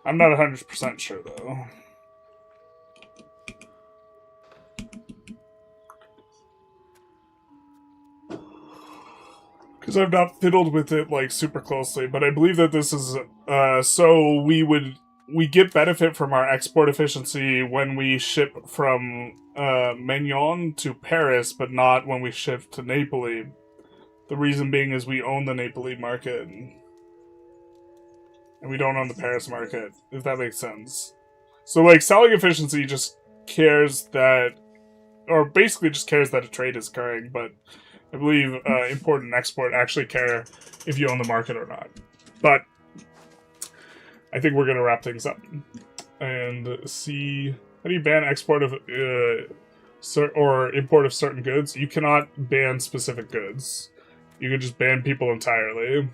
I'm not 100% sure, though. Because I've not fiddled with it, like, super closely, but I believe that this is, so we get benefit from our export efficiency when we ship from, Mignon to Paris, but not when we ship to Napoli. The reason being is we own the Napoli market, and we don't own the Paris market, if that makes sense. So, like, selling efficiency just cares that, or basically just cares that a trade is occurring, but I believe import and export actually care if you own the market or not. But I think we're going to wrap things up and see, how do you ban export of or import of certain goods? You cannot ban specific goods. You can just ban people entirely.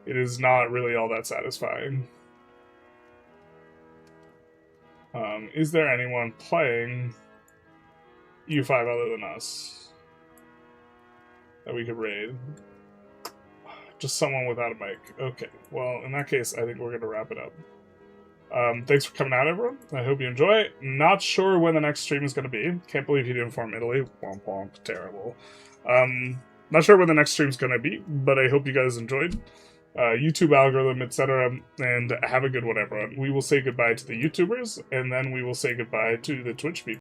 It is not really all that satisfying. Is there anyone playing EU5 other than us that we could raid? Just someone without a mic. Okay, well, in that case, I think we're going to wrap it up. Thanks for coming out, everyone. I hope you enjoy. Not sure when the next stream is going to be. Can't believe he didn't inform Italy. Womp womp. Terrible. Not sure when the next stream is going to be, but I hope you guys enjoyed. YouTube algorithm, etc. And have a good one, everyone. We will say goodbye to the YouTubers, and then we will say goodbye to the Twitch people.